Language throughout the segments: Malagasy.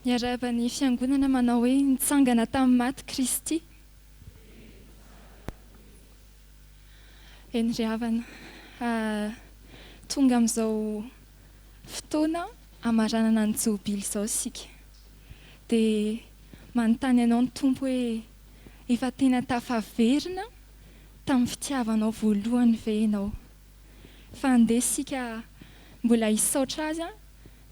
Miarahaba ny fiangonana manao hoe nitsangana tamin'ny maty Kristy. Eny ry havana, tonga amin'izao fotoana amaranana ny Jobily izao isika. Dia manontany anao ny Tompo hoe efa tena tafaverina tamin'ny fitiavanao voalohany ve ianao. Fa andeha isika mbola hisaotra azy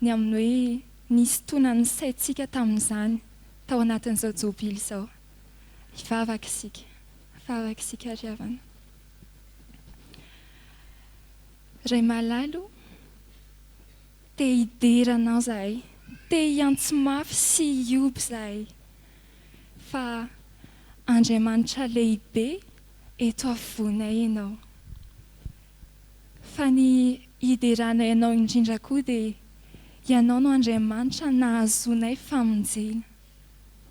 ny amin'ny hoe nisy tonan'ny saintsika tamin'izany tao anatin'izao Jobily izao. Hivavaka isika ry havana. Ray malalo, te hideranao zahay, te hiantso mafy sy hioby zahay. Fa Andriamanitra lehibe eto afovoanay ianao. Fa ny hideranay ianao indrindra koa dia ianao no Andriamanitra nahazonay famonjena.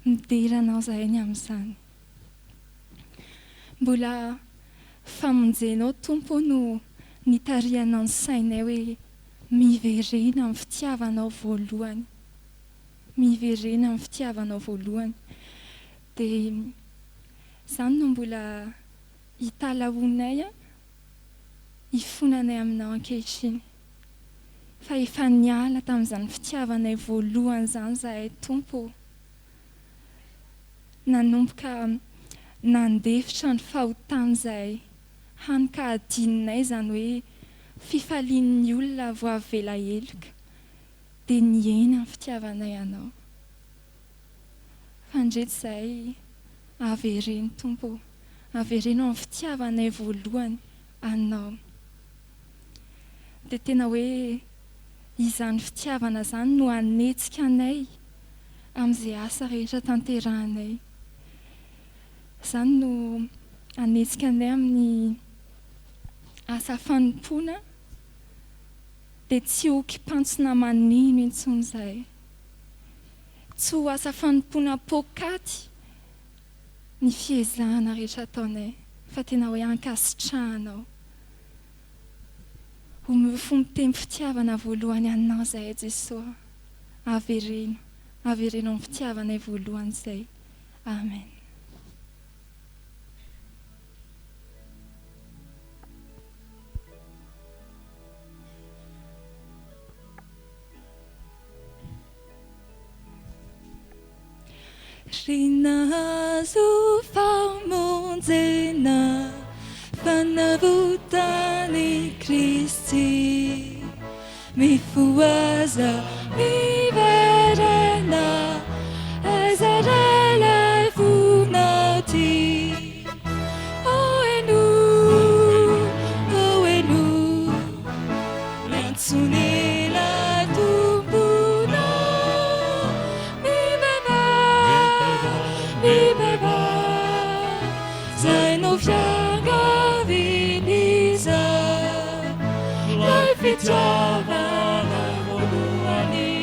Mideranao zahay ny amin'izany. Mbola famonjenao Tompo no nitarihanao ny sainay hoe miverena amin'ny fitiavanao voalohany. Miverena amin'ny fitiavanao voalohany. Dia izany no mbola hitalaonay hifonanay aminao ankehitriny. Fa efa niala tamin'izany fitiavanay voalohany izany zahay Tompo. Nanomboka nandefitra ny fahotana zahay. Hany ka adininay izany hoe fifalian'ny olona vao avela heloka. Dia niaina ny fitiavanay anao. Fa ndreto zahay avereno Tompo. Avereno amin'ny fitiavanay voalohany anao. Dia tena hoe izany fitiavana izany no hanetsika anay amin'izay asa rehetra tanterahanay. Izany no hanetsika anay amin'ny asa fanompoana dia tsy ho kipantsona manino intsony zahay. Tsy ho asa fanompoana pokaty ny fiezahana rehetra ataonay, fa tena hoe ankasitrahanao. Miteny fitiavana voalohany aminao izay Jesosy. Avereno ny fitiavana voalohany izay. Amen. Rinazo famonjena fanavotany Kristy, mifoaza miverena ezarelay vonati. Oenu miantsonela tombona, mibeba zay no fiangaviniza lay fitiavana voalohany.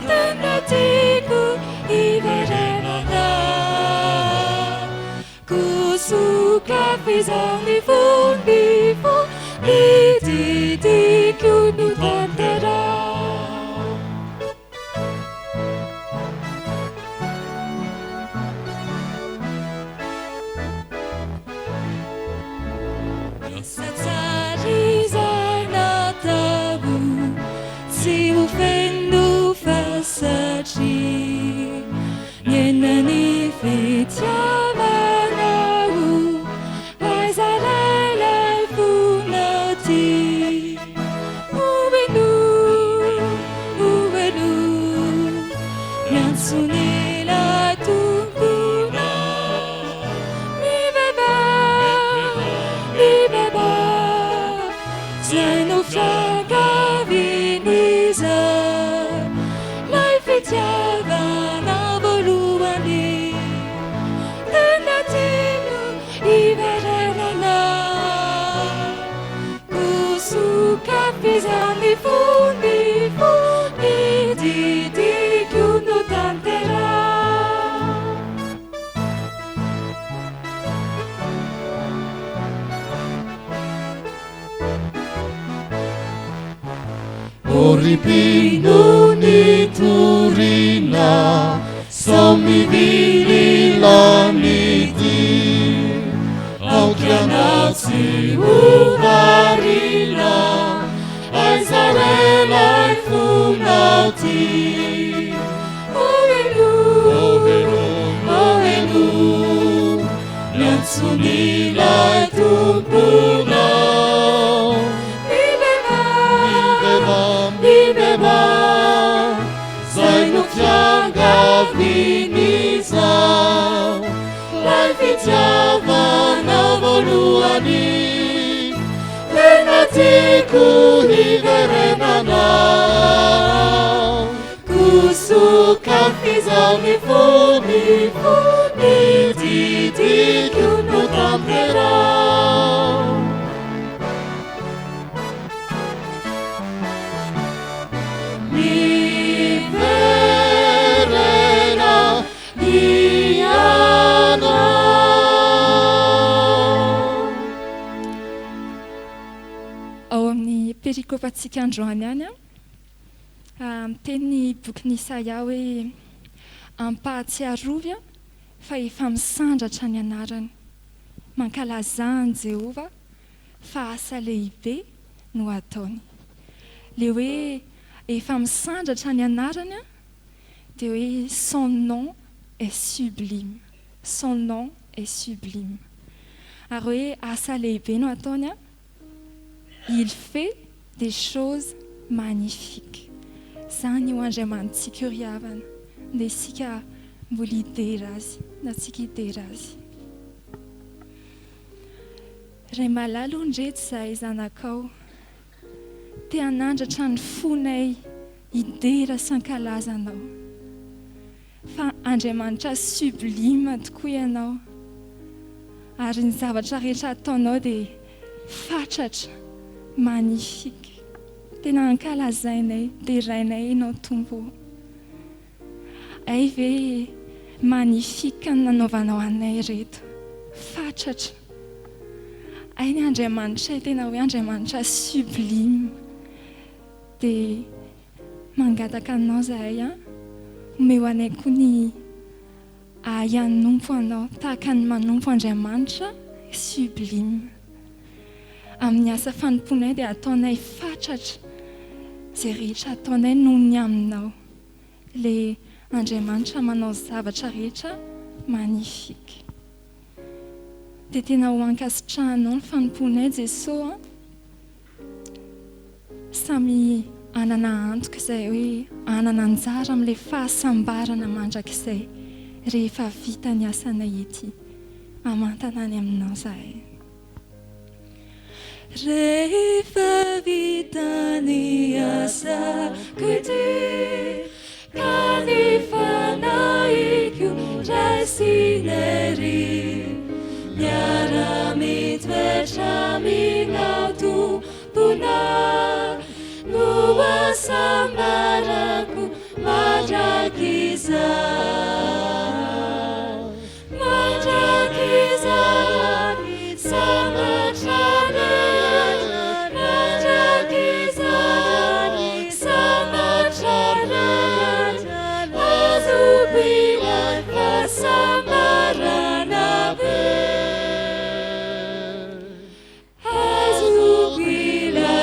Tena tiako iverenana, kusuka fizangi fondifo ididiko no tantera. Satsarizaina tabu si ufendo fassaci, nienani fitiavana vaisarelai funati. Uvenu miansunila tumbuna, mibeba zay no fiangaviniza lay fitiavana voalohany. Tena tiako iverenana, kusuka fizangi fondifo ididiko no tantera. Oripino ni turina, sommi vili lamidi, au chiamazzi uvarina, ai sarelai funati. Ovenu, miansunila tumbuna, zay no fiangaviniza lay fitiavana voalohany. Tena tiako iverenana, kusuka fizangi fondifo ididiko no tantera. Ao amin'ny perikopantsika androany any miteny boky Isaia hoe ampahatsiarovy fa efa misandratra ny anarany, mankalazany Jehova fa asa lehibe no ataony. Le hoe efa misandratra ny anarany dia hoe son nom est sublime, son nom est sublime. Ary hoe asa lehibe no ataony, il fait des choses magnifiques. Zany io Andriamanitsika io ry havana, dia isika mbola hidera azy na tsika hidera azy. Ray malalo ndreto zahay zanakao, te hanandratra ny fonay hidera sy hankalaza anao. Fa Andriamanitra sublime tokoa ianao, ary ny zavatra rehetra ataonao dia fatratra, magnifique. Tena hankalazainay, derainay ianao Tompo. Ay ve magnifique ny nanaovanao anay reto, fatratra. ainy Andriamanitra tena hoe Andriamanitra sublime. Dia mangataka anao zahay omeo anay koa ny hanompo anao tahaka ny manompo Andriamanitra sublime. Amin'ny asa fanomponay dia ataonay fatratra izay rehetra ataonay noho ny aminao. Ilay Andriamanitra manao zavatra rehetra magnifique. Dia tena ho ankasitrahanao ny fanomponay Jesosy samy anana antoka izay hoe anana anjara amin'ilay fahasambarana mandrakizay rehefa vita ny asanay ety. Amantana any aminao zahay. Rehefa vita ny asako ety kanefa naiko raisinary miara-mitoetra minao tompona no asambarako mandrakizay samatrare samatrare azubila fasambarana be azubila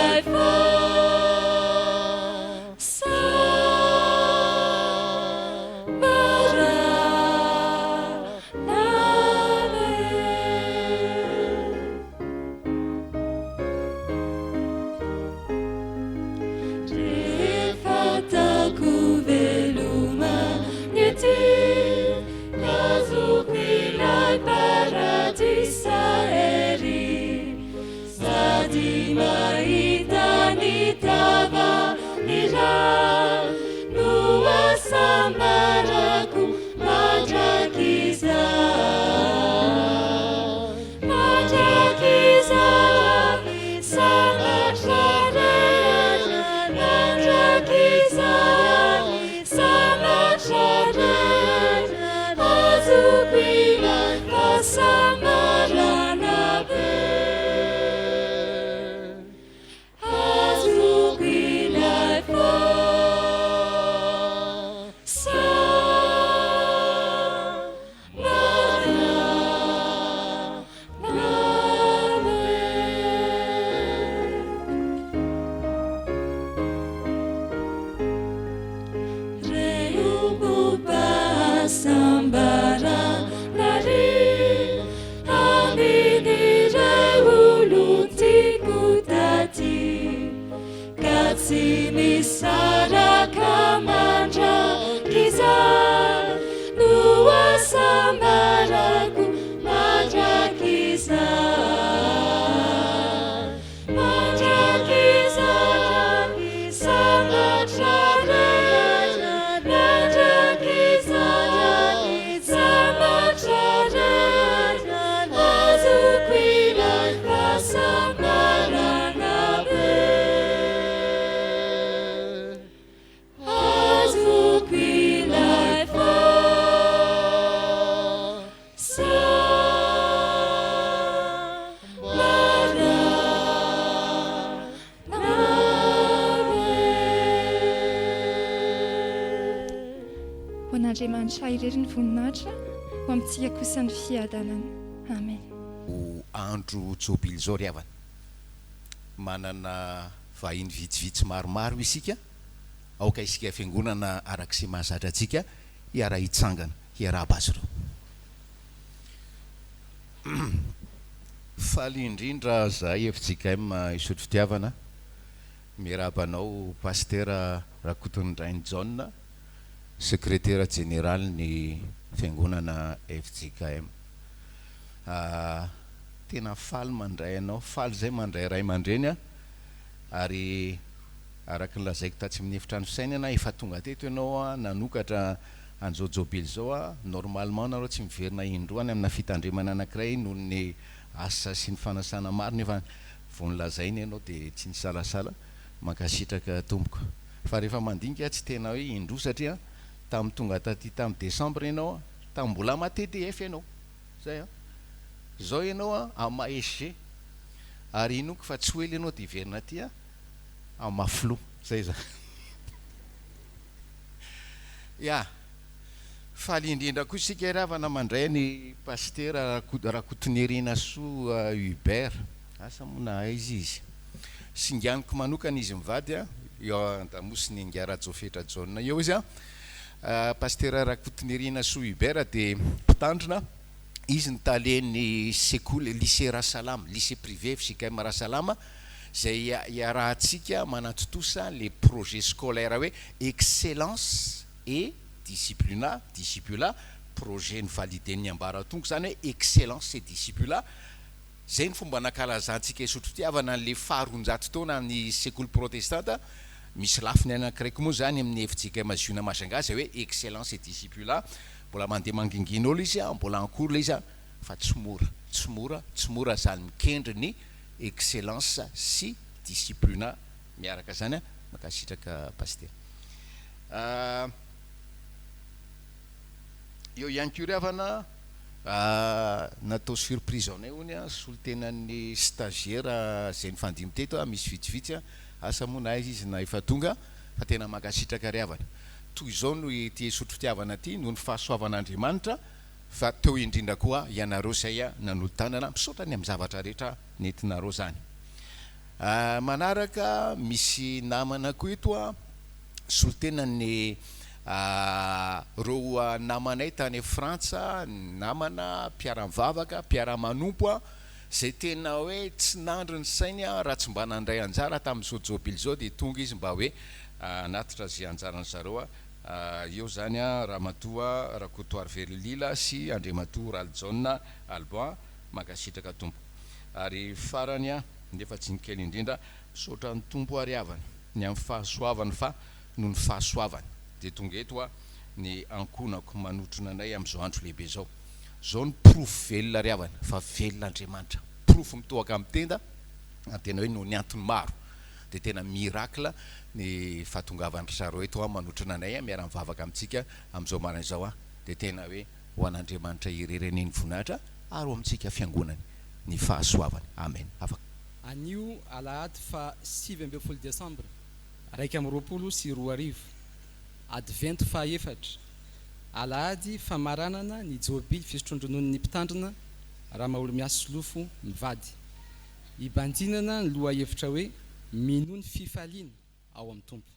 Andriamanitra irery ny voninahitra ho amintsika kosa ny fiadanana. Amen. Andro Jobily zao ry havana. Manana vahiny vitsivitsy maromaro isika. Aoka isika fiangonana arak'izay mahazatra antsika hiara hitsangana, hiarahaba azy ireo. Faly indrindra zahay Fjkm Isotry Fitiavana. Miarabanao pasteur Rakotondrainy John, secrétaire général ny fiangonana Fjkm. Tena faly mandray anao, faly zay mandray ray aman-dreny ary araka ny lazaiko tatsy amin'ny efitrano fisainana efa tonga teto ianao nanokatra an'izao Jobily zao normalement nareo tsy miverina indroany amina fitandremana anankiray noho ny asa sy ny fanasana maro nefa vao lazainy ianao dia tsy nisalasala mankasitraka tompoko. Fa rehefa mandinika tsy tena hoe indro satria tamin'ny tonga taty tamin'ny Desambra ianao tamin'ny mbola ma TTF ianao zay zao ianao à Maesg ary inoko fa tsy hoely ianao dia iverina aty a amin'ny mafilo zay za ya faly indrindra koa isika ravana mandray ny pastera rakotonirina soa Hubert asa mona izy izy singianiko manokana izy mivady a eo andamosiny ingara jofetra jaune eo izy a pastera rakotonirina soa Hubert dia mpitandrina izy nitaleny sekoly lycée Rasalama lycée privé Fjkm Rasalama zay iarahantsika manatotosa les projets scolaires hoe excellence et discipula projet ny validen'ny ambaratongo zany hoe excellence et discipula zay ny fomba nakalazantsika Isotry Fitiavana le faharoanjato taona ny sekoly protestanta misy lafiny anakiraiky moa zany amin'ny efitsika maziona Masangazy hoe excellence et discipula mbola mandeha mangingina olo izy mbola ankory le izy fa tsy mora zany mikendry ny excellence sy discipline miaraka zany makasitraka paster eo ihany ko ravana natao surprise anay ony solo tenan'ny stagiaire zay ny fandimy teto misy vitsivitsy asa mona izy na efa tonga fa tena makasitraka riavana toy izao no ity Isotry Fitiavana ty noho ny fahasoavan'Andriamanitra fa teo indrindra koa ianareo zay nanolotanana misaotra ny amin'ny zavatra rehetra nentinareo zany manaraka misy namana koa eto solo tenany reo namanay tany Frantsa namana mpiara-mivavaka mpiara-manompo zay tena hoe tsy nandry ny sainy raha tsy mba nandray anjara tamin'izao Jobily zao dia tonga izy mba hoe anatitra zay anjarany zareo eo zany ramatoa rakotoary Verilila sy Andriamatoa Raljaune Alban makasitraka tompo ary farany nefa tsy nikely indrindra misaotra ny tompo ariavana ny amin'ny fahasoavany fa noho ny fahasoavany dia tonga eto ny ankonako manotrona anay amin'izao andro lehibe zao ny profo velona riavana fa velona Andriamanitra profo mitoaka amin'ny tenda tena hoe noho ny antony maro dia tena miracle ny fahatongavany zareo eto manotrona anay miara-mivavaka amintsika amin'izao marina izao dia tena hoe ho an'Andriamanitra irereneny voninahitra ary ho amintsika fiangonany ny fahasoavany amen afaka anio alahady fa 7 Desambra 2024 advent fahaefatra alahady Famaranana ny Jobily fisotrondronono ny mpitandrina raha maolo miasa lofo mivady ibandinana ny loha hevitra hoe mino ny fifaliana ao amin'ny tompo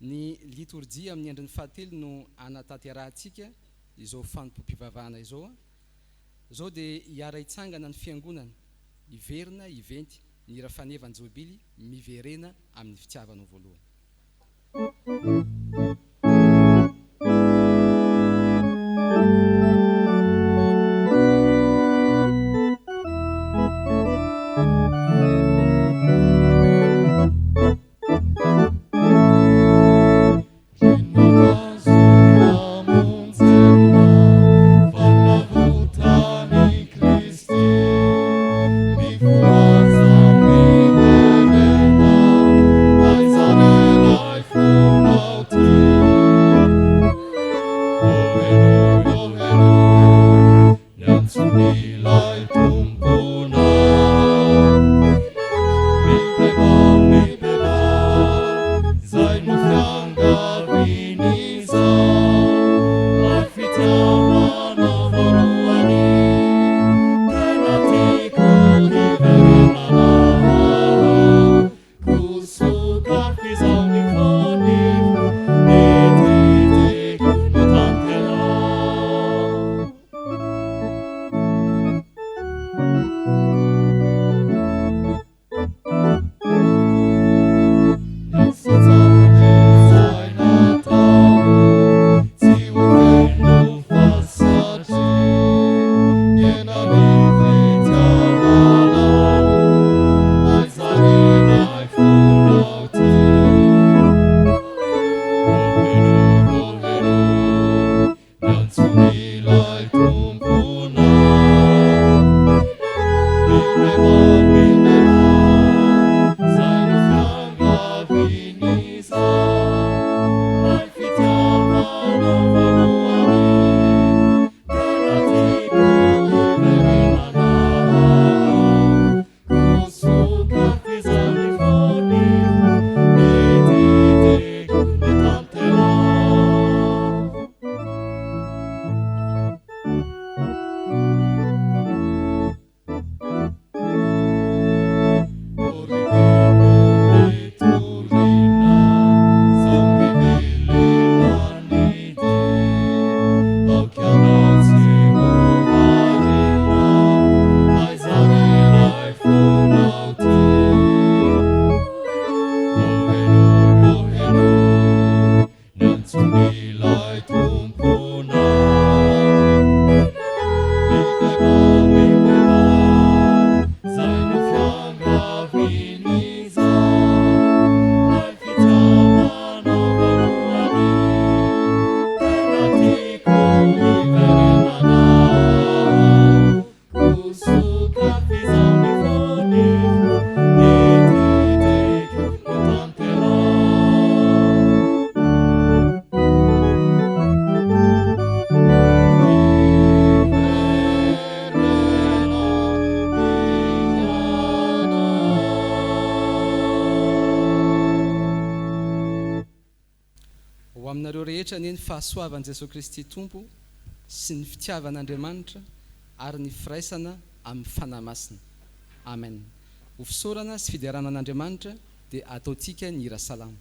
ny liturgia amin'ny andriny fahatelo no anatanterahitsika izao Fanompoam-Pivavahana izao dia hiara hitsangana ny fiangonana iverina iventy ny rafanevany Jobily miverena amin'ny fitiavana voalohany Oh Aminareo rehetra neny fahasoavan'i Jesosy Kristy Tompo sy ny fitiavan'Andriamanitra ary ny firaisana amin'ny fanahy masina. Amen. Ho fisaorana sy fidiarana an'Andriamanitra dia ataontsika ny hira salama.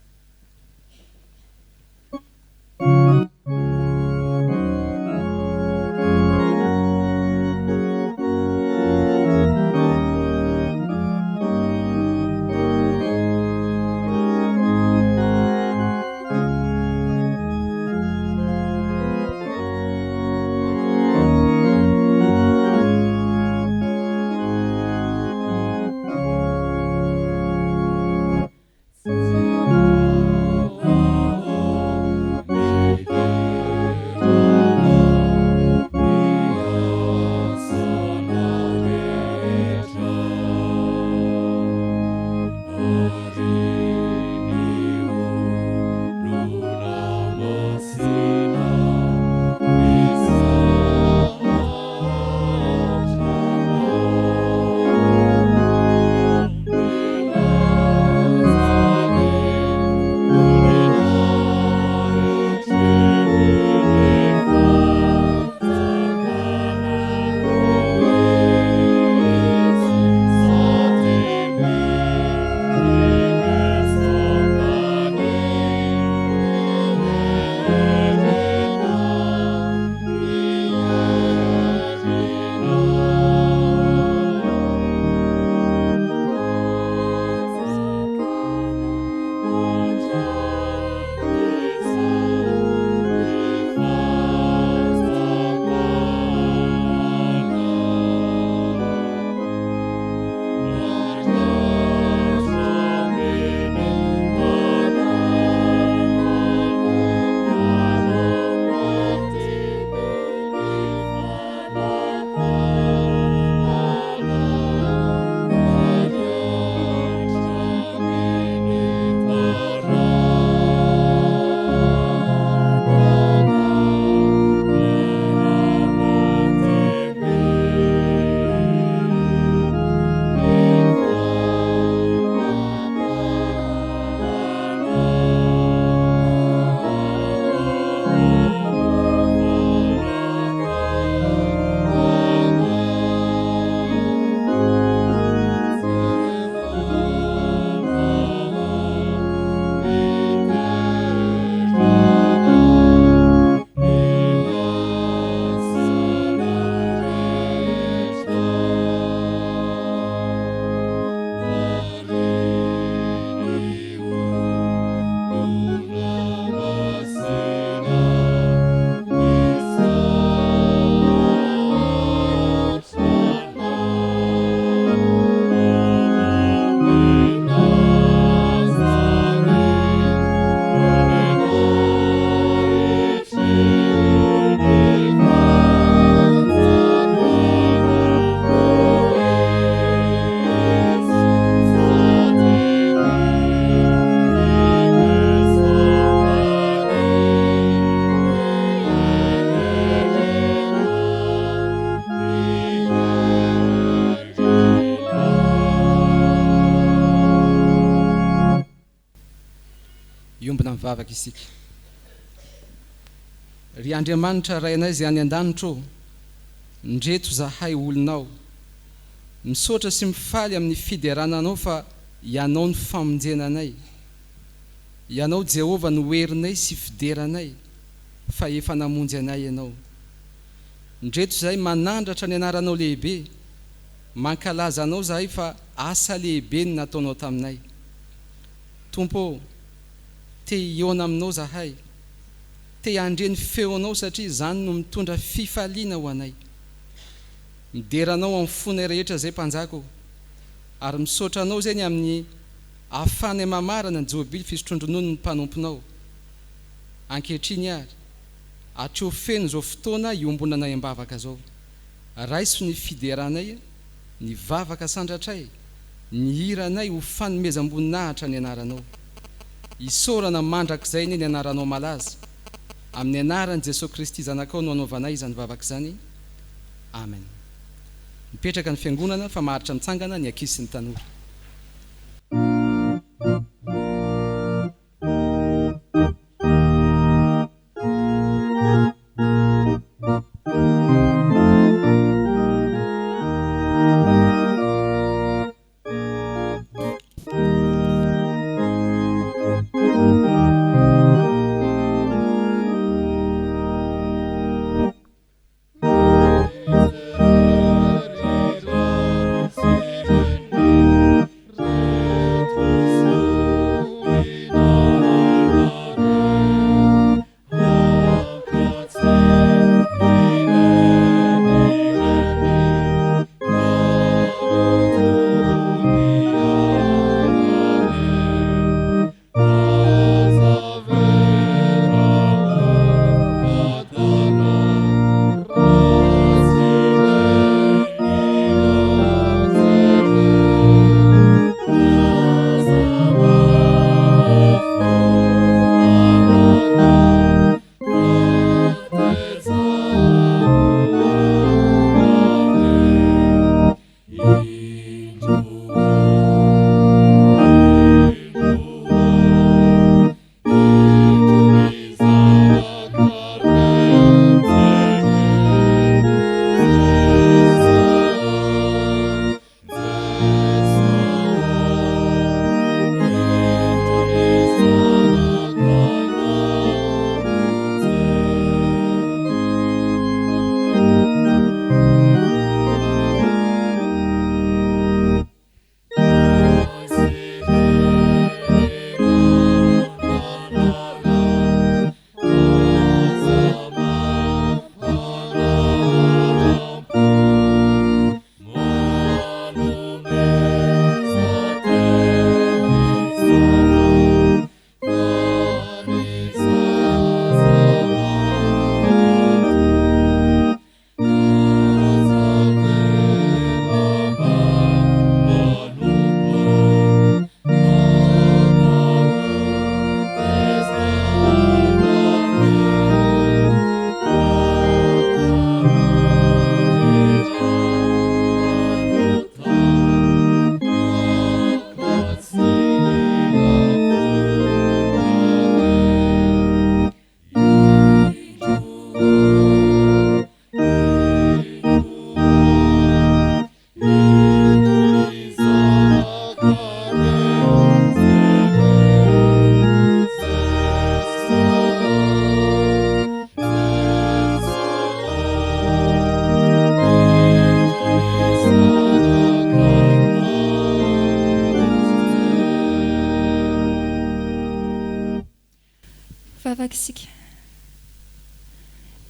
Mivavaka isika. Ry Andriamanitra rainay izay any an-danitra ô, ndreto zahay olonao, misaotra sy mifaly amin'ny fiderananao fa ianao ny famonjenanay. Ianao Jehova no herinay sy fideranay, fa efa namonjy anay ianao. Ndreto zahay manandratra ny anaranao lehibe, mankalaza anao zahay fa asa lehibe ny nataonao taminay. Tompo, te hiona aminao zahay, te handreny feonao satria zany no mitondra fifaliana ho anay. Mideranao amin'ny fonay rehetra zay mpanjako, ary misaotra anao zay ny amin'ny afany mamarana ny Jobily fisotrondronono ny mpanomponao. Ankehitriny ary atrofeno zao fotoana iombonanay ambavaka zao. Raiso ny fideranay, ny vavaka sandratray, ny hiranay ho fanomezam-boninahitra ny anaranao. Isorana mandrakizay ny anaranao malaza. Amin'ny anaran'i Jesosy Kristy zanakao no anaovanay izany vavaka izany. Amen. Mipetraka ny fiangonana fa maharitra mitsangana ny ankizy sy ny tanora.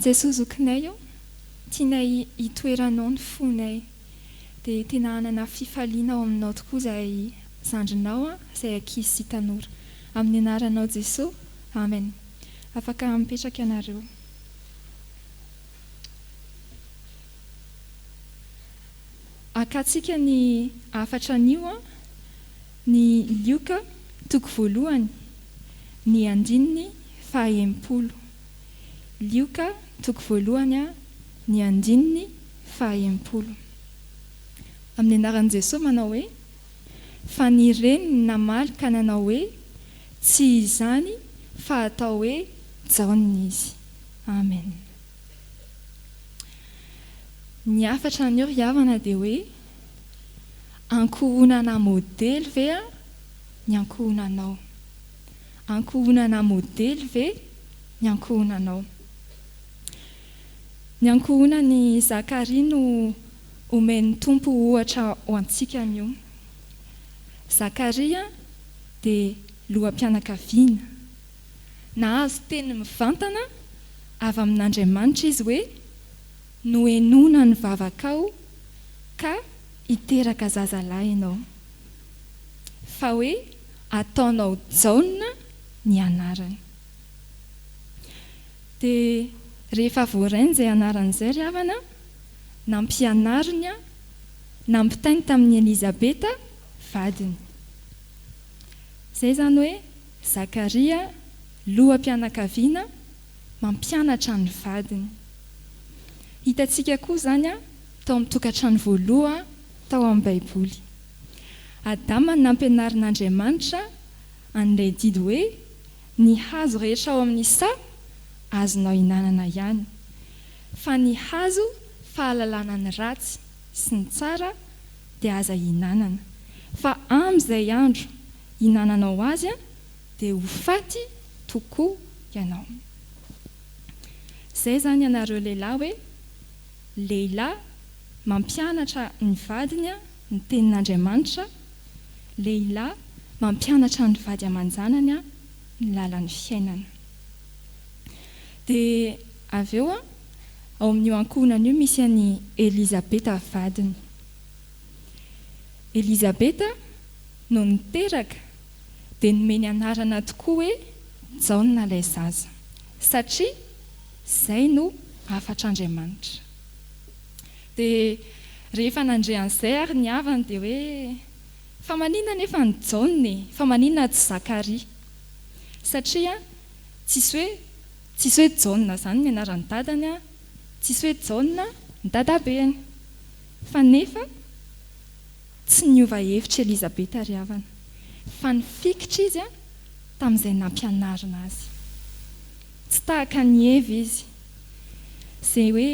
Jesosy zokinay io, tianay hitoeranao ny fonay, dia tena hanana fifaliana ao aminao tokoa izay zandrinao, izay ankizy sy tanora. Amin'ny anaranao Jesosy, amen. Afaka mipetraka ianareo. Akatsika ny afatra anio, ny lioka toko voalohany, ny andininy faha-empolo. Lioka toko voalohany, ny andininy faha-empolo. Amin'ny anaran'i Jesosy manao hoe, fa ny reniny namaly ka nanao hoe tsy izany fa atao hoe jaonina izy. Amen. Ny afatra ny ry havana dia hoe ankohonana modely ve ny ankohonanao. Ankohonana modely ve ny ankohonanao. Ny ankohonany Zakaria no omeny tompo ohatra ho antsika anio. Zakaria dia loham-pianakaviana. Nahazo teny mivantana avy amin'Andriamanitra izy hoe noenona ny vavakao ka hiteraka zazalahy ianao, fa hoe ataonao jaona ny anarany. Dia rehefa voarainy izay anaran'izay ry havana, nampianariny nampitainy tamin'ny Elizabeta vadiny. Izay zany hoe Zakaria loham-pianakaviana mampianatra ny vadiny. Hitantsika koa zany tao amin'ny tokantrano voaloha tao amin'ny Baiboly. Adama nampianarin'Andriamanitra an'ilay didy hoe ny hazo rehetra ao amin'ny sa azonao hinanana ihany, fa ny hazo fahalalana ny ratsy sy ny tsara dia aza hinanana, fa amin'izay andro hinananao azy dia ho faty tokoa ianao. Izay zany ianareo lehilahy hoe lehilahy mampianatra ny vadiny ny tenin'Andriamanitra, lehilahy mampianatra ny vady aman-janany ny lalan'ny fiainana. Dia avy eo ao amin'io ankohonana io misy any Elizabeta vadiny. Elizabeta no niteraka dia nomeny anarana tokoa hoe jaona ilay zaza, satria izay no afatr'Andriamanitra. Dia rehefa nandre an'izay ary ny havany dia hoe fa maninona nefa ny jaona, fa maninona tsy Zakaria, satria tsisy hoe jaona zany ny anaran'ny dadany, tsisy hoe jaona ny dadabeany, fa nefa tsy niova hevitra Elizabeta ry havana, fa nifikitra izy tamin'izay nampianarina azy. Tsy tahaka ny heva izy, izay hoe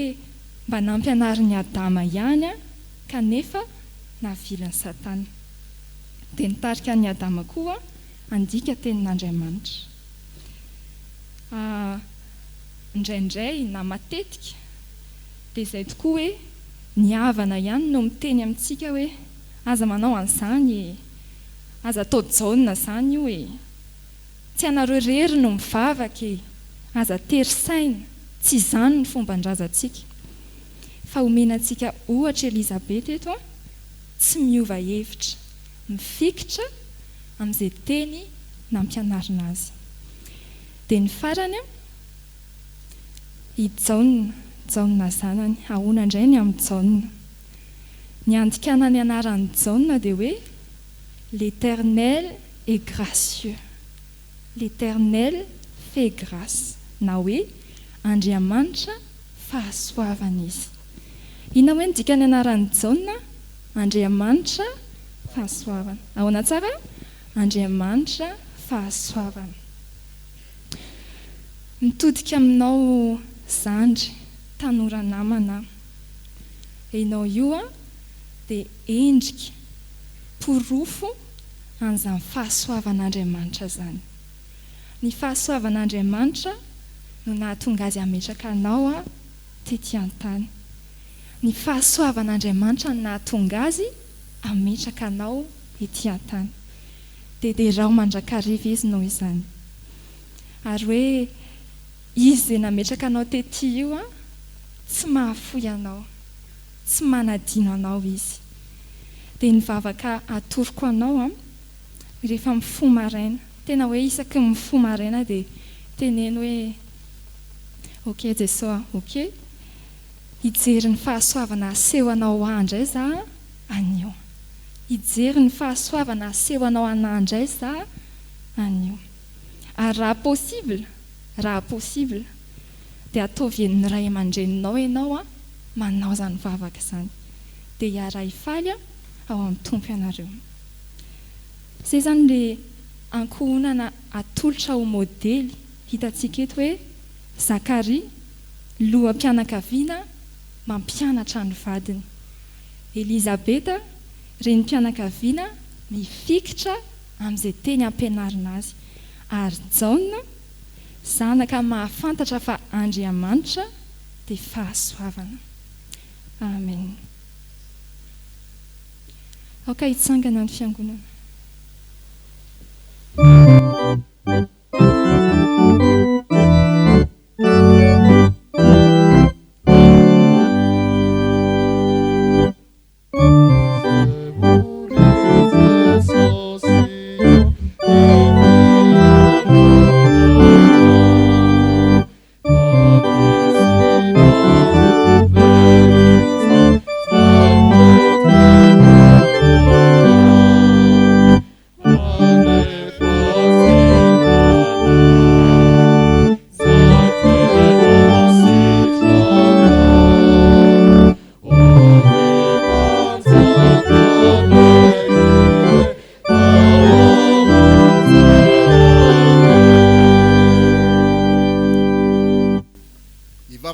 mba nampianariny Adama ihany kanefa naviliny Satana. Dia nitarika ny Adama koa andika tenin'Andriamanitra. Indraindray na matetika dia izay tokoa hoe ny havana ihany no miteny amintsika hoe aza manao an'izany, aza atao jaona zany io e, tsy anareo rery no mivavaka e, aza tery saina, tsy izany ny fomban-drazantsika. Fa omenantsika ohatra Elizabeta eto tsy miova hevitra, mifikitra amin'izay teny nampianarina azy. Dia ny farany i jaona zanany, ahoana indray ny amin'ny jaona. Ny andikana ny anaran'ny jaona dia hoe l'Éternel est gracieux, l'Éternel fait grâce, na hoe Andriamanitra fahasoavana izy. Inona hoe ny dikany anaran'ny jaona? Andriamanitra fahasoavana. Ahoana tsara? Andriamanitra fahasoavana. Mitodika aminao zandry, tanora namana, ianao io dia endrika porofo an'izany fahasoavan'Andriamanitra zany. Ny fahasoavan'Andriamanitra no nahatonga azy ametraka anao tetỳ an-tany. Ny fahasoavan'Andriamanitra no nahatonga azy ametraka anao etỳ an-tany. Dia raha mandrakariva izy noho izany. Ary hoe izy izay nametraka anao tetỳ io tsy mahafoy anao, tsy manadino anao izy. Dia nivavaka atoroko anao rehefa mifoha maraina, tena hoe isaky mifoha maraina dia teneny hoe ok Jesao, ok, hijery ny fahasoavana aseho anao andray za anio, hijery ny fahasoavana aseho anao anandray za anio. Ary raha possible dia ataovy ny ray aman-dreninao ianao manao zany vavaka izany, dia hiara hifaly ao amin'ny tompo ianareo. Izay zany ilay ankohonana atolotra ho modely hitantsika eto hoe Zakaria loham-pianakaviana mampianatra ny vadiny, Elizabeta renim-pianakaviana mifikitra amin'izay teny ampianarina azy, ary jaona zanaka mahafantatra fa Andriamanitra dia fahasoavana. Amen. Aoka hitsangana ny fiangonana.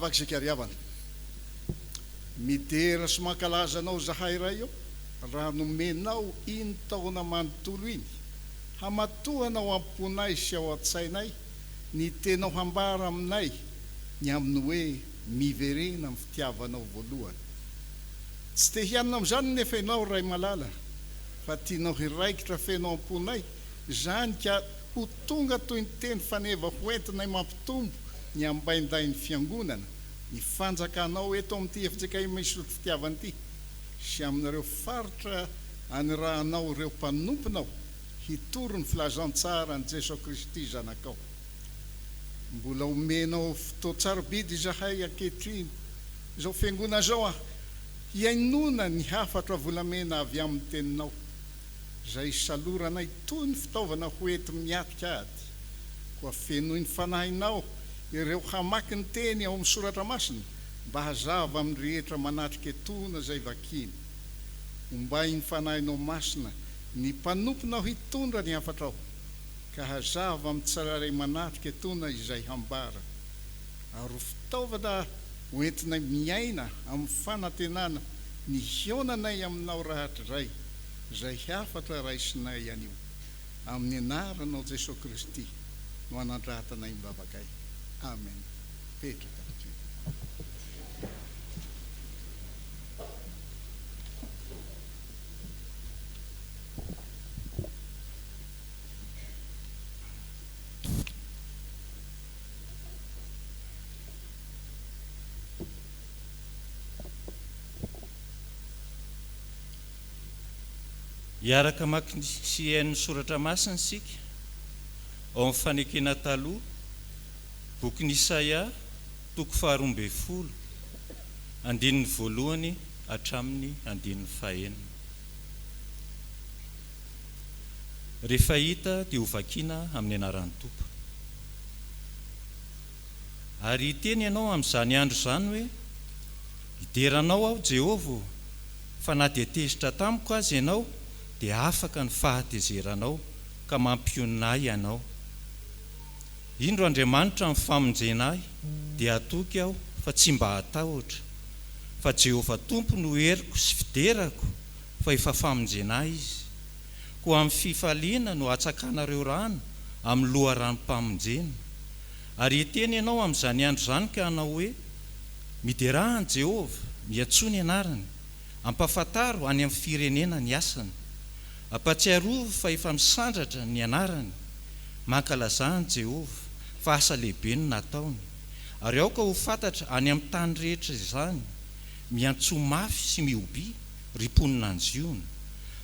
Vavaka Sikariavana. Midera sy mankalazanao zahay ray eo, raha nomenao iny taona manontolo iny, hamatohanao amponay sy ao an-tsainay, ny tenao hambara aminay, ny aminy hoe miverena amin'ny fitiavanao voalohany. Tsy te hianina amin'izany nefa ianao ray malala, fa tianao hiraikitra fenao amponay, zany ka ho tonga toy ny teny faneva hoentinay mampitombo ny ambaindain'ny fiangonana, ny fanjakanao eto amin'ity Fjkm Isotry Fitiavana ity, sy amin'ireo faritra anirahanao ireo mpanomponao hitoro ny filazantsara ny Jesosy Kristy zanakao. Mbola omenao fotoan-tsarobidy zahay ankehitriny izao fiangonana zao hiainona ny hafatra volamena avy amin'ny teninao, izay saloranay toy ny fitaovana hoety miatika ady, koa fenoy ny fanahinao ireo hamaky ny teny ao amin'ny soratra masina, mba hazava amin'ny rehetra manatrika etona izay vakiny. Ombay ny fanahinao masina ny mpanomponao hitondra ny hafatrao, ka hazava amin'ny tsiraray manatrika etona izay hambara, ary fitaovana hoentinay miaina amin'ny fanantenana ny hionanay aminao rahatray, izay hafatra raisinay anio. Amin'ny anaranao Jesosy Kristy no anandratanay mivavakay. Amen. Petraka. Iaraka maki sy hain'ny soratra masina sika ao amin'ny fanekena taloha, bokin'i Isaia, toko 12, andininy voalohany hatramin'ny andininy fahaenina. Rehefa hita dia ho vakiana amin'ny anaran'ny Tompo. Ary hiteny ianao amin'izany andro izany hoe, hideranao aho Jehovah, fa na dia tezitra tamiko azy ianao, dia afaka ny fahatezeranao ka mampionina ahy ianao. Indro Andriamanitra amin'ny famonjena ahy, dia atoky aho fa tsy mba hatahotra, fa Jehovah Tompo no heriko sy fiderako, fa efa famonjena ahy izy. Koa amin'ny fifaliana no atsakanareo rano amin'ny loharanom-pamonjena. Ary hiteny ianao amin'izany andro izany ka hanao hoe, miderahany Jehovah, miantsony anarany, ampafantaro any amin'ny firenena ny asany, ampatsiarova fa efa misandratra ny anarany, mankalazany Jehovah fa asa lehibe no nataony. Ary aoka ho fantatra any amin'ny tany rehetra izany, miantso mafy sy miobi riponina ny ziony,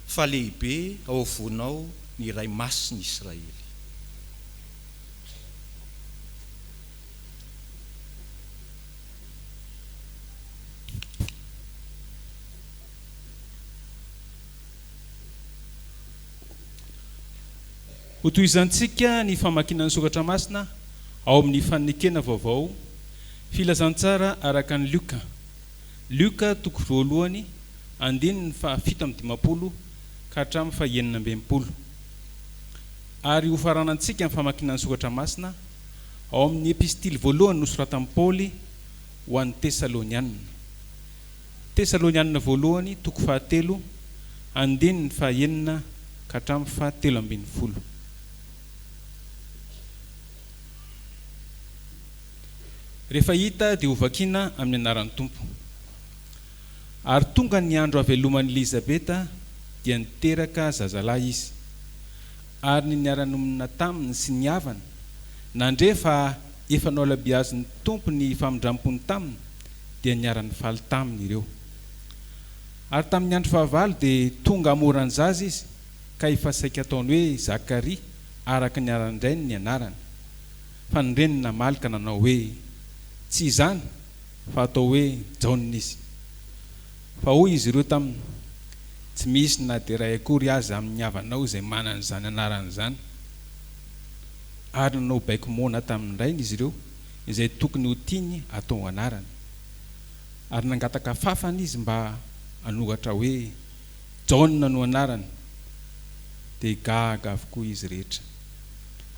fa lehibe ao avonao ny ray masiny Israely. Ho tohizantsika ny famakinana soratra masina ao amin'ny fanekena vaovao, filazantsara araka ny Luka toko 2 andininy fa 7:10 ka hatramin'ny fa 9:20. Ary ho faranantsika ny famakinana soratra masina ao amin'ny epistily voalohany nosoratan'i Paoly ho an'ny Tesalonianina voalohany toko 7 andininy fa 9 ka hatramin'ny fa 13:20. Rehefa hita dia ho vakiana amin'ny anaran'ny Tompo. Ary tonga ny andro haveloman'i Elizabeta dia niteraka zazalahy izy. Ary ny niara-nomonina taminy sy ny havana, nandre fa efa naolabiazin'ny Tompo ny famindram-pony taminy, dia niara-ny faly taminy ireo. Ary tamin'ny andro fahavalo dia tonga hamoran'ny zaza izy, ka efa saika ataony hoe Zakaria araka ny aran-drainy ny anarany. Fa ny reniny namaly ka nanao hoe tsy izany, fa atao hoe Jaona izy. Fa hoy izy ireo taminy, tsy misy na dia ray akory azy amin'ny havanao izay manana izany anarany izany. Ary nanao baiko mona tamin'ny rainy izy ireo, izay tokony ho tiany atao anarany. Ary nangataka fafana izy mba anohatra hoe Jaona no anarany, dia gaga avokoa izy rehetra.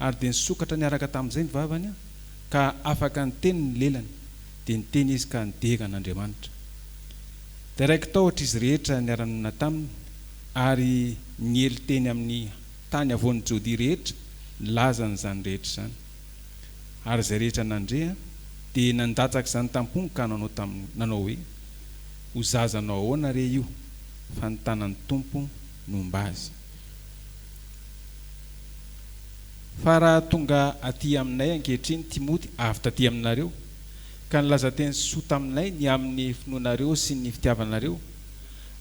Ary dia nisokatra niaraka tamin'izay ny vavany, ka afaka ny teny ny lelany, dia niteny izy ka nidega an'Andriamanitra. Dia raiky tahotra izy rehetra niara-nona taminy ary niely teny amin'ny tany avoan'ny Jody rehetra nilazany izany rehetra izany. Ary izay rehetra nandrea dia nandatsaka izany tampony ka nanao hoe ho zazanao ahoana re io fa ny tanan'ny tompo nomba azy. Fa raha tonga aty aminay ankehitriny Timoty avy taty aminareo ka nilaza teny soa taminay ny amin'ny finoanareo sy ny fitiavanareo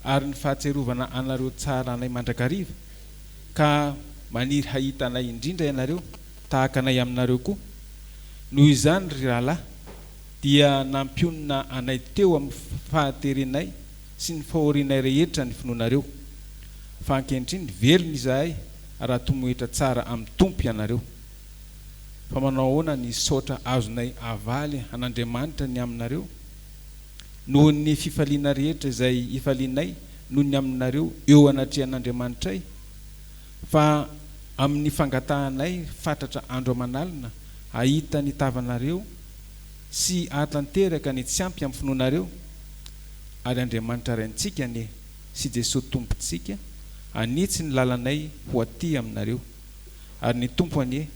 ary ny fahatserovana anareo tsara anay mandrakariva ka maniry hahita anay indrindra ianareo tahaka anay aminareo koa. Noho izany ry rahalahy dia nampionina anay teo amin'ny fahaterenay sy ny fahorinay rehetra ny finoanareo. Fa ankehitriny velona izahay raha tomohitra tsara amin'ny tompo ianareo. Fa manao ahoana ny saotra azonay avaly an'Andriamanitra ny aminareo noho ny fifaliana rehetra izay ifalianay noho ny aminareo eo anatrehan'Andriamanitray, fa amin'ny fangatahanay fatratra andro aman'alina ahita ny tavanareo sy atanteraka ny tsy ampy amin'ny finoanareo. Ary Andriamanitra raintsika ne sy Jesosy tompontsika anitsy ny lalanay ho aty aminareo. Ary ny tompo anie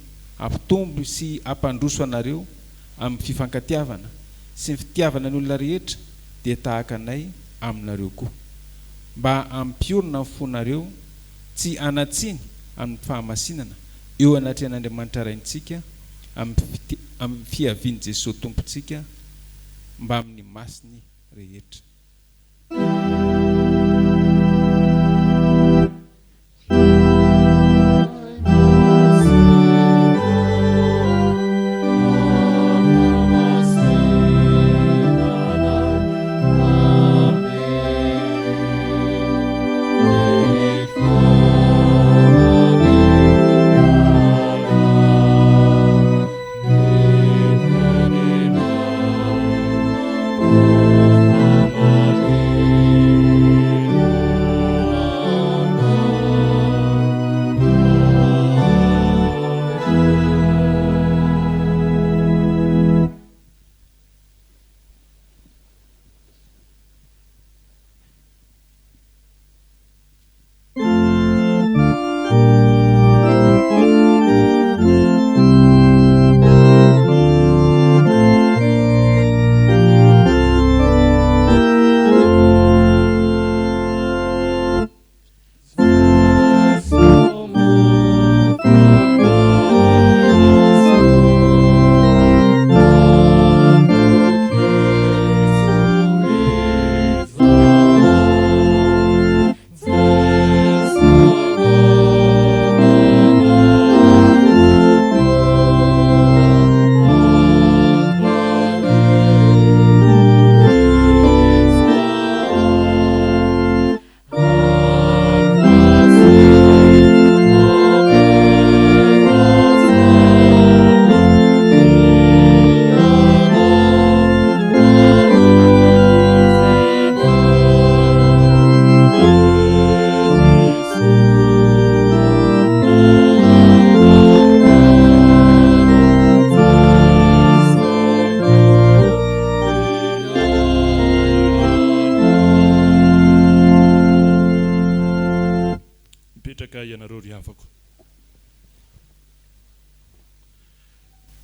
ampitombo sy ampandroso anareo amin'ny fifankatiavana sy ny fitiavana ny olona rehetra dia tahaka anay aminareo koa, mba ampiorina amin'ny fonareo tsy anatsiny amin'ny fahamasinana eo anatrehan'Andriamanitra raintsika amin'ny fiaviany Jesosy tompontsika mba amin'ny masiny rehetra.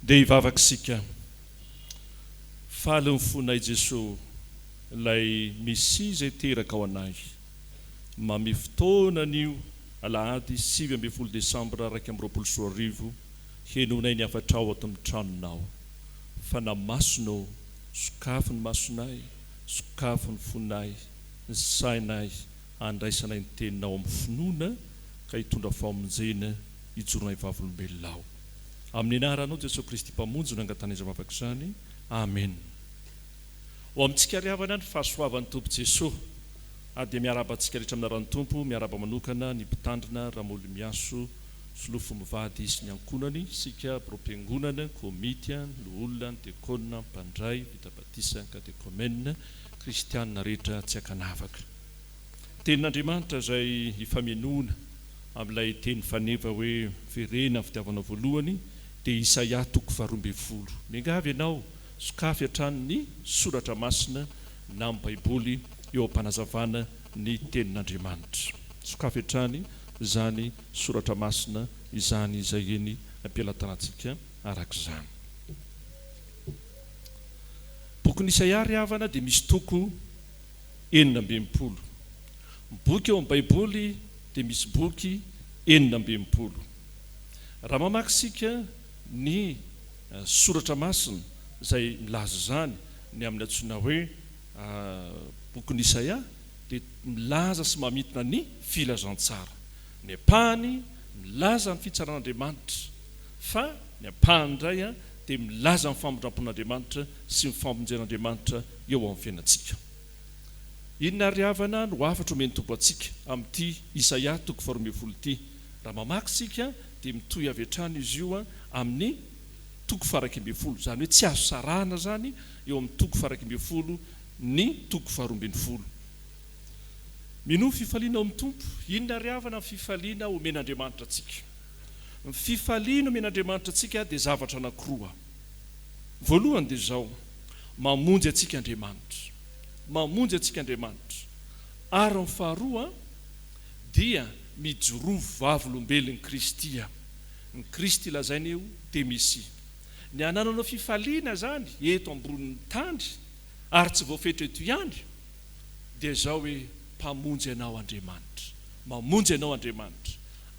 dia hivavaka sika faly ny fonay Jesosy lay misy izay teraka ao anay mami fotoanan'io Alahady 7 Desambra 2024 henonay ny afatrao ato amin'ny tranonao fa namasonao sokafo ny masonay sokafo ny fonay ny sainay andraisanay ny teninao amin'ny finoana ka hitondra famonjena hijoronay vavolombelonao amin'ny anaranao Jesosy Kristy mpamonjy nangatana izay mavaka izany. Amen. Ho amintsika riavana ny fahasoavan'ny Tompo Jesosy dia miarabantsika rehetra amin'ny aran'ny Tompo, miaraba manokana ny mpitandrina ramolo miaso sy lofo mivady sy ny ankonany sika propingonana komitia ny olona ny dekona mpandray vitabatisa katekomena kristianina rehetra tsy akanavaka. Tenin'Andriamanitra izay ifamenoana amin'ilay teny faneva hoe verena fitiavana voalohany dia Isaia 12. Miangavy ianao sokafy hatrany ny soratra masina na amin'ny baiboly eo am-panazavana ny tenin'Andriamanitra. Sokafy hatrany izany soratra masina izany izay eny ampilatanantsika arak'izany. Bokin'ny Isaia ry havana dia misy toko 19. Boky eo amin'ny baiboly dia misy boky 19. Raha mamaky sika ny soratra masina izay milaza zany ny amin'ny antsoina hoe bokin'ny Isaia dia milaza sy mamitona ny filazantsara. Ny apahany milaza ny fitsaran'Andriamanitra, fa ny apahany indray dia milaza ny famondrampon'Andriamanitra sy ny famonjen'Andriamanitra eo amin'ny fiainantsika. Inona ry havana no afatra omeny tompo antsika amin'ity Isaia toko 12 ity? Raha mamaky sika dia mitohy avy hatrany izy io amin'ny toko 12, zany hoe tsy azo sarahana zany eo amin'ny toko 12 ny toko 12. Mino fifaliana amin'ny tompo. Inona ry havana ny fifaliana omen'Andriamanitra antsika? Ny fifaliana omen'Andriamanitra antsika dia zavatra anankiroa. Voalohany dia zao, mamonjy antsika Andriamanitra, mamonjy antsika Andriamanitra. Ary ny faharoa dia mijorovo vavolombelon'ny Kristy. Ny Kristy lazainy eo dia misy. Ny ananao fifaliana zany eto ambonin'ny tany ary tsy voafetra eto ihany dia zao hoe mpamonjy anao Andriamanitra, mamonjy anao Andriamanitra.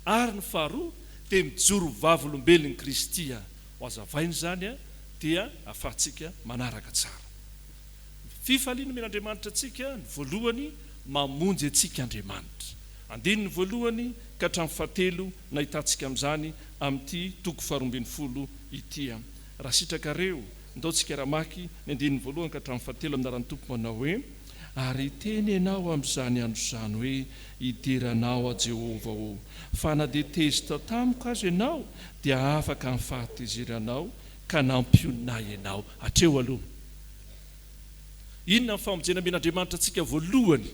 Ary ny faharoa dia mijoro vavolombelon'ny Kristy. Ho azavainy zany dia afahantsika manaraka tsara. Fifaliana omen'Andriamanitra antsika, ny voalohany mamonjy antsika Andriamanitra. Andininy voalohany ka hatramin'ny fahatelo na hitantsika amin'izany amin'ity toko 12 ity. Raha sitrakareo ndaontsika ramaky ny andininy voalohany ka hatramin'ny fahatelo amin'ny anaran'ny tompo manao hoe: ary teny ianao amin'izany andro izany hoe hideranao a Jehova o, fa na dia tezitra tamiko azy ianao dia afaka ny fahatezeranao ka nampionay ianao. Hatreo aloha, inona ny famonjena men'Andriamanitra antsika voalohany?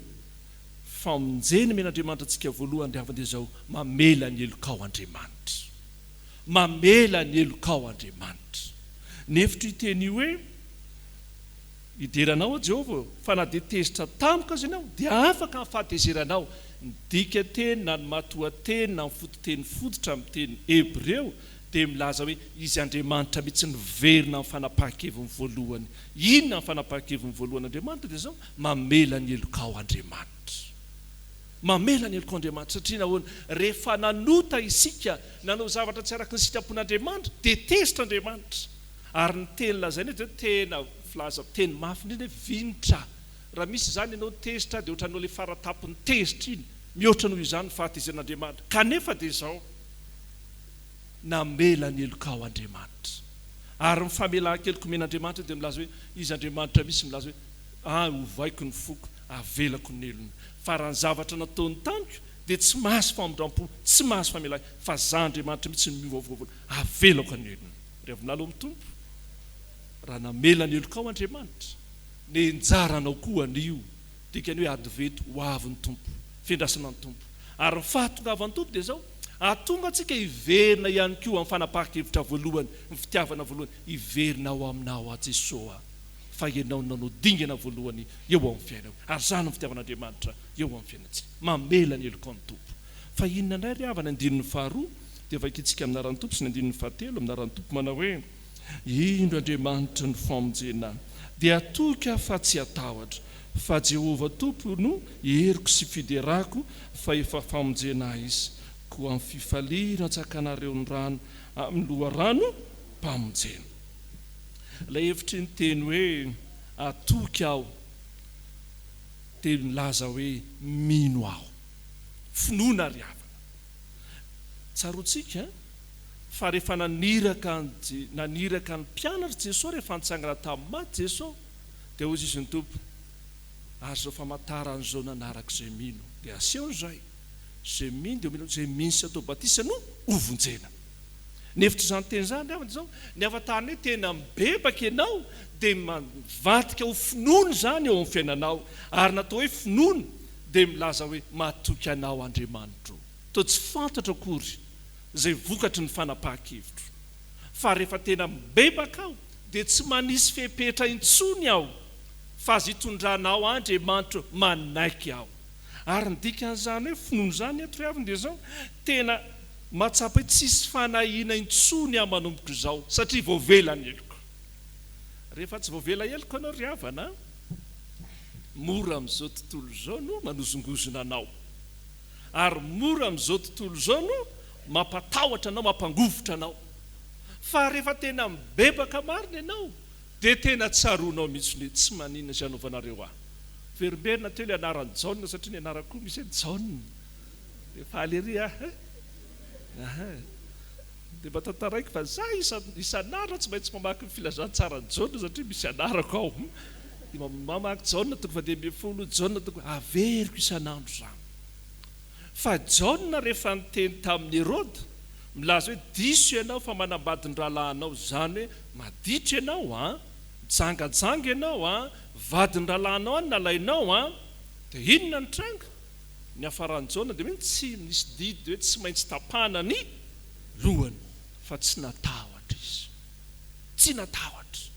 Famonjena men'Andriamanitra antsika voalohany dia avy zao, mamela ny elokao Andriamanitra, mamela ny elokao Andriamanitra. Nefitry teny hoe hideranao a Jehova, fa na dia tezitra tamiko azy ianao dia afaka ny fahatezeranao. Ny dika teny na ny matoa-teny na ny fototeny fototra amin'ny teny Hebreo dia milaza hoe izy Andriamanitra mihitsy niverina amin'ny fanapahan-keviny voalohany. Inona ny fanapahan-keviny voalohany Andriamanitra? Dia zao, mamela ny elokao Andriamanitra, mamela ny elokao Andriamanitra. Satria nahoana? Rehefa nanota isika nanao zavatra tsy araka ny sitrapon'Andriamanitra dia tezitra Andriamanitra. Ary ny teny lazaina dia tena filaza teny mafy indrindra hoe vinitra. Raha misy zany ianao tezitra dia ohatranao ilay faratapon'ny tezitra iny, mihoatra noho izany fahatezen'Andriamanitra. Kanefa dia zao, namela ny elokao Andriamanitra. Ary ny famelan-keloka omen'Andriamanitra dia milaza hoe izy Andriamanitra misy milaza hoe ovaiko ny foko, avelako ny elony. Fa raha ny zavatra nataony tamiko dia tsy mahazo famondram-po, tsy mahazo famelan, fa za Andriamanitra mihitsy ny miovavoavona, avelako ny elony. Rehefa nalo amin'ny tompo, raha namela ny elokao Andriamanitra, ny njaranao koa anio dikany hoe adveto ho avy ny tompo, fiandrasana ny tompo. Ary ny fahatongavan'ny tompo dia zao, atonga antsika hiverina ihany koa amin'ny fanapahan-kevitra voalohany, ny fitiavana voalohany, hiverina ao aminao a Jesosy, fa ianao nanao dingana voalohany eo amin'ny fiainao. Ary zany ny fitiavan'Andriamanitra eo amin'ny fiainantsika, mamela ny elokao ny tompo. Fa inona indray ry havana andinin'ny faharoa dia vakitsika amin'ny anaran'ny tompo sy ny andinin'ny fahatelo amin'ny anaran'ny tompo manao hoe: indro Andriamanitra ny famonjena dia atoka fa tsy atahotra, fa Jehova tompo no heriko sy fiderako, fa efa famonjena izy koa amin'ny fifaliana antsakanareo ny rano amin'ny loharano mpamonjena. Ilay hevitry ny teny hoe atoka aho dia milaza hoe mino aho, finoana ry havana. Tsarotsika fa rehefa naniraka ny mpianatra Jesosy, rehefa nitsangana tamin'ny maty Jesosy, dia hozy izy ny tompo: ary zao famantara an'izao nanaraka izay mino dia aseho izay, izay mino dia omena izay mino sy atao batisa no hovonjena. Nefitry izany teny izany avy zao, ny afatany hoe tena mibebaka ianao dia mivadika ho finoana zany eo amin'ny fiainanao. Ary natao hoe finoana dia milaza hoe matoky anao Andriamanitra. Toa tsy fantatra akory izay vokatry ny fanapahan-kevitro. Fa rehefa tena mibebaka aho dia tsy manisy fepetra intsony aho fa azy hitondranao Andriamanitra manaiky aho. Ary ny dikan'izany hoe finono zany eto ry havana dia zao tena matsapa hoe tsisy fanahina intsony aho manomboka izao satria voavela ny eloko. Rehefa tsy voavela eloko anao ry havana, mora amin'izao tontolo izao no manozongozona anao, ary mora amin'izao tontolo izao no mampatahotra anao, mampangovotra anao. Fa rehefa tena mibebaka marina ianao dia tena tsaroanao mihitsy ny tsy maninona izay anaovanareo aho. Verimberina teo ilay anarany John satria ny anarako misy hoe John. Dia faalery aho. Dia mba tantaraiko fa za isan'andro tsy maintsy mamaky ny filazantsarany John satria misy anarako ao. Dia mamaky John tonga fa dia mefolo John tonga averiko isan'andro zany. Fa John rehefa niteny tamin'ny Herode milaza hoe diso ianao fa manambadiny rahalahinao, zany hoe maditra ianao jangajanga ianao vadiny rahalahinao any nalainao dia inona ny tranga? Ny afaran'ny John dia hoe tsy nisy didy hoe tsy maintsy tapahana ny lohany, fa tsy natahotra izy, tsy natahotra,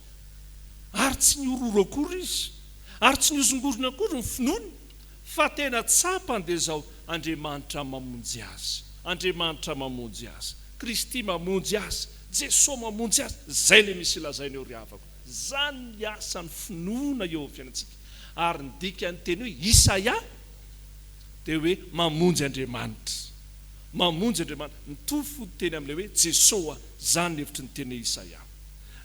ary tsy niororo akory izy, ary tsy niozongorona akory ny finoany, fa tena tsapany dia zao Andriamanitra mamonjy azy, Andriamanitra mamonjy azy, Kristy mamonjy azy, Jesosy mamonjy azy. Zay le misy lazaina eo ry havako, zany ny asan'ny finoana eo amin'ny fiainantsika. Ary ny dikany teny hoe Isaia dia hoe mamonjy Andriamanitra, mamonjy Andriamanitra. Mitovy fody teny amin'ilay hoe Jesosy, zany ny hevitry ny teny Isaia.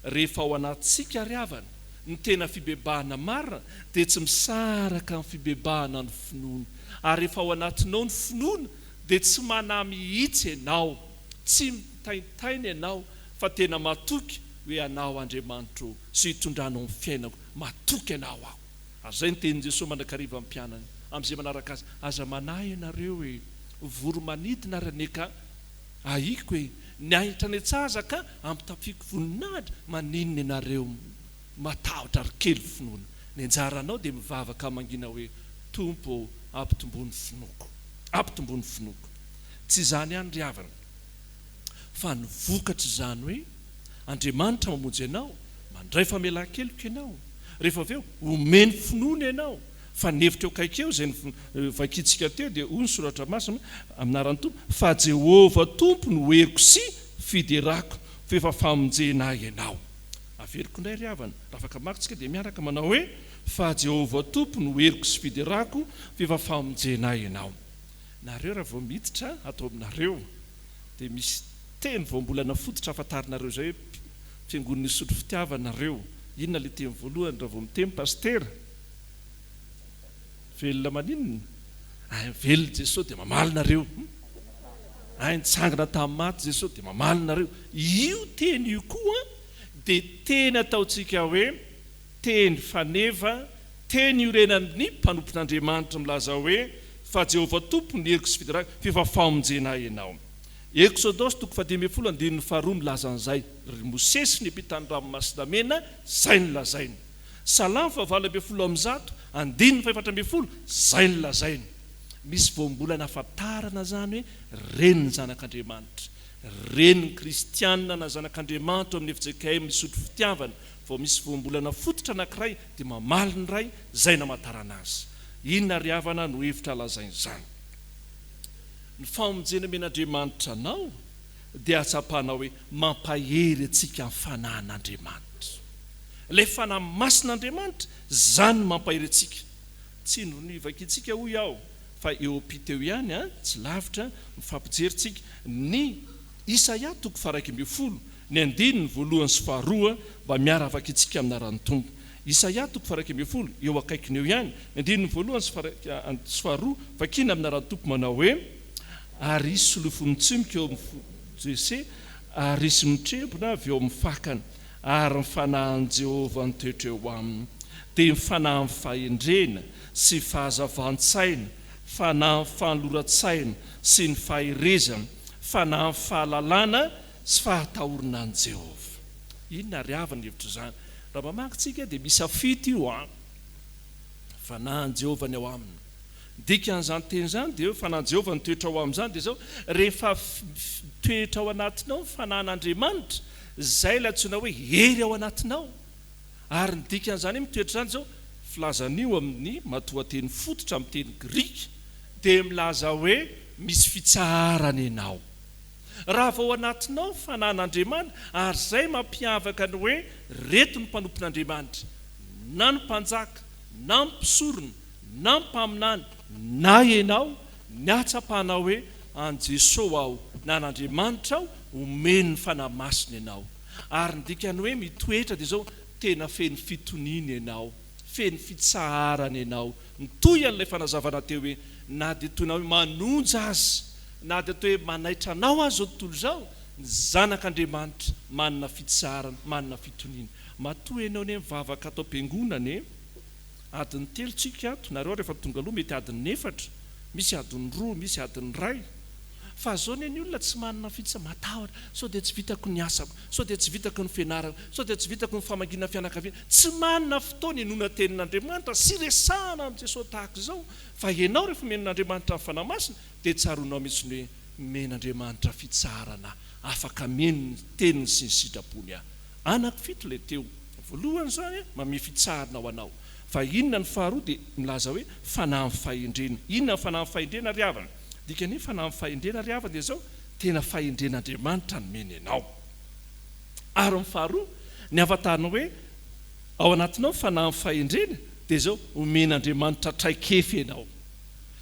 Rehefa ao anatintsika ry havana ny tena fibebahana marina dia tsy misaraka amin'ny fibebahana ny finoana. Ary rehefa ao anatinao ny finoana dia tsy manahy mihitsy ianao, tsy mitaintaina ianao, fa tena matoky hoe anao Andriamanitra sy hitondranao ny fiainako, matoky ianao aho. Ary zay ny tenin Jesosy mandrakariva amin'ny mpianany amin'izay manaraka azy, aza manahy ianareo hoe voromanidina raneka ahiko hoe niahitra ny antsaza ka ampitapiko voninahitra, maninona ianareo matahotra ary kely finoana. Ny anjaranao dia mivavaka mangina hoe Tompo ampitombony finoko, ampitombony finoko. Tsy zany ihany ry havana, fa ny vokatra zany hoe Andriamanitra mamonjy ianao, mandray famelan-keloka ianao, rehefa avy eo omeny finoana ianao. Fa ny hevitra eo kaiky eo izay vakitsika teo dia hoy ny soratra masina amin'aran'ny Tompo, fa Jehovah Tompo no heriko sy fiderako, fa efa famonjena ianao. Averiko indray ry havana, raha afaka makitsika dia miaraka manao hoe fa Jehovah Tompo no heriko sy fiderako, fa efa famonjena ianao. Nareo raha vao miditra atao aminareo dia misy teny voambolana fototra afantarinareo zay hoe Fiangonana Isotry Fitiavana nareo. Inona le teny voalohany raha vao miteny pastera? Velona maninona? Velona Jesosy dia mamaly nareo. Nitsangana tamin'ny maty Jesosy dia mamaly nareo. Io teny io koa dia teny ataontsika hoe teny faneva, teny iorenan'ny mpanompon'Andriamanitra milaza hoe fa Jehovah Tompo ny heriko sy fiderako, fa efa famonjena ianao. Exodosy 10:12 milaza an'izay. Ry Mosesy ny mpitany ranomasina mena, zay ny lazainy. Salamo 4:100, 4:4, zay ny lazainy. Misy voambolana afantarana zany hoe reny ny zanak'Andriamanitra, reny ny kristianina na zanak'Andriamanitra amin'ny Fjkm Isotry Fitiavana. Vao misy voambolana fototra anankiray dia mamaly ny ray, zay namatarana azy. Inona ry havana no hevitra lazain'izany? Ny famonjena men'Andriamanitra anao dia atsapanao hoe mampahery antsika amin'ny fanahin'Andriamanitra. Ilay fanahy masin'Andriamanitra zany mampahery antsika. Tsy ny vakitsika hoy aho, fa eo ampita eo ihany tsy lavitra mifampijery ny Isaia 1:10, ny 1:1 sy 2 mba miaraka itsika amin'aran'ny Tompo. Isaia 1:10 eo akaikiny eo ihany, 1:1 sy 2 vakina amin'aran'ny Tompo manao hoe ary isy solofonitsimoka eo amin'ny Jesosy, ary isy mitrembona avy eo amin'ny fakany, ary ny fanahin'i Jehovah nitoetra eo aminy, dia ny fanahin'ny fahendrena sy fahazavan-tsaina, fanahin'ny fanoloran-tsaina sy ny faherezana, fanahin'ny fahalalana sy fahatahorana an' Jehovah. Inona ry havana hevitra zany? Raha mamakitsika dia misy afity io fanahin'i Jehovah ny ao aminy. Dikan'izany teny zany dia fanahin'i Jehovah nitoetra ao amin'izany dia zao rehefa toetra ao anatinao ny fanahin'Andriamanitra zay la antsoina hoe hery ao anatinao. Ary ny dikan'izany mitoetra zany zao filazanio amin'ny matoateny fototra amin'ny teny grika dia milaza hoe misy fitsarana ianao. Raha vao anatinao fanan'Andriamanitra ary zay mampiavaka ny hoe reto ny mpanompon'Andriamanitra, na ny mpanjaka, na ny mpisorona, na ny mpaminany, na ianao ny atsapana hoe an Jesosy aho na an'Andriamanitra aho omeny ny fanahy masina ianao. Ary ny dikany hoe mitoetra dia zao tena feno fitoniana ianao, feno fitsarana ianao. Mitoy an'ilay fanazavana teo hoe na dia toina hoe manonja azy, na dia toe manaitra anao azy zao tontolo zao, ny zanak'Andriamanitra manana fitsarana, manana fitoniana. Matoy ianao ne mivavaka atao am-piangonana adiny 3 tsika tonareo rehefa tonga aloha mety adiny 4, misy adiny 2, misy adiny 1. Fa zao ny olona tsy manana fitsarana, matahotra, sao dia tsy vitako ny asako, sao dia tsy vitako ny fianarako, sao dia tsy vitako ny famangina fianakaviana. Tsy manana fotoana inona tenin'Andriamanitra sy resahana amin'ny Jesosy tahaka izao. Fa ianao rehefa men'Andriamanitra ny fanahy masina dia tsaronao mihitsy ny hoe men'Andriamanitra fitsarana, afaka meno teniny sy ny sitrapony aho. Anankifito ilay teo. Voalohany zany mame fitsarana ho anao. Fa inona ny faharoa dia milaza hoe fanahy amin'ny fahendrena. Inona ny fanahy amin'ny fahendrena ry havana? Dikany fanahy amin'ny fahendrena ry havana dia zao tena fahendren'Andriamanitra ny mena ianao. Ary ny faharoa ny ahafantarana hoe ao anatinao fanahy amin'ny fahendrena dia zao omen'Andriamanitra traikefa ianao.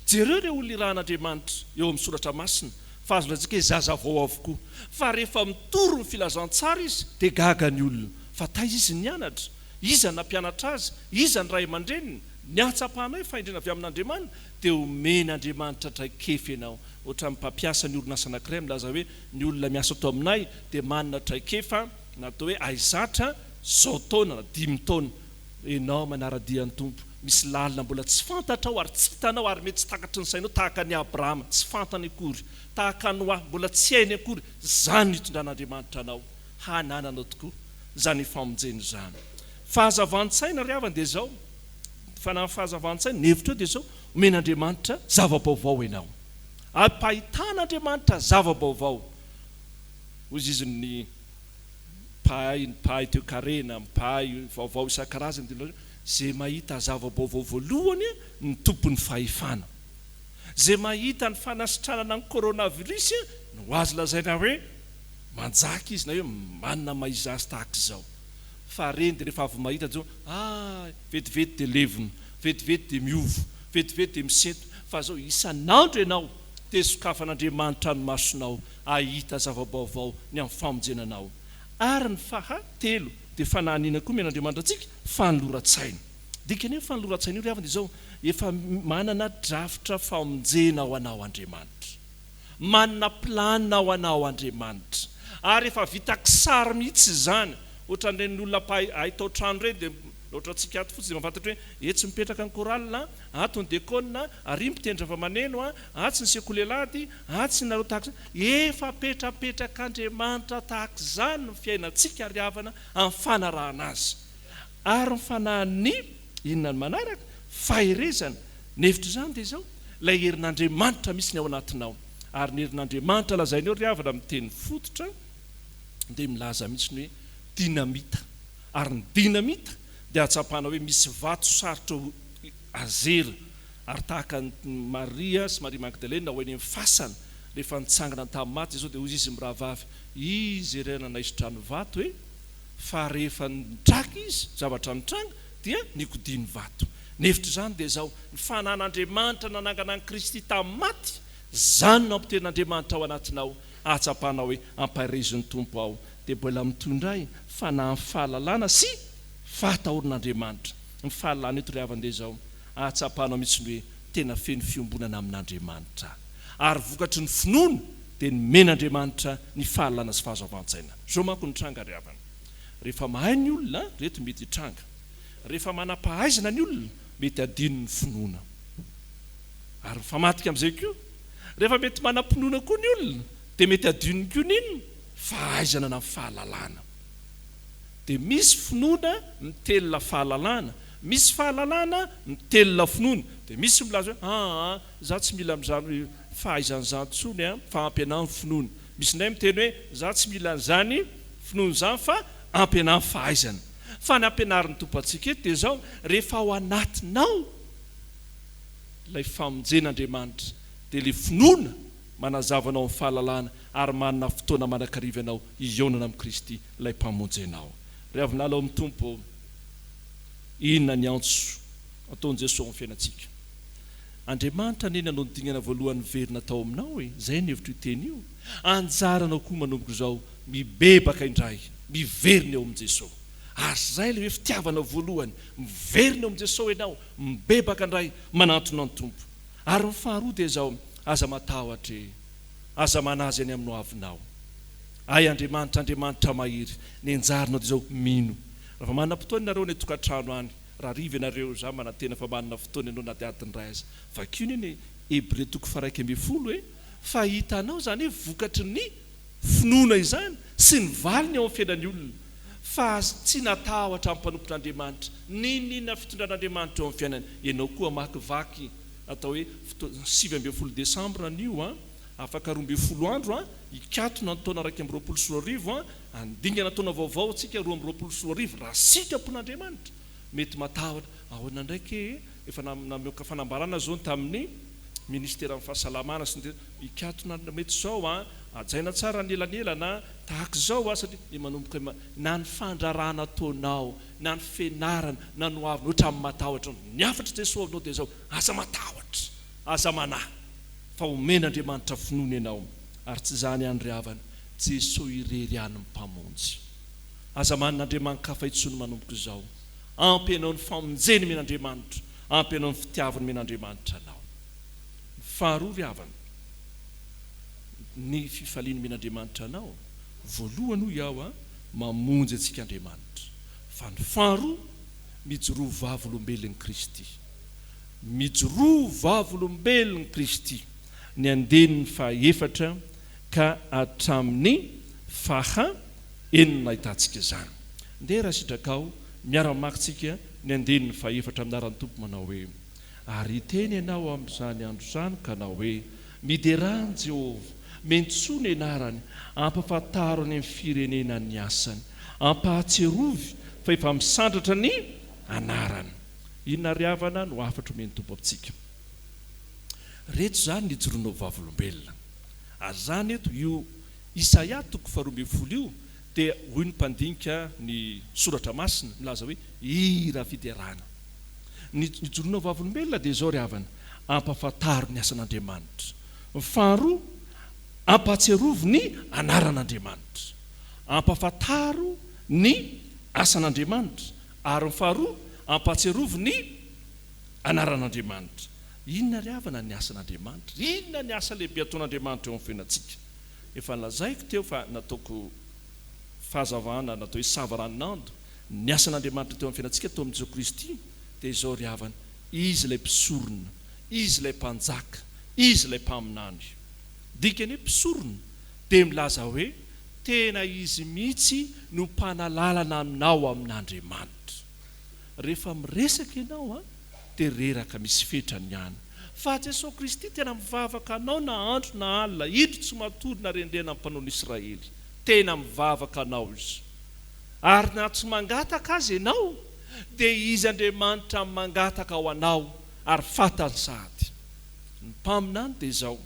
Jereo ireo olona irahan'Andriamanitra eo amin'ny soratra masina fa azo latsika hoe zaza vao avokoa. Fa rehefa mitoro ny filazantsara izy dia gaga ny olona. Fa taiza izy nianatra, iza nampianatra azy, iza ny ray aman-dreniny, ny atsapana hoe fahendrena avy amin'Andriamanitra dia omen'Andriamanitra traikefa ianao. Ohatra mpampiasa ny orinasa anankiray milaza hoe ny olona miasa tao aminay dia manana traikefa natao hoe aizatra zao taona na 5 taona. Ianao manaradia ny tompo, misy lalina mbola tsy fantatrao ary tsy hitanao ary mety tsy takatry ny sainao tahaka ny Abrahama, tsy fantany akory, tahaka Noa, mbola tsy hainy akory. Zany hitondran'Andriamanitra anao, hanananao tokoa zany famonjeny zany. Fahazavan-tsaina ry havana dia zao, fanahy fahazavan-tsaina nevitra eo dia zao omen'Andriamanitra zava-baovao ianao. Ampahitan'Andriamanitra zava-baovao. Hozy izy ny pahay teo karena, pahay vaovao isan-karazany dia zay mahita zava-baovao voalohany ny tompony fahefana. Zay mahita ny fanasitranana ny coronavirus no azo lazaina hoe manjaka izy na hoe manana maiza azy tahaka izao. Fa reny dia rehefa avy mahita zao vetivety dia levona, vetivety dia miovo, vetivety dia misento. Fa zao isan'andro ianao tesokafan'Andriamanitra ny masonao ahita zava-baovao ny amin'ny famonjenanao. Ary ny fahatelo dia fanahiniana koa men'Andriamanitra antsika fanoloran-tsaina. Dikany hoe fanoloran-tsaina io ry havana dia zao efa manana drafitra famonjena ho anao Andriamanitra, manana planina ho anao Andriamanitra. Ary efa vita kisary mihitsy izany. Ohatra ny olona ahitao trano ireny dia ohatra antsika ato fotsiny mafantatra hoe etsy mipetraka ny koralina, ato ny dekona, ary mitendra vamaneno, atsy ny sekolelady, atsy nareo tahaka izany. Efa petrapetraka tahaka izany ny fiainantsika ry havana amin'ny fanarahana azy. Ary ny fanahiny inona ny manaraka faherezana. Nevitra izany dia zao ilay herin'Andriamanitra misy ny ao anatinao. Ary ny herin'Andriamanitra lazainao ry havana amin'ny teny fototra dia milaza mihitsy ny hoe dinamita. Ary ny dinamita dia atsapana hoe misy vato sarotra azera. Ary tahaka ny Maria sy Maria Magdalena ho eny amin'ny fasana rehefa nitsangana tamin'ny maty izao dia hozy izy mirahavavy, izy irena naisitra ny vato hoe fa rehefa nitraka izy zavatra nitranga dia nikodiny vato. Nevitra izany dia zao ny fanan'Andriamanitra nanangana ny Kristy tamin'ny maty, zany no ampiten'Andriamanitra ao anatinao, atsapana hoe ampahirezin'ny tompo ao. Dia mbola mitondray fanahy fahalalana sy fahatahoran'Andriamanitra. Ny fahalalana eto ry havana dia zao atsapana mihitsy hoe tena feno fiombonana amin'Andriamanitra. Ary vokatry ny finoana dia ny men'Andriamanitra ny fahalalana sy fahazavan-tsaina. Zao manko ny tranga ry havana. Rehefa mahay ny olona reto mety hitranga. Rehefa manam-pahaizana ny olona mety adino ny finoana. Ary famatika amin'izay koa rehefa mety manam-pinoana koa ny olona dia mety adino koa n'inona fahaizana na fahalalana. Dia misy finoana mitelona fahalalana, misy fahalalana mitelona finoana. Dia misy milaza hoe za tsy mila amin'izany fahaizan'izany tsony fa ampianao ny finoana. Misy ndray miteny hoe za tsy mila an'izany finoany zany fa ampianariny fahaizana fa ny ampianarin'ny tompoantsika eto dia zao rehefa ao anatinao ilay famonjen'Andriamanitra dia le finoana manazavanao amin'ny fahalalana ary manana fotoana manakariva anao ionana amin'ny Kristy ilay mpamonjy anao. Ry avinala ao amin'ny tompo, inona ny antso ataon'i Jesosy amin'ny fiainantsika? Andriamanitra neny anao nodingana voalohany verina tao aminao zay ny hevitro teny io. Anjaranao koa manomboka izao mibebaka indray, miverina eo amin'ny Jesosy. Ary zay le hoe fitiavana voalohany, miverina eo amin'ny Jesosy ianao, mibebaka indray manantona ny tompo. Ary ny faharoa dia izao, aza matahotra, aza manazy any amin'ny avinao. Ay Andriamanitra mahery, ny anjaranao dia izao mino. Raha manana fotoana ianareo ny tokantrano any, raha riva ianareo za manantena fa manana fotoana ianao na dia adiny ray aza. Fa kio ny Hébreux 1:10 fa hitanao zany hoe vokatry ny finoana izany sy ny valiny ao amin'ny fiainan'ny olona. Fa tsy natahotra amin'ny mpanompon'Andriamanitra, ninona fitondran'Andriamanitra eo amin'ny fiainany. Ianao koa makivaky atao hoe 7 Desambra anio afaka 12 andro ikatona ny taona 2024 andingana taona vaovao tsika 2024 raha sitrapon'Andriamanitra. Mety matahotra ahoana ndraiky efa nameoka fanambarana zao tamin'ny ministera amin'ny fahasalamana sy ny ikatona mety zao ajaina tsara ny elanelana tahaka zao satria manomboka na ny fandrarana taonao na ny fianarana na ny hoavina ohatra amin'ny matahotra ny afatra Jesosy aminao dia zao aza matahotra, aza manahy fa omen'Andriamanitra finoana ianao. Ary tsy zany ihany ry havana, Jesosy irery ihany ny mpamonjy. Aza man'Andriamanitra kafaitsony manomboka izao, ampy ianao ny famonjeny men'Andriamanitra, ampy ianao ny fitiavany men'Andriamanitra anao. Faharoa ry havana, ny fifaliany men'Andriamanitra anao, voalohany ho iaho mamonjy antsika Andriamanitra. Fa ny faharoa, mijoroho vavolombelon'i Kristy. Mijoroho vavolombelon'i Kristy. Ny andeniny fahaefatra ka hatramin'ny fahaenina ahitantsika izany. Ndeha raha sitrakao miara-makitsika ny andeniny fahaefatra amin'aran'ny tompo manao hoe ary teny ianao amin'izany andro izany ka nao hoe miderany Jehovah, mentsoa ny anarany, ampafantaro any amin'ny firenena ny asany, ampahatserovy fa efa misandratra ny anarany. Inona ry havana no afatra omeny tompo amintsika? Reto zany ny joroanao vavolombelona. Ary zany eto io Isaia 12 io dia hoy ny mpandinika ny soratra masina milaza hoe ira fiderana. Ny joroanao vavolombelona dia zao ry havana, ampafantaro ny asan'Andriamanitra. Faharoa, ampahatserovy ny anaran'Andriamanitra, ampafantaro ny asan'Andriamanitra. Ary ny faharoa, ampahatserovy ny anaran'Andriamanitra. Inona ry havana ny asan'Andriamanitra? Inona ny asa lehibe ataon'Andriamanitra eo amin'ny fiainantsika? Efa nalazaiko teo fa nataoko fahazavana, natao hoe savaranando ny asan'Andriamanitra teo amin'ny fiainantsika tao amin'ny Jesosy Kristy. Dia izao ry havana, izy ilay mpisorona, izy ilay mpanjaka, izy ilay mpaminany. Dikany hoe mpisorona dia milaza hoe tena izy mihitsy no mpanalalana aminao amin'Andriamanitra. Rehefa miresaka ianao dia reraka misy fetrany ihany. Fa Jesosy Kristy tena mivavaka anao na andro na alina, hidro tsy matory na rendrena amin'ny mpanaon'i Israely. Tena mivavaka anao izy. Ary na tsy mangataka azy ianao dia izy Andriamanitra mangataka ao anao ary fatany sady. Ny mpaminany dia izao,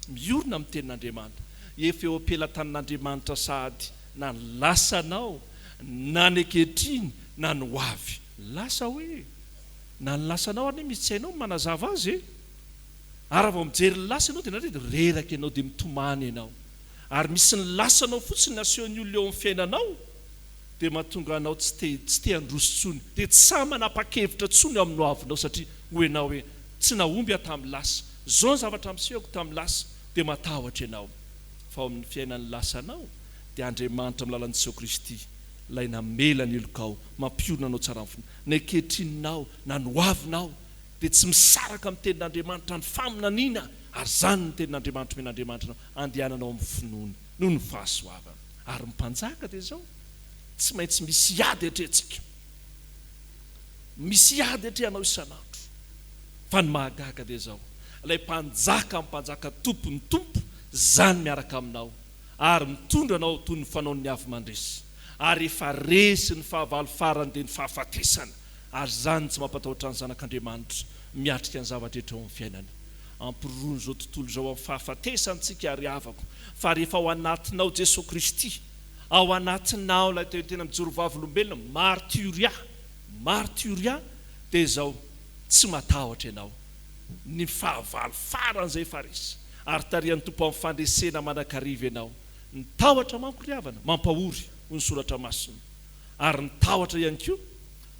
miorina amin'ny tenin'Andriamanitra, efa eo ampelantan'Andriamanitra sady na ny lasanao na ny ankehitriny na ny hoavy. Lasa hoe na ny lasanao any misy tsy hainao manazava azy ary vao mijery ny lasa ianao dia nareo dia reraka ianao dia mitomany ianao. Ary misy ny lasanao fotsiny asehon'ny olona eo amin'ny fiainanao dia mahatonga anao tsy te handroso tsony, dia tsy samy manapa-kevitra tsony eo amin'ny hoavinao satria ho ianao hoe tsy nahomby aho tamin'ny lasa, zao ny zavatra misehoko tamin'ny lasa, dia matahotra ianao. Fa ao amin'ny fiainan'ny lasanao dia Andriamanitra amin'ny lalan'i Jesosy Kristy ilay namela ny elokao, mampiorina anao tsara min'ny ny ankehitrininao na ny hoavinao dia tsy misaraka amin'ny tenin'Andriamanitra ny faminaniana, ary zany ny tenin'Andriamanitra men'Andriamanitra anao andehananao amin'ny finoana noho ny fahasoavana. Ary mpanjaka dia izao tsy maintsy misy ady hatrentsika, misy ady hatrehanao isanandro. Fa ny mahagaga dia izao, ilay mpanjaka tompony tompo zany miaraka aminao ary mitondra anao toy ny fanaon'ny avy mandresy. ary efa resy ny fahavalo farany dia ny fahafatesana ary zany tsy mampatahotra ny zanak'Andriamanitra miatrika ny zavatra etra ao amin'ny fiainana. Ampirony zao tontolo zao amin'ny fahafatesantsika ary avako fa rehefa ao anatinao Jesosy Kristy, ao anatinao ilay tena mijoro vavolombelona martyria dia zao tsy matahotra ianao ny fahavalo faran'izay efa resy ary tarian'ny tompo amin'ny fandresena manakariva ianao. Ny tahotra mankoriavana mampahory ho ny soratra masina ary ny tahotra ihany koa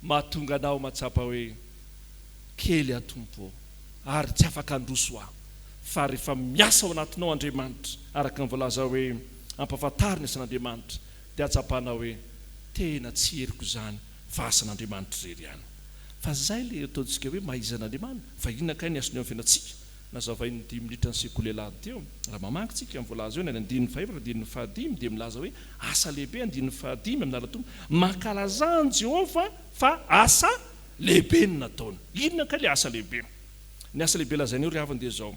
mahatonga anao matsapa hoe kely atompo ary tsy afaka androso aho fa rehefa miasa ao anatinao Andriamanitra araka ny voalaza hoe ampafantary ny asan'Andriamanitra dia atsapanao hoe tena tsy heriko izany fa asan'Andriamanitra irery ihany. Fa zay le ataontsika hoe mahaizan'Andriamanitra fa inona kay ny asany eo amin'ny fiainantsika. Nazavainy 10 minitra ny sekoly lady teo raha mamakytsika amin'ny voalaza eo ny andininy fahavalo andininy fahadimy dia milaza hoe asa lehibe andininy fahadimy amin'ny alatombo mankalazany Jehova fa asa lehibe ny nataony. Inona kay le asa lehibe? Ny asa lehibe lazainy eo ry havany dia zao: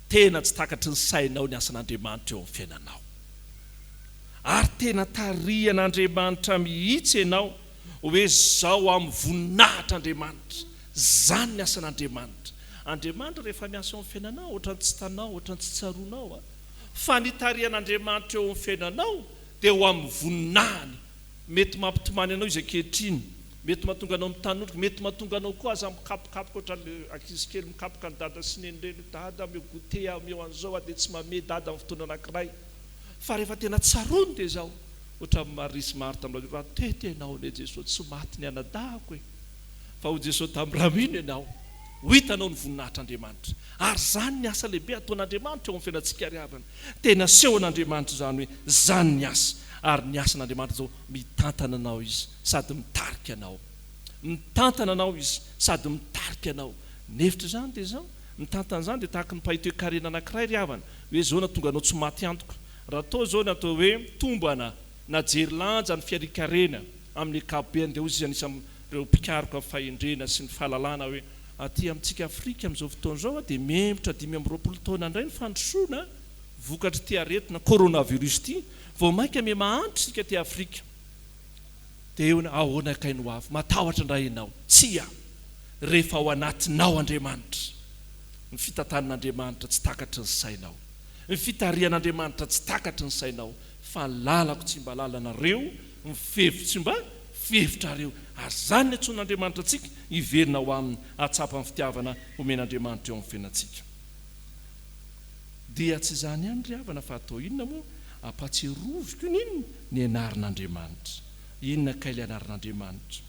tena tsy takatry ny sainao ny asan'Andriamanitra eo amin'ny fiainanao ary tena tarihan'Andriamanitra mihitsy ianao hoe zao amin'ny voninahitra Andriamanitra. Zany ny asan'Andriamanitra. Andriamanitra rehefa miasa ao amin'ny fiainanao ohatrany tsy tanao, ohatrany tsy tsaroanao fa ny tarihan'Andriamanitra eo amin'ny fiainanao dia ho amin'ny voninahiny. Mety mampitomany anao izy ankehitriny, mety mahatonga anao mitanoroka, mety mahatonga anao koa aza mikapokapoka ohatran'ny ankizy kely mikapoka ny dada sy nenireny, dada meo goûté meo an'izao dia tsy mame dada amin'ny fotoana anankiray. Fa rehefa tena tsarony dia zao ohatran'ny Marisy Marta amin'ilay raha tetenao ne Jesosy tsy maty ny anadahako e fa ho Jesosy tamin'ny ramino ianao ho hitanao ny voninahitr'Andriamanitra. Ary zany ny asa lehibe ataon'Andriamanitra eo amin'ny fiainantsika ry havana. Tena sehon'Andriamanitra zany hoe zany ny asa ary ny asan'Andriamanitra zao mitantana anao izy sady mitarika anao. Mitantana anao izy sady mitarika anao. Nevitra zany dia zao mitantana zany dia tahaka ny pahito hoe karena anankiray ry havana hoe zao na tonga anao tsy maty antoka. Raha atao zao ny atao hoe tombana na jery lanja ny fiarikarena amin'ny ankapobeny dia ozy anisan'ireo mpikaroka amin'ny fahendrena sy ny fahalalana hoe aty amintsika Afrika amin'izao fotoana izao dia membotra 520 taona indray ny fandrosoana vokatry ty aretina coronavirus ty vao mainka me mahantra sika ty Afrika. Dia eo ahoana kay no avy matahotra indray ianao tsia rehefa ao anatinao Andriamanitra. Ny fitantanan'Andriamanitra tsy takatry ny sainao, ny fitarihan'Andriamanitra tsy takatry ny sainao fa lalako tsy mba lalanareo, mifefy tsy mba fihevitrareo. Ary zany ny antson'Andriamanitra antsika hiverina ho amin'ny atsapa ny fitiavana omen'Andriamanitra eo amin'ny fiainantsika. Dia tsy zany ihany ry havana fa atao inona moa? Ampatsiroviko inona ny anaran'Andriamanitra. Inona kay le anaran'Andriamanitra?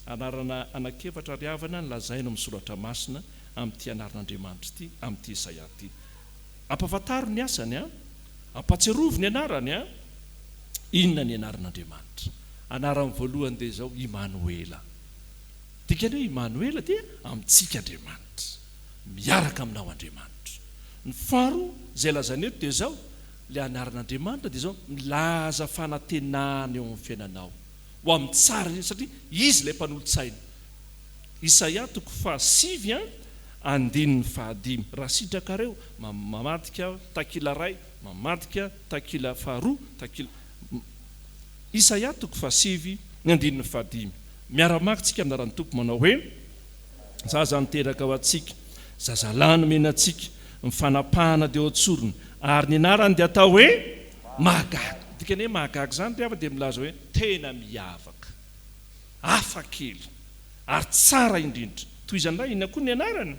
Anarana anakefatra ry havana ny lazaina amin'ny soratra masina amin'ity anaran'Andriamanitra ity, amin'ity Isaia ity. Ampafantaro ny asany a, ampatsirovo ny anarany a. Inona ny anaran'Andriamanitra? Anarany voalohany dia zao Immanuela. Dikany hoe Immanuela dia amintsika Andriamanitra, miaraka aminao Andriamanitra. Ny faro zay lazany eto dia zao le anaran'Andriamanitra dia zao milaza fanantenana eo amin'ny fiainanao ho amin'ny tsara satria izy ilay mpanolotsaina. Isaia 5 andininy 5 raha sitrakareo mamadika takila 1, mamadika takila 2, takila Isaia 5 andininy 5. Miara-makitsika amin'ny aran'ny tompo manao hoe zaza niteraka ao atsika, zazalahy nomena atsika, mifanapahana dia ao antsorony ary ny anarany dia atao hoe mahagaga. Dikany hoe mahagaga zany dia dia milaza hoe tena miavaka, hafa kely ary tsara indrindra. Toy izany raha inona koa ny anarany?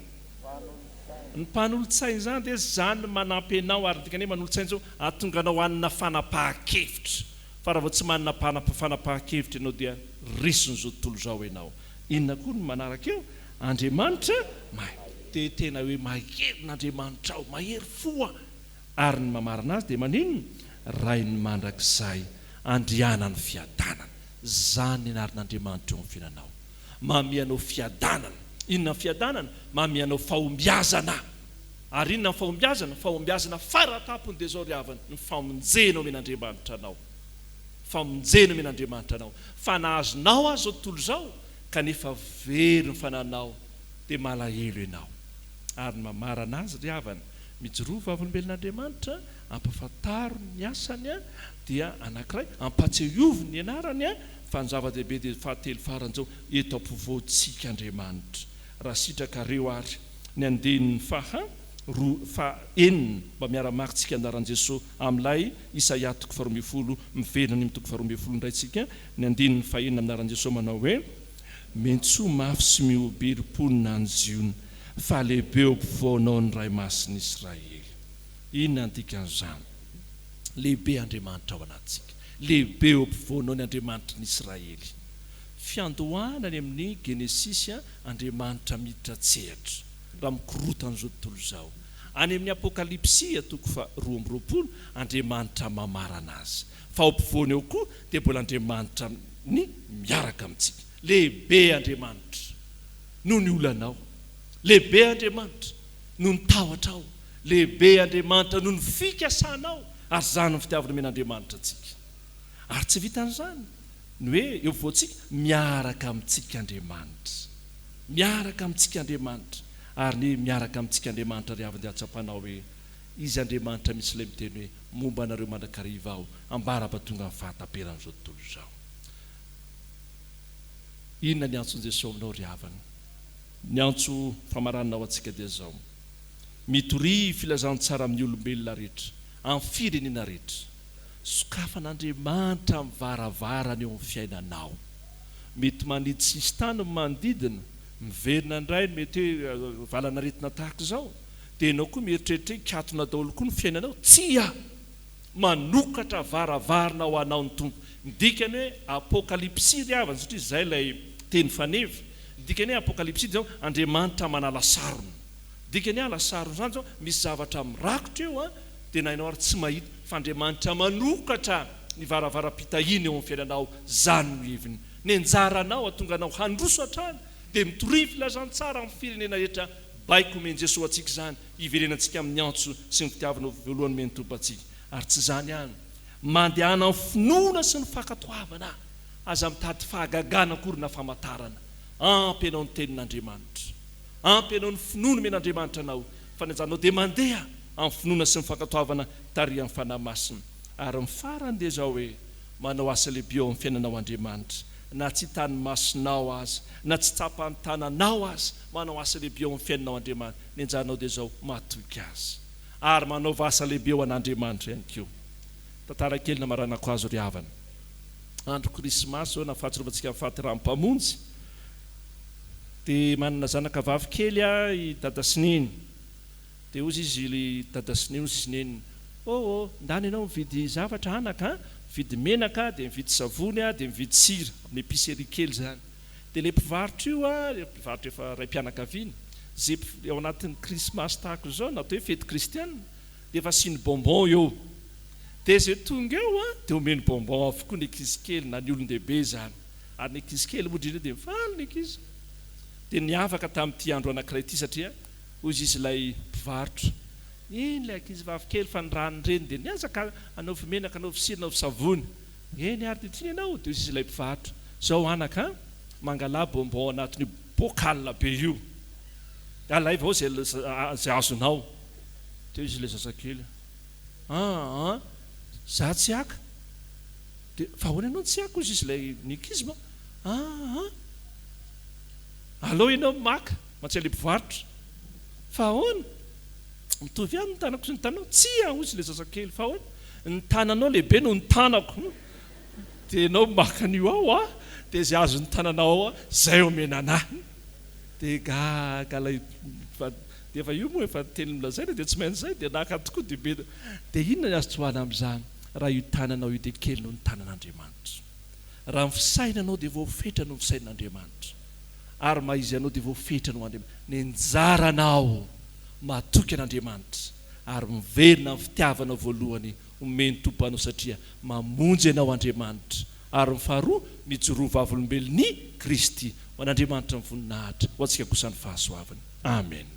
Ny mpanolotsaina zany dia zany manampy anao ary dikany hoe manolotsaina zao ahatonga anao hanina fanapahan-kevitra. Fa raha vao tsy manana fanapahan-kevitra ianao dia risony zao tontolo zao ianao. Inona koa no manaraka eo? Andriamanitra dia tena hoe mahery n'Andriamanitra ao, mahery foa. Ary ny mamarana azy dia maninona? Rainy mandrakizay andrianany fiadanana. Zany anaran'Andriamanitra eo amin'ny fiainanao. Mamianao fiadanana. Inona fiadanana? Mamianao fahombiazana. Ary inona fahombiazana? Fahombiazana faratapony dia zao ry havana ny famonjena omen'Andriamanitra anao. Famonjena omen'Andriamanitra anao. Fa nahazonao azy zao tontolo zao kanefa very ny fananao dia malahelo ianao. Ary ny mamarana azy ry havana mijoroa vavolombelon'Andriamanitra ampafantaro ny asany dia anankiray ampatsiovy ny anarany a fa ny zava-dehibe dia fahatelo faran'izao eto ampovoantsika Andriamanitra raha sitrakareo ary ny andinin'ny faenina mba miara-makitsika anaran'i Jesosy amin'ilay Isaia 40 miverina ny 40 ndraytsika ny andinin'ny faenina anaran'i Jesosy manao hoe mentsoa mafy sy mioberim-ponina ny ziona fa lehibe eo ampovoanao ny ray masiny Israely. Inona andikan'izany? Lehibe Andriamanitra ao anatsika, lehibe eo ampovoanao ny Andriamanitra ny Israely. Fiandohanany amin'ny Genesisy Andriamanitra miditra tsehatra raha mikorotana izao tontolo izao. Any amin'ny Apokalipsia 2:20 Andriamanitra mamarana azy. Fa ao ampovoany eo koa dia mbola Andriamanitra ny miaraka amintsika. Lehibe Andriamanitra no ny olanao, lehibe Andriamanitra no ny tahotrao, lehibe Andriamanitra no ny fikasanao, ary zany ny fitiavana men'Andriamanitra atsika. Ary tsy vitan'izany ny hoe eo voantsika miaraka amintsika Andriamanitra, miaraka amintsika Andriamanitra, ary ny miaraka amintsika Andriamanitra ry avy atsapanao hoe izy Andriamanitra misy ilay miteny hoe momba anareo mandrakariva aho ambara tonga amin'ny fahataperan'izao tontolo izao. Inona ny antson'i Jesosy aminao ry havana? Ny antso famaranana ao antsika dia zao: mitory filazantsara amin'ny olombelona rehetra, amin'ny firenena rehetra, sokafan'Andriamanitra mivaravarana eo amin'ny fiainanao. Mety maniditsy isy tany manodidina, miverina indray mety hoe valana retina tahaka izao, dia ianao koa mieritreritra katona daholo koa ny fiainanao. Tsia manokatra varavarana ho anao ny tompo. Dikany hoe Apokalipsia ry havana, satria izay ilay teny faneva. Dikany hoe Apokalipsia dia Andriamanitra manala sarona. Dikany hoe alasarona zany zao misy zavatra mirakotra eo dia na ianao ary tsy mahita fa Andriamanitra manokatra ny varavara-pitahina eo amin'ny fiainanao. Zany no heviny ny anjaranao atonga anao handroso hatrany dia mitory filazantsara amin'ny firenena rehetra. Baiko omeny Jesosy atsika izany hiverenantsika amin'ny antso sy ny fitiavana voalohany meny tompo atsika. Ary tsy zany ihany, mandehana amin'ny finoana sy ny fankatoavana, aza mitady fahagagana akory na famantarana. Ampy ianao ny tenin'Andriamanitra, ampy ianao ny finoana men'Andriamanitra anao, fa ny anjaranao dia mandeha amin'ny finoana sy ny fankatoavana tary amin'ny fanahy masina. Ary ny farany dia zao hoe manao asa lehibe ao amin'ny fiainanao Andriamanitra, na tsy tany masinao azy, na tsy tsapany tananao azy, manao asa lehibe ao amin'ny fiainanao Andriamanitra. Ny anjaranao dia zao matoky azy ary manaova asa lehibe ao an'Andriamanitra ihany koa. Tantara kely namaranako azo ry havana. Andro Krismasy zao nafahatsirovatsika amin'ny fahatiraam-pamonjy, dia manana zanaka vavy kely i dada Sineny. Dia ozy izy dada Sineny, ozy Sineny: oh ndany ianao mividy zavatra anaka, mividy menaka, dia mividy savony, dia mividy sira amin'ny épicerie kely zany. Dia ilay mpivarotra io mpivarotra efa ray mpianakaviana, zay ao anatin'ny Krismasy tahako izao natao hoe fety kristianina, dia efa siny bonbon eo. Dia zay tonga eo dia omeny bonbon avokoa ny ankizy kely na ny olon-dehibe zany. Ary ny ankizy kely modrina dia mifaly ny ankizy. Dia niavaka tamin'ity andro anankiray ity satria ozy izy ilay mpivarotra: iny ilay ankizy vavy kely fa ny ranony reny dia niazaka anaovy menaka, anaovy sira, anaovy savony. Eny ary dia tiany ianao. Dia ozy izy ilay mpivarotra: zao anaka mangala bonbon anatin'io bocal be io, alaiva ao zay azonao. Dia izy ilay zazakely: za tsy aka. Dia fa ahoana ianao tsy aka? Ozy izy ilay nikizy ma: allo ianao maka matsy ilay mpivarotra. Fa ahoana? Mitovy ihany ny tanako sy ny tananao. Tsia, ozy ilay zazakely: fa ahoana? Ny tananao lehibe no ny tanako. Dia ianao maka an'io ao dia zay azo ny tananao ao zay omena anahy. Dia gagalay dia efa io moa efa teny milazaina dia tsy maintsy zay dia naka tokoa dia be. Dia inona ny azo tsoahana amin'izany? Raha io tananao io dia kely no ny tanan'Andriamanitra. Raha ny fisainanao dia voafetra no ny fisain'Andriamanitra, ary maizy anao dia voafetra no Andriamanitra. Ny anjaranao matoky an'Andriamanitra ary miverina ny fitiavana voalohany omeny tompo anao, satria mamonjy ianao Andriamanitra. Ary ny faharoa, mijoroa vavolombelon'ny Kristy ho an'Andriamanitra ny voninahitra ho antsika kosa ny fahasoavany. Amen.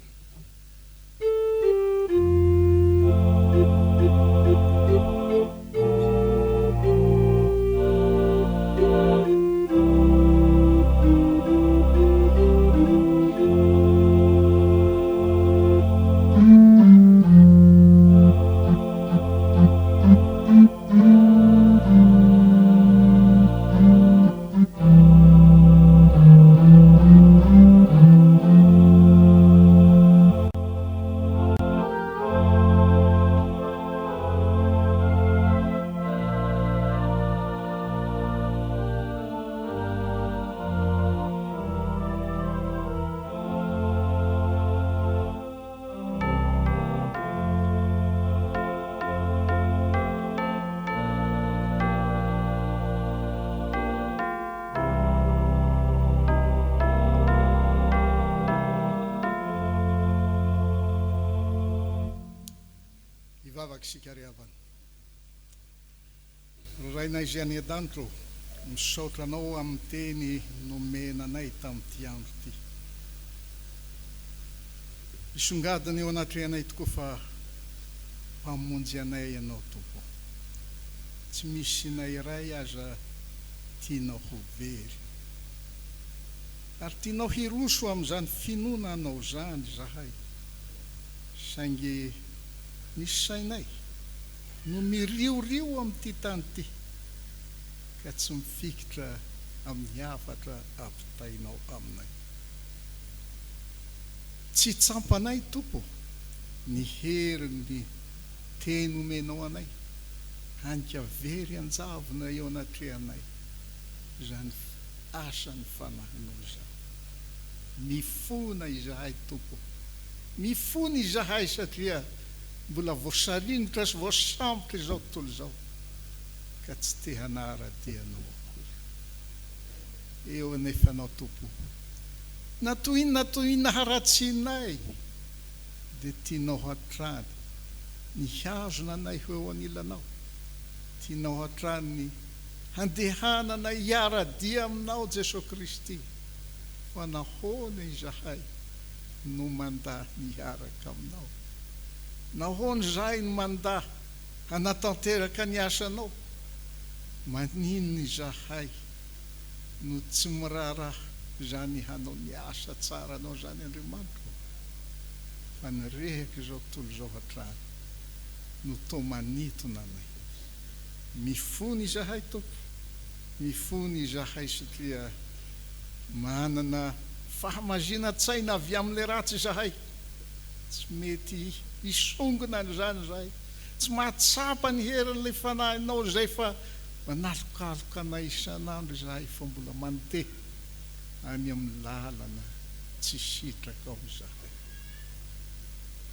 Fkm rainay zay any an-danitro misaotra anao amin'ny teny nomenanay tamin'ity andro ity. Isongadiny eo anaty anay tokoa fa mpamonjy anay ianao tompo. Tsy misy nay iray aza tianao ho very. Ary tianao hiroso amin'izany finoana anao zany zahay. Saingy nisy sainay no miriorio amin'ity tany ity ka tsy mifikitra amin'ny hafatra ampitainao aminay. Tsy tsampanay tompo ny herin'ny teny omenao anay, hanika very anjavona eo anatrehanay zany asan'ny fanahinao zany. Mifona izahay tompo, mifona izahay satria mbola voasarinitra sy voasambotra izao tontolo izao ka tsy te hanara-dianao akory. Eo anefa anao tompo, na toinona haratsinay dia tianao hatrany ny hazona anay eo anilanao, tianao hatrany ny handehanana hiara-dia aminao Jesosy Kristy. Fa nahoana izahay no mandahy niaraka aminao, nahoana izahay no mandahy hanatanteraka ny asanao. Maninona izahay no tsy miraharaha zany hanao ny asa tsara anao zany Andriamanitra, fa nyrehaka izao tontolo izao hatrany no toa manitona anay. Mifony izahay tompo, mifony izahay satria manana fahamazina-tsaina avy amin'ilay ratsy izahay. Tsy mety hisongona zany izahay, tsy mahatsapa ny herin'ilay fanahinao izay fa manalokaloka anay isan'andro izahay, fa mbola mandeha any amin'ny lalana tsy sitraka ao izahay.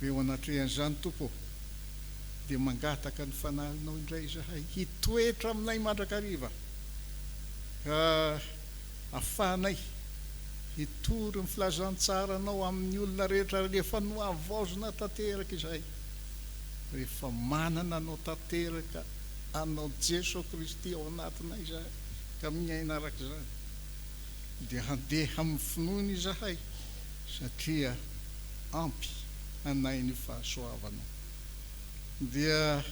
Eo anatrehan'izany tompo dia mangataka ny fanahinao indray izahay hitoetra aminay mandrakariva, ka afahanay hitory ny filazantsaranao amin'ny olona rehetra rehefa noavaozina tanteraka izahay, rehefa manana anao tanteraka anao Jesosy Kristy ao anatinay izahay ka miaina araka izany, dia handeha amin'ny finoana izahay satria ampy anay ny fahasoavanao. Dia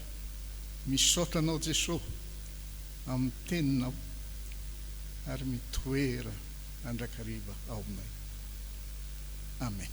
misaotra anao Jesosy amin'ny teninao ary mitoera andrakariva ao aminay. Amen.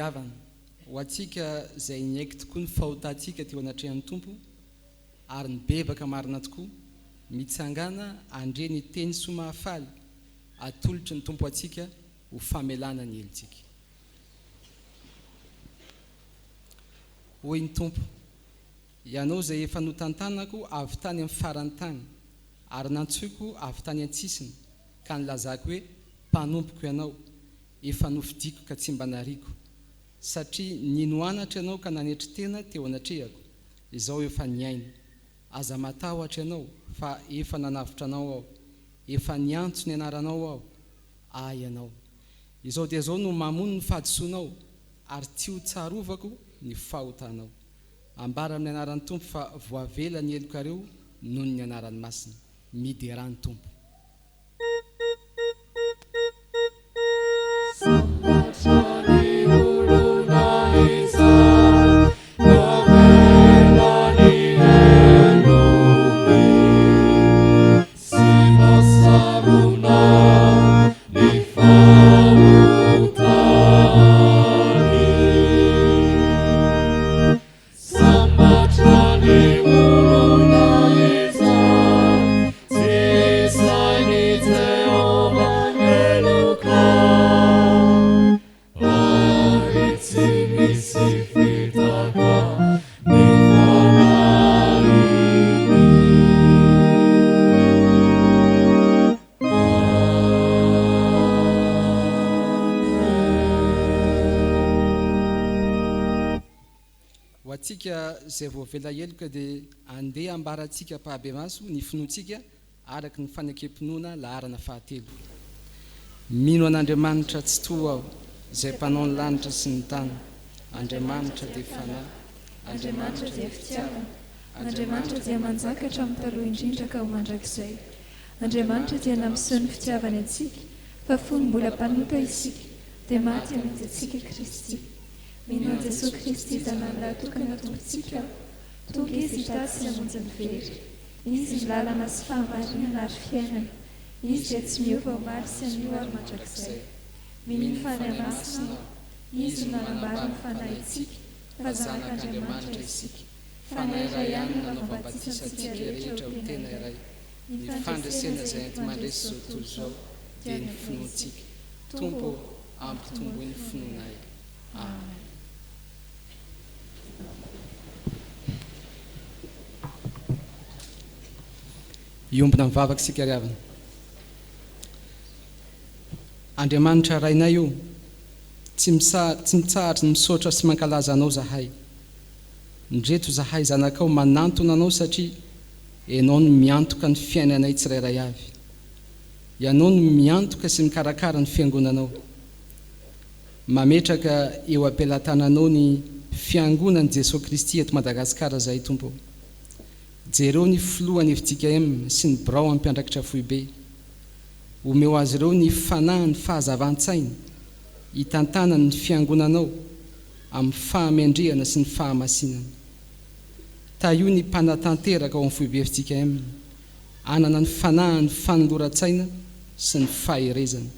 fitiavana ho atsika izay naiky tokoa ny fahotantsika teo anatrehan'ny tompo ary ny bebaka marina tokoa mitsangana andre ny teny somahafaly atolotry ny tompo atsika ho famelana ny elitsika. Hoy ny tompo, ianao izay efa notantanako avy tany amin'ny farany tany ary nantsoiko avy tany an-tsisiny ka nilazako hoe mpanompoko ianao, efa nofidiako ka tsy mba nariko, satria ninoanatra ianao ka nanetry tena teo anatrehako, izao efa niaina. Aza matahotra ianao fa efa nanavitra anao aho, efa niantso ny anaranao aho, ianao. Izao dia izao no mamono ny fahadisoanao ary tsy ho tsarovako ny fahotanao. Ambara amin'ny anaran'ny tompo fa voavela ny elokareo noho ny anaran'ny masina. Mideran'ny tompo. Zay voavela eloka dia andeha ambaratsika mpahabe maso ny finoantsika araky ny fanekempinoana laharana fahatelo. Mino an'Andriamanitra tsy toa aho, izay mpanao ny lanitra sy ny tany. Andriamanitra dia fanahy, Andriamanitra dia fitiavana, Andriamanitra dia manjakatra amin'ny taloha indrindra ka ho mandrakizay. Andriamanitra dia nampiseho ny fitiavana antsika, fa fony mbola mpanoka isika, dia maty amidy antsika Kristy. Mino an Jesosy Kristy zanany lahatokana tompontsika, tonga izy hitady sy hamonjy ny very. Izy ny lalana sy fahamarinana ary fiainana. Izy dia tsy miova omaly sy anio ary mandrakizay. Mino fanahy masina, izy no manambara ny fanahintsika, fa zanak'Andriamanitra isika. Fanahy iray ihany no mampabatisa antsika rehetra ho tena iray. Ny fandresena izay enti mandresy izao tontolo izao dia ny finoantsika. Tompo ampitombo ny finoanay. Amen. Iombona mivavaka sika riavana. Andriamanitra rainay io, tsy mitsahatra ny misaotra sy mankalaza anao zahay. Ndreto zahay zanakao manantona anao satria ianao no miantoka ny fiainanay tsirairay avy. Ianao no miantoka sy mikarakara ny fiangonanao. Mametraka eo ampelantananao ny fiangonan'i Jesosy Kristy eto Madagasikara zay tompo. Jereo ny filohan'ny Fjkm sy ny birao amin'ny mpiandrakitra foibe. Omeo azy ireo ny fanahy ny fahazavan-tsaina, hitantanany ny fiangonanao amin'ny fahamendrehana sy ny fahamasinana. Taio ny mpanatanteraka ao amin'ny foibe Fjkm, anana ny fanahy ny fanoloran-tsaina sy ny faherezana.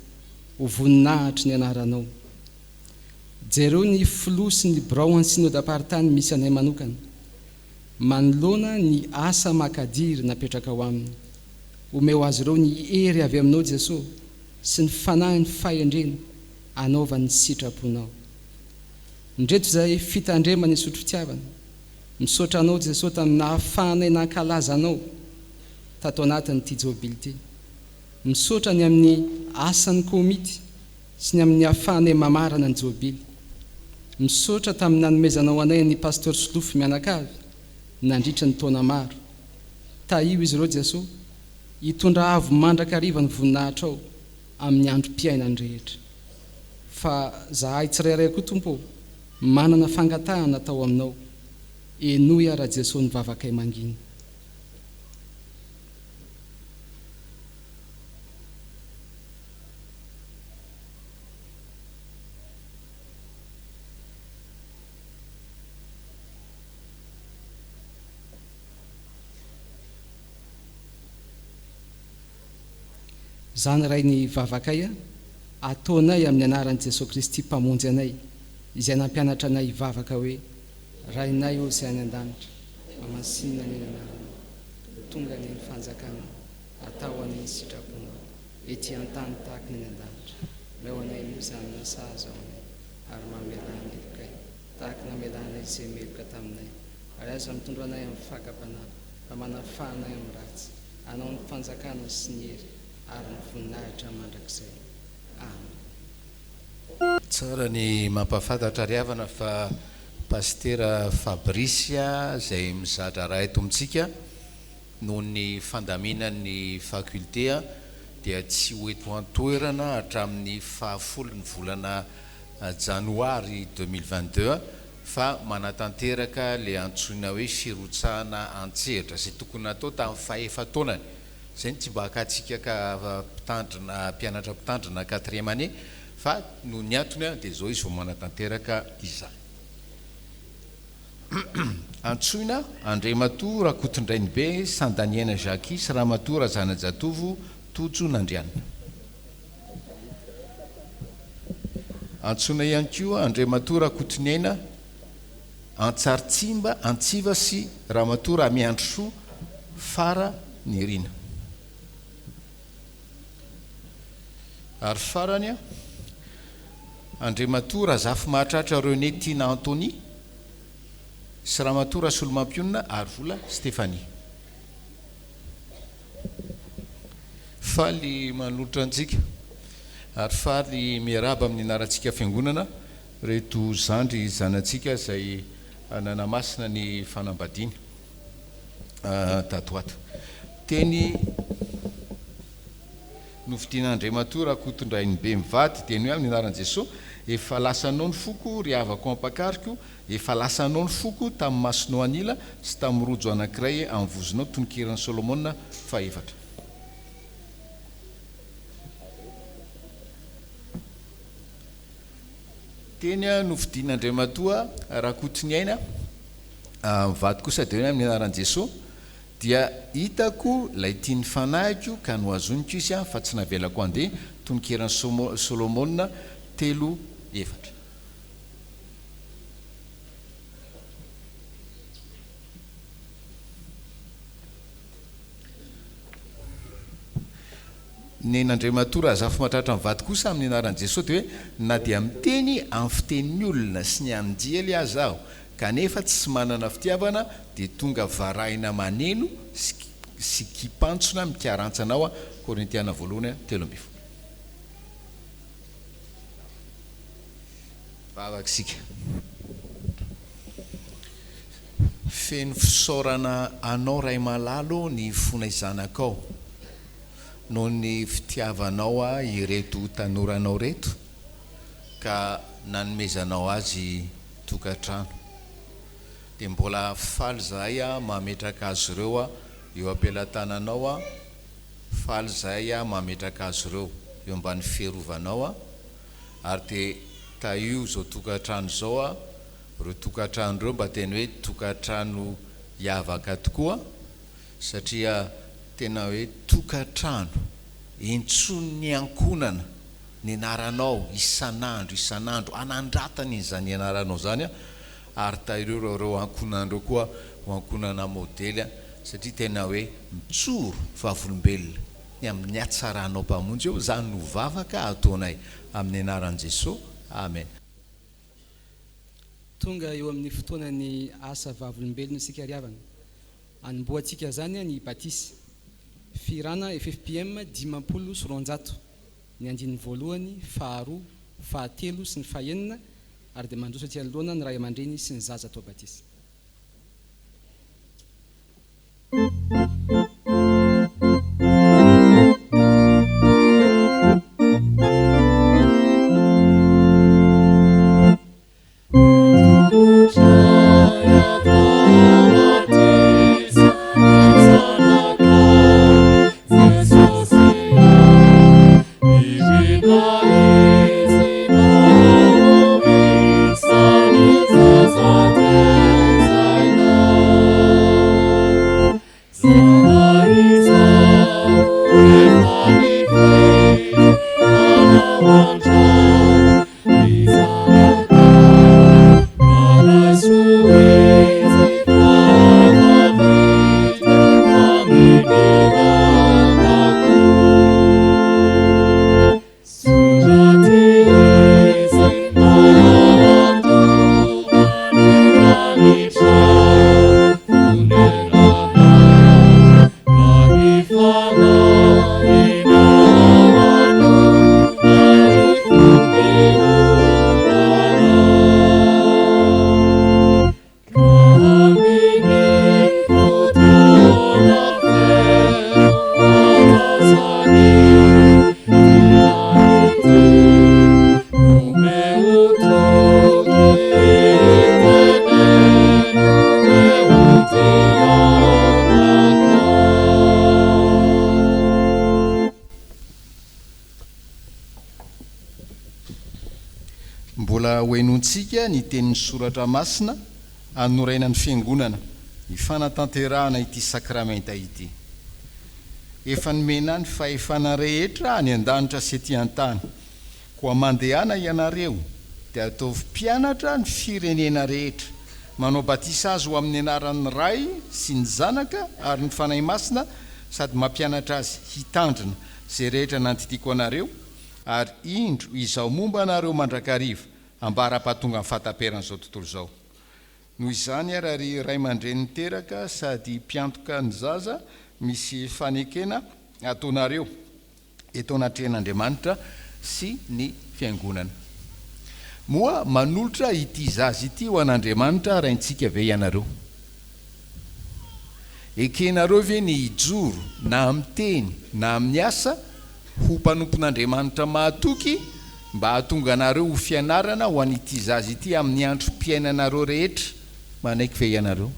Ho voninahitra ny anaranao. Jereo ny filoha sy ny birao amin'ny synodam-paritany misy anay manokana. Manoloana ny asa makadiry napetraka ao aminy. Omeo azy ireo ny hery avy aminao Jesosy sy ny fanahy ny fahendrena anaovany sitraponao. Ndreto izay fitandremana isotry fitiavana, misaotra anao Jesosy tamin'ny nahafahanay nankalaza anao tato anatin'ity Jobily ity. Misaotra ny amin'ny asan'ny komity sy ny amin'ny hahafahanay mamarana ny Jobily. Misaotra tamin'ny nanomezanao anay ny pasteur Solofy mianakavy nandritra ny taona maro. Taio izy ireo Jesosy, hitondra avo mandrakariva ny voninahitra ao amin'ny androm-piainany rehetra. Fa zahay tsirairay koa tompo, manana fangatahana tao aminao. Enoy ara Jesosy ny vavakay mangina. Zany ray ny vavakay ataonay amin'ny anaran'i Jesosy Kristy mpamonjy anay izay nampianatra anay hivavaka hoe rainay olo izay any an-danitra mamasinina ny anarana tonga ny fanjakana atao any sitrapona ety an-tany tahaka ny any an-danitra leo anay moa izany nasazy ao anay ary mamelana evokay tahaka namelanay izay meloka taminay ary aza mitondro anay amin'ny fakapanahy fa manafahanay amin'ny ratsy anao ny fanjakana sy ny hery ary ny voninahitra mandrakizay amen. Tsara ny mampafantatra riavana fa pastera Fabrisia izay mizatra raha eto amintsika noho ny fandaminan'ny fakulté dia tsy hoeto antoerana hatramin'ny fahafolon'ny volana janoary 2022 fa manatanteraka le antsoina hoe firotsahana antsehatra izay tokony natao tamin'ny fahefa-taonany izay tsy mba hakatsika ka mpitandrina mpianatra mpitandrina 4e année fa no ny antony dia zao izy vao manatanteraka izany. Antsoina Andriamatoa Rakotondrainy be Sandaniana Jacques Ramatoa Razana Jatovo Tojo Nandrianina. Antsoina ihany koa Andriamatoa Rakotoniaina Antsartsimba Antsiva sy Ramatoa Ramiandrosoa Fara Nirina. Ary farany Andriamatoa Razafy Mahatratra René Tina Antony sy Ramatoa Rasolomampiona ary vola Stéphanie. Faly manolotra antsika ary faly miaraba amin'ny anarantsika fiangonana reto zandry zanatsika izay nanamasina ny fanambadiany tatoato. Teny novidian'Andriamatoa Rakotondrainy be mivady teny hoe amin'ny anaran'i Jesosy efa lasanao ny foko ry havako ampakariko efa lasanao ny foko tamin'ny masonao anila sy tamin'ny rojo anankiray amin'ny vozonao tononkerin'i Solomona fahefatra. Teny novidian'Andriamatoa Rakotoniaina mivady kosa dia hoe amin'ny anaran'i Jesosy dia hitako lay tiany fanahiko ka noazoniko izy fa tsy navelako andeha tononkerin'i Solomona 3:4. Nen'Andriamatoa Razafy Mahatratra mivady kosa amin'ny anaran'i Jesosy dia hoe na dia miteny amin'ny fitenin'ny olona sy ny andiely aza aho kanefa tsy manana fitiavana dia tonga varahina maneno sy kipantsona mikarantsana Korintiana 1:13. Vavaksika feno fisaorana anao ray malalo ny fonaizanakao noho ny fitiavanao ireto tanoranao reto ka nanomezanao azy tokantrano dia mbola faly zahay mametraka azy ireo eo ampelantananao faly zahay mametraka azy ireo eo ambany fiarovanao ary dia taio zao tokantrano zao reo tokantrano ireo mba teny hoe tokantrano hiavaka tokoa satria tena hoe tokantrano entsony ankonana ny anaranao isanandro anandratany izany anaranao zany ary taireo reo ankonanareo koa ho ankonana modely satria tena hoe mitsoro vavolombelona ny amin'ny atsaranao mpamonjy eo zany no vavaka ataonay amin'ny anaran'i Jesosy. Amen. Tonga eo amin'ny fotoanany asa vavolombelona isika riavana anomboantsika zany ny batisy firana Fjkm 50 ny andin'ny voalohany faharoa fahatelo sy ny fahaenina ary dia mandroso aty anoloana ny ray aman-dreny sy ny zaza atao batisy. Amen. isika ny tenin'ny soratra masina anorainany fiangonana ny fanatanterahana ity sakramenta ity. Efa nomenany fahefana rehetra any an-danitra sy ety an-tany, koa mandehana ianareo dia ataovy mpianatra ny firenena rehetra, manao batisa azy ho amin'ny anaran'ny Ray sy ny Zanaka ary ny Fanahy Masina, sady mampianatra azy hitandrina zay rehetra nanditiko anareo, ary indro izao momba anareo mandrakariva ambara-pahatonga amin'ny fahataperan'izao tontolo izao. Noho izany ary Ray aman-dreny niteraka sady mpiantoka ny zaza misy fanekena ataonareo eto anatrehan'Andriamanitra sy ny fiangonana. Moa manolotra ity zaza ity ho an'Andriamanitra raintsika ve ianareo. Ekenareo ve ny hijoro na amin'ny teny na amin'ny asa ho mpanompon'Andriamanitra mahatoky mba hahatonga anareo ho fianarana ho an'ity zaza ity amin'ny androm-piainanareo rehetra, manaiky ve ianareo.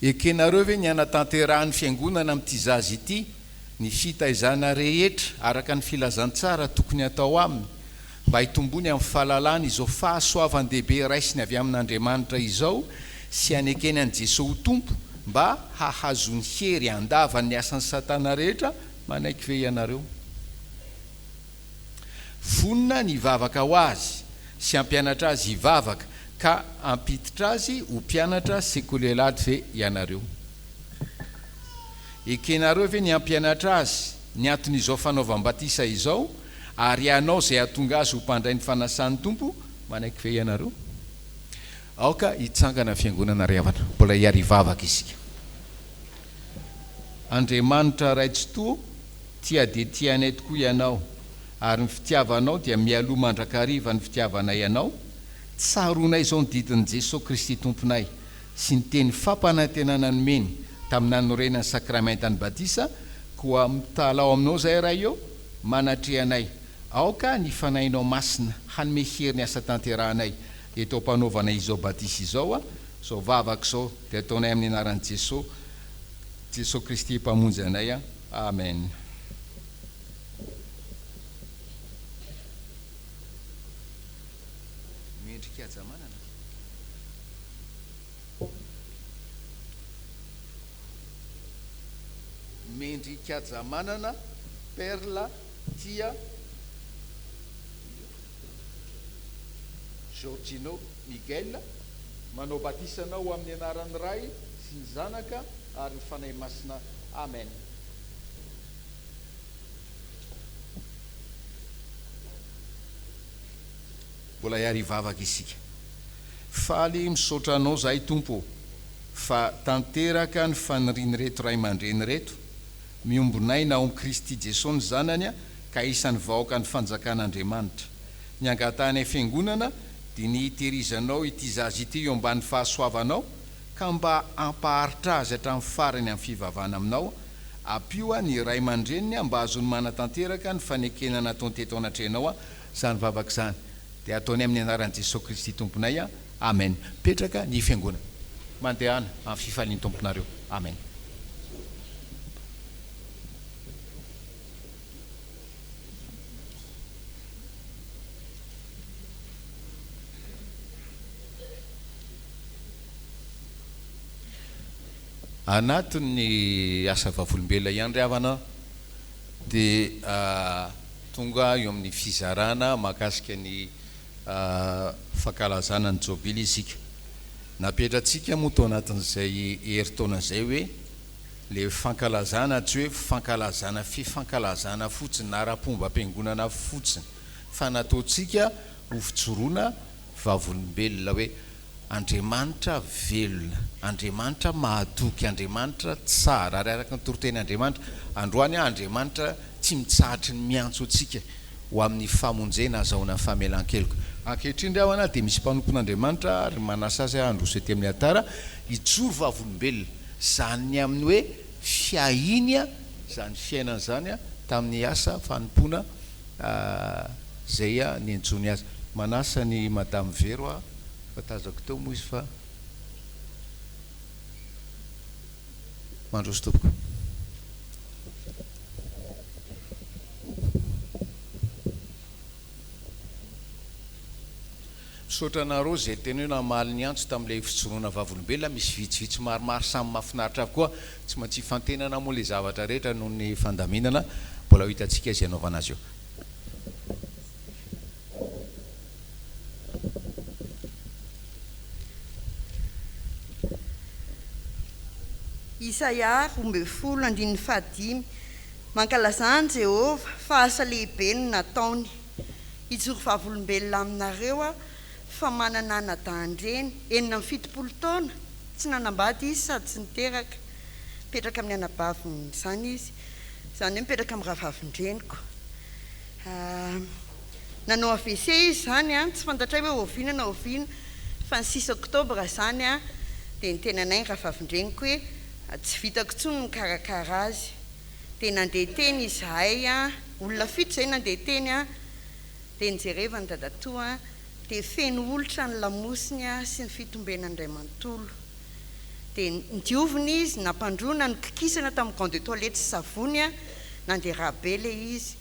Ekenareo ve ny anatanterahany fiangonana amin'ity zaza ity ny fitaizana rehetra araka ny filazantsara tokony atao aminy, mba hitombony amin'ny fahalalana izao fahasoavan-dehibe raisiny avy amin'Andriamanitra izao, sy anekeny an' Jesosy ho tompo mba hahazony hery andavany ny asan'ny Satana rehetra, manaiky ve ianareo. Vonina ny hivavaka ho azy sy hampianatra azy hivavaka ka ampititra azy ho mpianatra sekolelady ve ianareo. Ekenareo ve ny hampianatra azy ny aton'izao fanaovam-batisa izao, ary ianao zay hatonga azy ho mpandray ny fanasan'ny tompo, manaiky ve ianareo. Aoka hitsangana fiangonana riavana, mbola hiary hivavaka isika. Andriamanitra raitsotoa, tia de tianay tokoa ianao, ary ny fitiavanao dia mialoha mandrakariva ny fitiavanay ianao, tsaronay izao ny didin'i Jesosy Kristy tomponay sy ny teny fampanantenana nomeny tamin'ny nanorenany sakramentany batisa, koa mitalao aminao zay raha eo manatrehanay. Aoka ny fanahinao masina hanome hery ny asa tanterahanay eto mpanaovana izao batisa izao, zao vavaka izao dia ataonay amin'ny anaran'i Jesosy Kristy mpamonjy anay. Amen. Mendrika manana Perla Tia Georgino Miguel, manao batisanao amin'ny anaran'ny Ray sy ny Zanaka ary ny Fanahy Masina. Amen. Mbola hiary hivavaka isika. Faly misaotra anao zahay Tompo fa tanteraka ny faniriany reto Ray aman-dreny reto, miombonay na ao Kristy Jesosy ny Zanany, ka isan'ny vahoaka ny fanjakan'Andriamanitra. Ny angatanay fiangonana dia ny hiterizanao ity zaza ity eo ambany fahasoavanao, ka mba ampaharitra azy hatramin'ny farany amin'ny fivavahana aminao. Ampioa ny Ray aman-dreniny mba azony manatanteraka ny fanekena nataony teto anatrehanao zany vavaka zany, dia ataony amin'ny anaran'i Jesosy Kristy tomponay. Amen. Petraka ny fiangonana mandehana amin'ny fifalian'ny tomponareo. Amen. Anatin'ny asa vavolombelona ihany riavana dia tonga eo amin'ny fizarana mahakasika ny fankalazana ny Jobily isika. Napetratsika moa tao anatin'izay herintaona izay hoe le fankalazana tsy hoe fankalazana fifankalazana fotsiny na ara-pomba-piangonana fotsiny, fa nataontsika ho fijoroana vavolombelona hoe Andriamanitra velona, Andriamanitra mahatoky, Andriamanitra tsara, ary araka ny toroten'Andriamanitra androany Andriamanitra tsy mitsahatra ny miantso antsika ho amin'ny famonjena azahoana famelan-keloko. Ankehitriny riavana dia misy mpanompon'Andriamanitra ary manasa azy androso ety amin'ny altara hijoro vavolombelona, zany amin'ny hoe fiahiny zany fiainana zany tamin'ny asa fanompona zay ny antsony azy. Manasa ny Madame Vero fatazako teo moa izy fa mandroso tompoko. misaotranareo zay teny hoe namaly ny antso tamin'ilay fijoroana vavolombelona misy vitsivitsy maromaro samy mahafinaritra avokoa tsy maintsy fantenana moa le zavatra rehetra noho ny fandaminana mbola ho hitantsika izy anaovana azy io. Isaia 2:15 mankalazany Jehova fahasa lehibe no nataony hijoro vavolombelona aminareo fa manana nadandreny 70 taona tsy nanambady izy sady tsy niteraka mipetraka amin'ny anabaviny izany izy izany hoe mipetraka amin'ny rahavavindreniko nanao AVC izy zany tsy fantatray hoe oviana na oviana fa ny 6 oktobra zany dia nitenanay ny rahavavindreniko hoe tsy vitako tsony mikarakara azy dia nandeha teny izahay olona fito zay nandeha teny dia nijereva ny dadatoa dia feno olotra ny lamosiny sy ny fitombenan'indray manontolo dia nidiovina izy nampandrona nykikisana tamin'ny grand de toilette sy savony nandeha rahabe le izy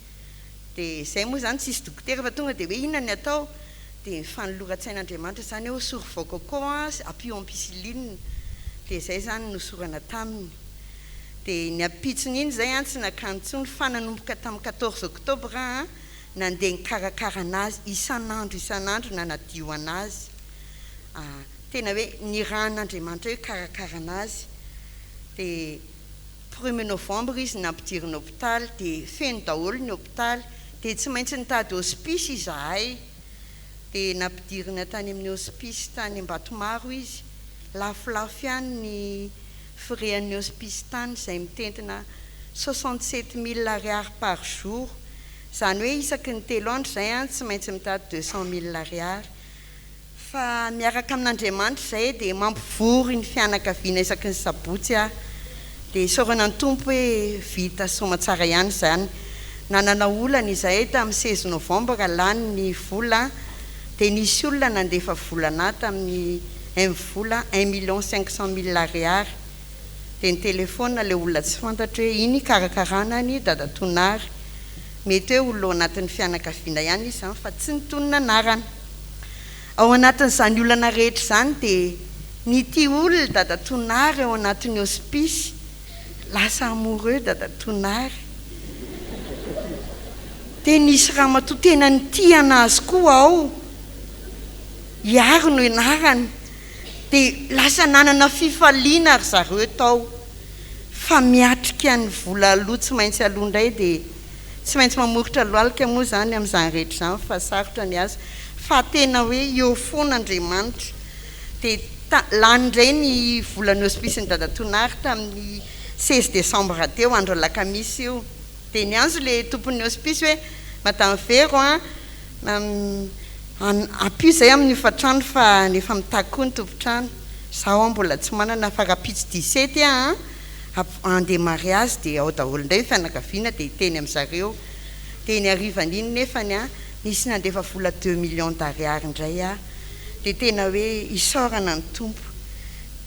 dia izay moa zany tsisy dokotera fa tonga dia hoe inona ny atao dia fanolora-tsain'Andriamanitra zany hoe soro vokoko appui ampicilline dia izay zany nosorana taminy dia ny apitsony iny zay tsy nakantsony fa nanomboka tamin'ny 14 oktobra nandeha nikarakara anazy isan'andro nanadio anazy tena hoe niran'Andriamanitra hoe karakara anazy dia 1er novembre izy nampidiriny hôpitaly dia feno daholo ny hôpitaly dia tsy maintsy nitady hospice izahay dia nampidirina tany amin'ny hospice tany Ambatomaro izy lafolafo ihany ny frais-an'ny hospice tany izay mitentina 67 000 ariary par jour izany hoe isaky ny 3 andro izay tsy maintsy mitady 200 000 ariary fa miaraka amin'Andriamanitra izay dia mampivory ny fianakaviana isaky ny sabotsy dia isaorana ny tompo hoe vita soma tsara ihany izany nanana olana izahay tamin'ny 16 novembre lany ny vola dia nisy olona nandefa volana tamin'ny vola 1 500 000 ariary dia ny telefona le olona tsy fantatra hoe iny karakarana ny dadatonary mety hoe olo anatin'ny fianakaviana ihany izy zany fa tsy nitonona anarana ao anatin'izany olana rehetra izany dia nity olona dadatonary ao anatin'ny hospice lasa amoureux dadatonary dia nisy raha matoa tena nity anazy koa ao hiaro no anarany dia lasa nanana fifaliana ry zareo tao fa miatrika ny vola aloha tsy maintsy aloha indray dia tsy maintsy mamoritra lohalika moa zany amin'izany rehetra izany fa sarotra ny azy fa tena hoe eo foan'Andriamanitra dia lany indray ny volan'ny hospice ny dadatonary tamin'ny 16 décembre teo andro alakamisy io dia nianzo le tompon'ny hospice hoe madame Vero appui zay amin'ny hofatrano fa nefa mitaky koa ny tompotrano zaho mbola tsy manana fa rapitsy 17 andeha mariage dia ao daholo indray fianakaviana dia hiteny amin'zareo dia ny arivan'iny nefany nisy nandefa vola 2 millions d'ariary indray dia tena hoe isaorana ny tompo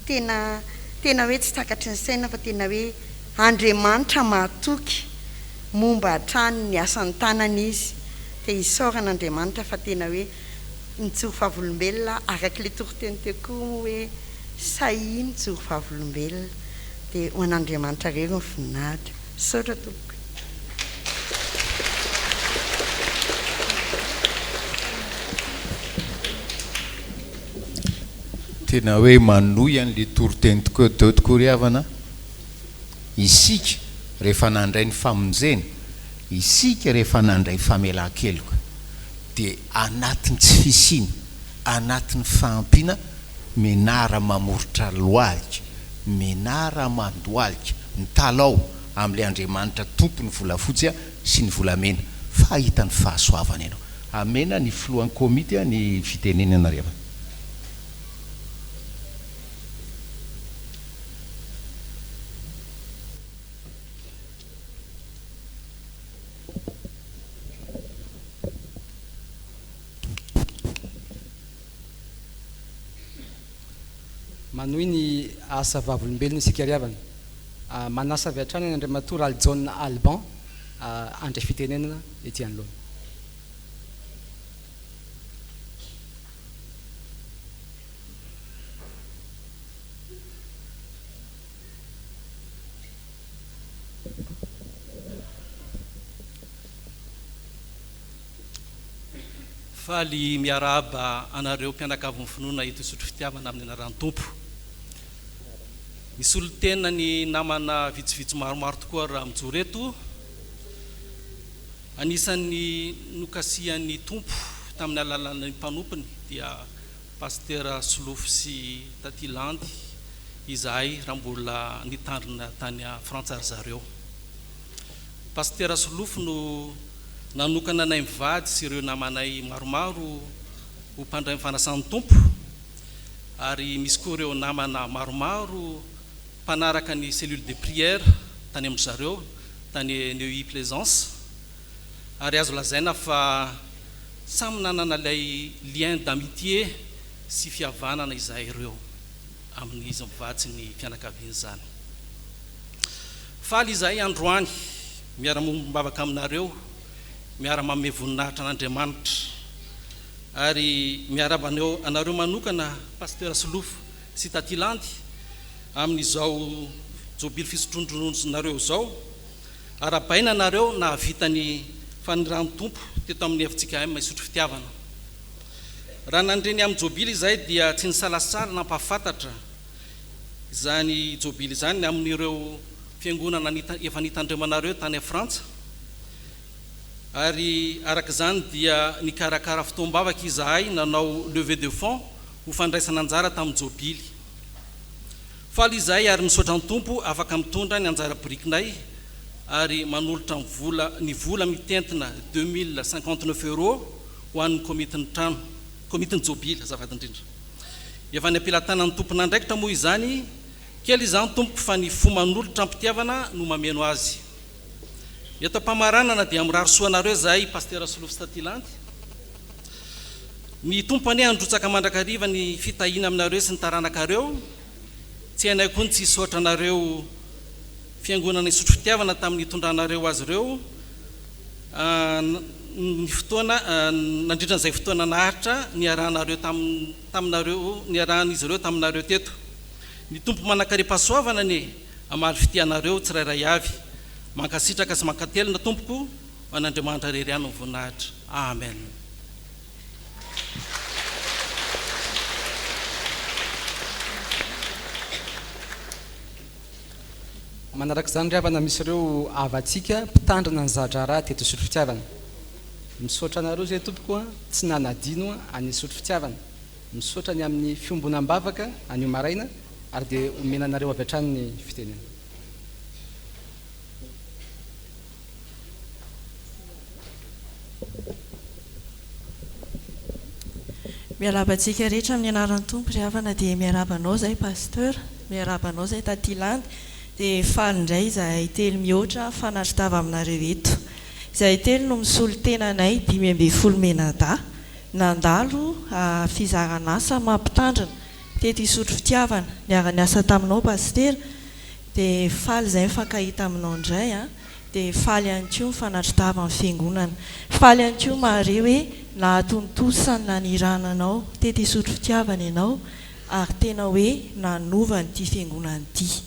tena hoe tsy takatry ny saina fa tena hoe Andriamanitra mahatoky momba hatrany ny asan'ny tanana izy dia isaoran'Andriamanitra fa tena hoe nijoro vavolombelona araka le toriteny teo koa hoe sahy nijoro vavolombelona dia ho an'Andriamanitra reny ny voninahitra saotra tompoko. tena hoe manohy an'le toriteny teo tokoa ry havana isika rehefa nandray ny famonjena isika rehefa nandray famelan-keloka dia anatin'ny tsy fisiny anatin'ny fahampiana menara mamoritra lohalika menara mandohalika ny talao amin'ilay Andriamanitra tompony volafotsy sy ny volamena fa hitan'ny fahasoavana ianao amena ny filohan'ny komity ny fitenenana ry havana. manohy ny asa vavolombelona isika ry havana manasa avy hatrany Andriamatora Aljon Alban andray fitenenana ety anoloana. faly miaraba anareo mpianakavy ny finoana eto isotry fitiavana amin'ny anaran'ny tompo. Nisy olo tena ny namana vitsivitsy maromaro tokoa raha mijoro eto. Anisan'ny nokasian'ny tompo tamin'ny alalan'ny mpanompony dia pasteur Solofo sy Tatilandy izahay raha mbola nitandrina tany Frantsa ry zareo. Pasteur Solofo no nanokana nay mivady sy ireo namanay maromaro ho mpandray ny fanasan'ny tompo, ary misy koa ireo namana maromaro mpanaraka ny cellule de prière tany amin'ny zareo tany Neuilly Plaisance, ary azo lazaina fa samy nanana ilay lien d'amitié sy fihavanana izahay ireo amin'izy mivady sy ny fianakaviany zany. Faly izahay androany miara-mombavaka aminareo, miara-manome voninahitra an'Andriamanitra, ary miarabaneo anareo manokana pasteur Solofo sy Tatilandy amin'izao Jobily fisotrondrononareo zao, arabaina anareo nahavitany fanirano tompo teto amin'ny Fjkm Isotry Fitiavana. Raha nandreny amin'ny Jobily izay dia tsy nisalasala nampahafantatra izany Jobily izany amin'ireo fiangonana efa nitandremanareo tany Frantsa, ary araka izany dia nikarakara fotoam-bavaka izahay nanao levée de fonds ho fandraisana anjara tamin'ny Jobily. Faly izahay ary misaotra ny tompo afaka mitondra ny anjara birikinay, ary manolotra ny vola mitentina 2059 € ho an'ny komitiny Jobily azafady indrindra. Efa ny ampelantanan'ny tompona andraikitra moa izany, kely izany tompo fa ny fo manolotra ampitiavana no mameno azy. Eto Famaranana dia mirary soanareo zahay pasteur Solofo sy Tatilandy. Ny tompo ane androtsaka mandrakariva ny fitahina aminareo sy ny taranakareo. Tsy hainay koa ny tsy hisaotra anareo fiangonana Isotry Fitiavana tamin'ny hitondranareo azy ireo. Ny fotoana nandritran'izay fotoana nahatra niarahanareo taminareo, niarahan'izy ireo taminareo teto. Ny tompo manakariam-pahasoavana ane amaly fitianareo tsirairay avy. Mankasitraka sy mankatelina tompoko, an'Andriamanitra rery ihany ny voninahitra. Amen. Manaraka izany ry havana misy ireo avatsika mpitandrina ny zatra raha teto Isotry Fitiavana. Misaotra anareo zay tompoko tsy nanadino any Isotry Fitiavana. Misaotra ny amin'ny fiombonam-bavaka anio maraina, ary dia omena anareo avy hatrany ny fitenena. Miarabantsika rehetra amin'ny anaran'ny tompo ry havana, dia miarabanao zay pasteur, miarabanao zay Tatilandy, dia faly indray izahay telo mihoatra fanaritava aminareo eto. Izahay telo no misolo tenanay 5 menada nandalo fizarana asa mampitandrina teto Isotry Fitiavana, niara-niasa taminao pasteur, dia faly izay mifankahita aminao indray dia faly ihany koa mifanaritava amin'ny fiangonana. Faly ihany koa mahare hoe nahatontosany nanirananao teto Isotry Fitiavana ianao, ary tena hoe nanova nyity fiangonana ity.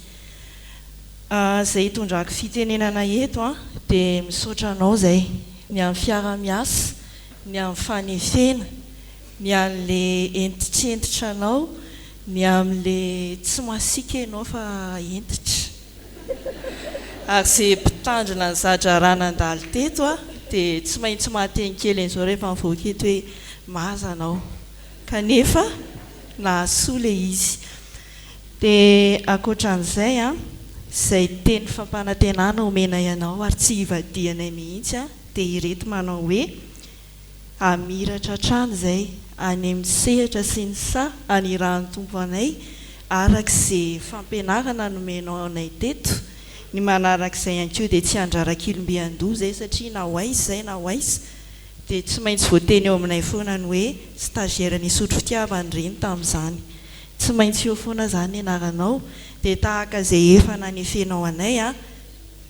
Zay hitondrako fitenenana eto dia misaotra anao zay ny amin'ny fiara-miasa, ny amin'ny fanefena, ny amin'le entitry anao, ny amin'le tsy masika ianao fa entitra. Ary zay mpitandrina ny zatra raha nandalo teto dia tsy maintsy mahateny kely an'izao rehefa mivoaka eto hoe maza anao, kanefa nahasoa le izy. Dia ankoatran'izay izay teny fampanantenana omena ianao ary tsy hivadianay mihitsy dia ireto manao hoe amiratra trano izay any amin'ny sehatra sy ny sa aniran'ny tompo anay arak'izay fampianarana nomenao anay teto. Ny manarak'izay ihany koa dia tsy andrarak'ilombe andoha zay, satria na hoaizy zay na hoaizy dia tsy maintsy voateny eo aminay foana ny hoe stagiaire ny Isotry Fitiavana ireny tamin'izany. Tsy maintsy eo foana zany anaranao, dia tahaka izay efa nanefenao anay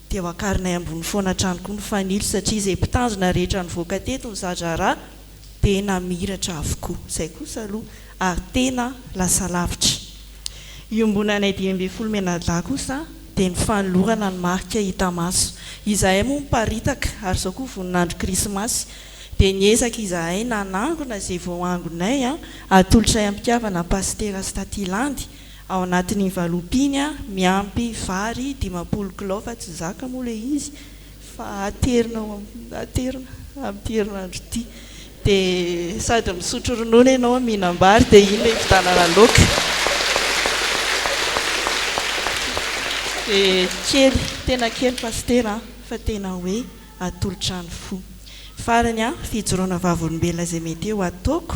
dia hoakarinay ambony foana trano koa ny fanilo, satria izay mpitandrina rehetra nivoaka teto ny zatra raha dia namiratra avokoa. Izay kosa aloha, ary tena lasa lavitra. Iombonanay 12 menada kosa dia ny fanolorana ny marika hita maso. Izahay moa miparitaka, ary izao koa voninandro krismasy dia niezaka izahay nanangona izay voangonay atolotra am-pitiavana pastera sy tatilandy ao anatin'ny valopiny miampy vary 50 kilao fa tsy zaka moa le izy fa aterina amin'ny herinandro ity dia sady misotro ronono ianao mihinam-bary dia iny le vitanana laoka dia kely tena kely pastera fa tena hoe atolotra ny fo farany fijoroana vavolombelona izay mety eo ataoko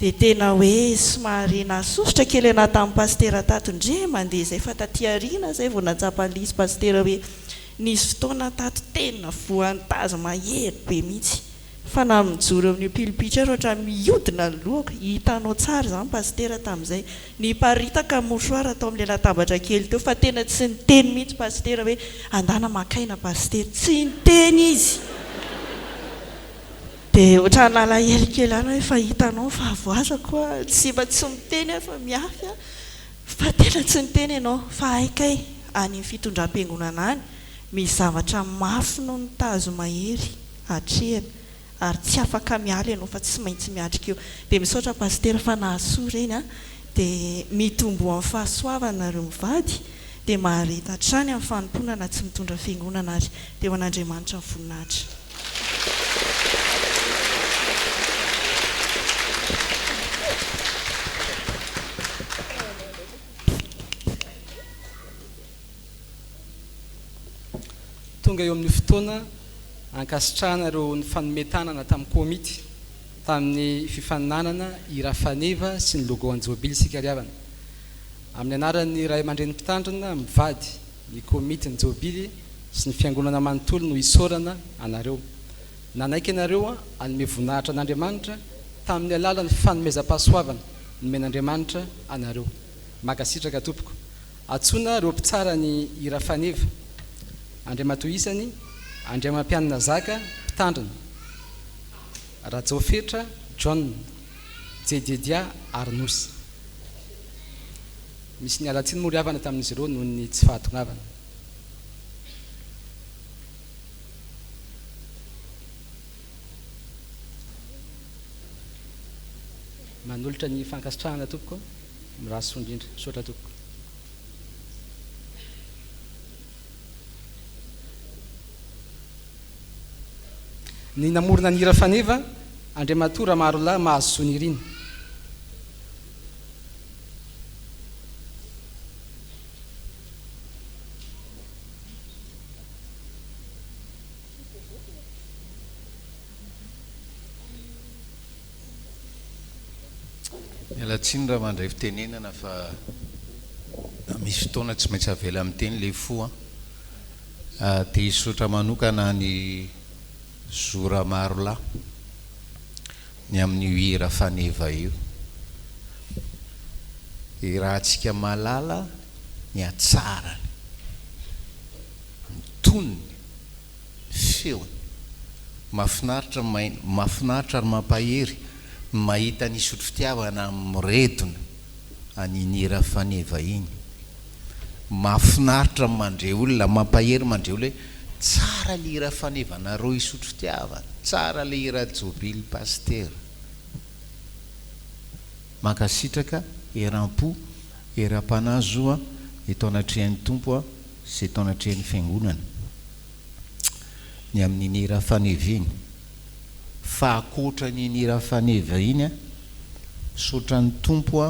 dia tena hoe somary nasosotra kely anaty tamin'ny pastera tato ndre mandeha izay fa taty ariana zay vao natsapalisy pastera hoe nisy fotoana tato tena voan'ny tazo mahery be mihitsy fa na mijoro amin'ny pilipitra rehetra mihodina ny lohako hitanao tsara izany pastera tamin'izay niparitaka mouchoir atao amin'ilay latabatra kely teo fa tena tsy niteny mihitsy pastera hoe andana makaina pastera tsy niteny izy dia ohatra nalahelo kely any hoe fa hitanao fa avoazako tsy mba tsy miteny fa miafy fa tena tsy niteny ianao fa haikay any amin'ny fitondram-piangonana any misy zavatra mafy no nitazo mahery hatrehana ary tsy afaka miala ianao fa tsy maintsy miatrika eo dia misaotra pastera fa nahasoa reny dia mitombo amin'ny fahasoavana nareo mivady dia mahareta hatrany amin'ny fanomponana tsy mitondra fiangonana ary dia ho an'Andriamanitra ny voninahitra. Tonga eo amin'ny fotoana ankasitrahana ireo ny fanometanana tamin'ny komity tamin'ny fifaninanana irafaneva sy ny logo an'ny Jobily Fitiavana amin'ny anaran'ny ray aman-dreny mpitandrina mivady ny komity ny Jobily sy ny fiangonana manontolo no isorana anareo nanaiky ianareo anome voninahitra an'Andriamanitra tamin'ny alalan'ny fanomezam-pahasoavana nomen'Andriamanitra anareo makasitraka tompoko atsona ireo mpitsara ny irafaneva Andriamatoisany Andriamampianina Zaka mpitandrina Rajofetra John Jededia Arnosy misy ny alatsiny moa ry havana tamin'izy ireo noho ny tsy fahatonavana. Manolotra ny fankasitrahana tompoko miraso indrindra sotra tompoko. Ny namorona ny irafaneva Andriamatora Marolahy mahazo soniriny mialatsiny raha mandray fitenenana fa misy fotoana tsy maintsy avela amin'ny teny le fo dia isotra manokana ny zora Marolahy ny amin'ny hira faneva io rahantsika malala ny atsarany ny tonony feony mafinaritra ary mampahery mahita ny isotry fitiavana miredona an'iny hira faneva iny mafinaritra mandre olona mampahery mandre olona hoe tsara le hira fanevana reo isotry fitiavana tsara le hira Jobily pastera mankasitraka eram-po eram-panazoa eto anatrehan'ny tompo sy eto anatrehan'ny fiangonana ny amin'ny hira faneva iny fa akoatra ny hira faneva iny sotran'ny tompo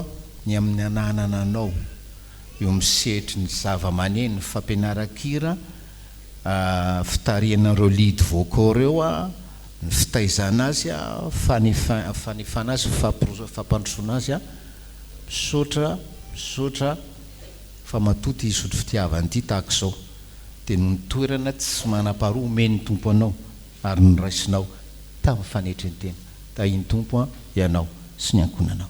ny amin'ny ananana anao eo misehitry ny zava-maneno fampianaran-kira fitarianareo lidy vocal reo ny fitaizana azy fanefana azy fampandrosoana azy misaotra fa matoty isotry fitiavana ity tahaka izao dia no nitoerana tsy manam-paharoa omeny tompo anao ary nyraisinao tamin'ny fanetrany tena tahiny tompo ianao sy ny ankonanao.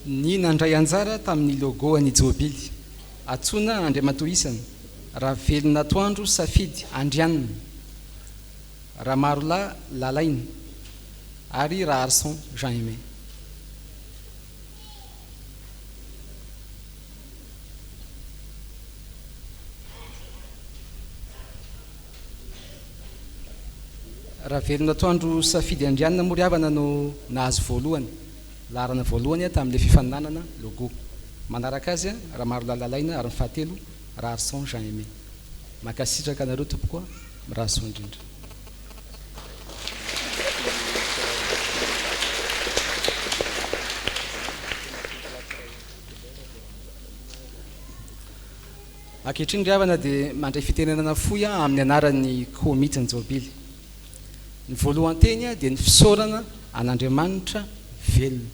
ny nandray anjara tamin'ny logo an'ny Jobily atsona Andriamatoisany raha velona atoandro safidy andrianina raha Marolahy lalainy ary raha Arson Jean Aimé. raha velona toandro safidy andrianina moa ry havana no nahazo voalohany larana voalohany tamin'ilay fifaninanana logo manaraka azy raha maro lalalaina ary mifahatelo rarson Jean Aimé makasitraka anareo tompokoa mirahaso indrindra. Ankehitriny ry havana dia mandray fitenenana fohy amin'ny anaran'ny komity ny Jobily. Ny voalohany teny dia ny fisaorana an'Andriamanitra velona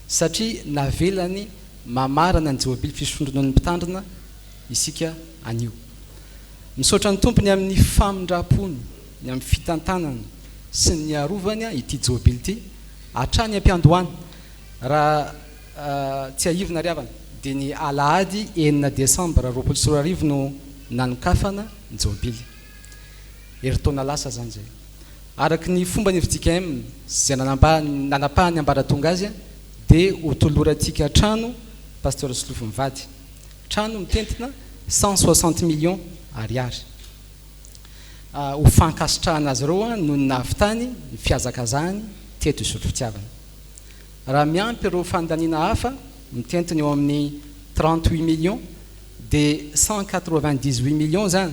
satria navelany mamarana ny Jobily fisondronoan'ny mpitandrina isika anio. Misaotra ny tompony amin'ny famindram-pony, ny amin'ny fitantanana sy ny arovany ity Jobily ity hatrany am-piandohany. Raha tsy ahivona ry havana dia ny Alahady 9 Desambra 2024 no nanokafana ny Jobily. Herintaona lasa zany zay. Araky ny fomba ny Fjkm izay nanapahany ambaratonga azy dia hotolorantsika trano pasteur Solofo mivady. Trano mitentina 160 millions ariary. Ho fankasitrahana azy ireo no nahavitany ny fiazakazahany teto Isotry Fitiavana. Raha miampy ireo fandaniana hafa mitentiny eo amin'ny 38 millions dia 198 millions zany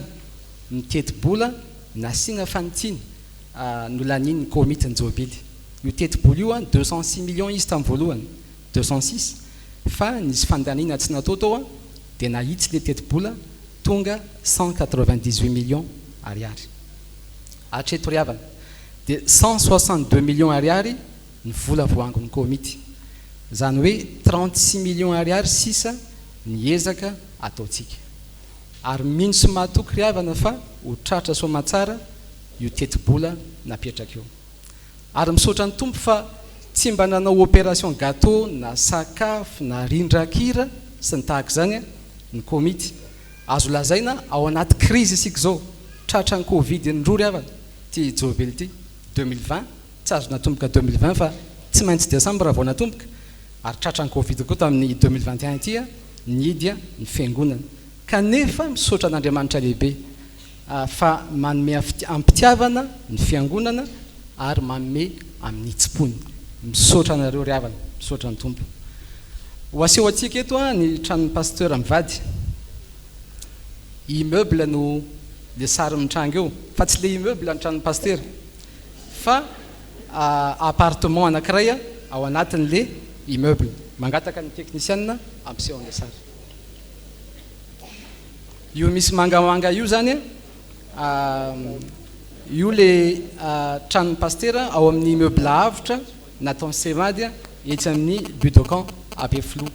ny teti-bola nasiana fanitsiny no laniny komity ny Jobily. Io teti-bola io 206 millions izy tamin'ny voalohany 206 fa nisy fandaniana tsy natao tao dia nahitsy le teti-bola tonga 198 millions ariary. Hatreto ry havana dia 162 millions ariary ny vola voangon'ny komity. Zany hoe 36 millions ariary sisa ny ezaka ataotsika. Ary mino sy mahatoky ry havana fa ho tratra soamantsara io teti-bola napetraka eo. Ary misaotra ny tompo fa tsy mba nanao opération gâteau na sakafo na rindrakira sy ny tahaka zany ny komity. Azo lazaina ao anaty crise isika zao tratra ny Covid ndroa ry havana ty Jobily ty 2020 tsy azo natomboka 2020 fa tsy maintsy Desambra vao natomboka. Ary tratra ny Covid koa tamin'ny 2021 ity nidy ny fiangonana. Kanefa misaotra an'Andriamanitra lehibe fa manome ampitiavana ny fiangonana ary manome amin'ny itsipony. Misaotra anareo ry havana, misaotra ny tompo. Ho aseho atsika eto ny tranon'ny pasteur mivady. Immeuble no le sary mitranga eo fa tsy le immeuble ny tranon'ny pasteur fa appartement anankiray ao anatin'le immeuble. Mangataka ny technicienne ampiseho an'le sary. Io misy mangamanga io zany io le tranon'ny pasteur ao amin'ny immeuble avotra nataony semady etsy amin'ny Budokan Abeflo.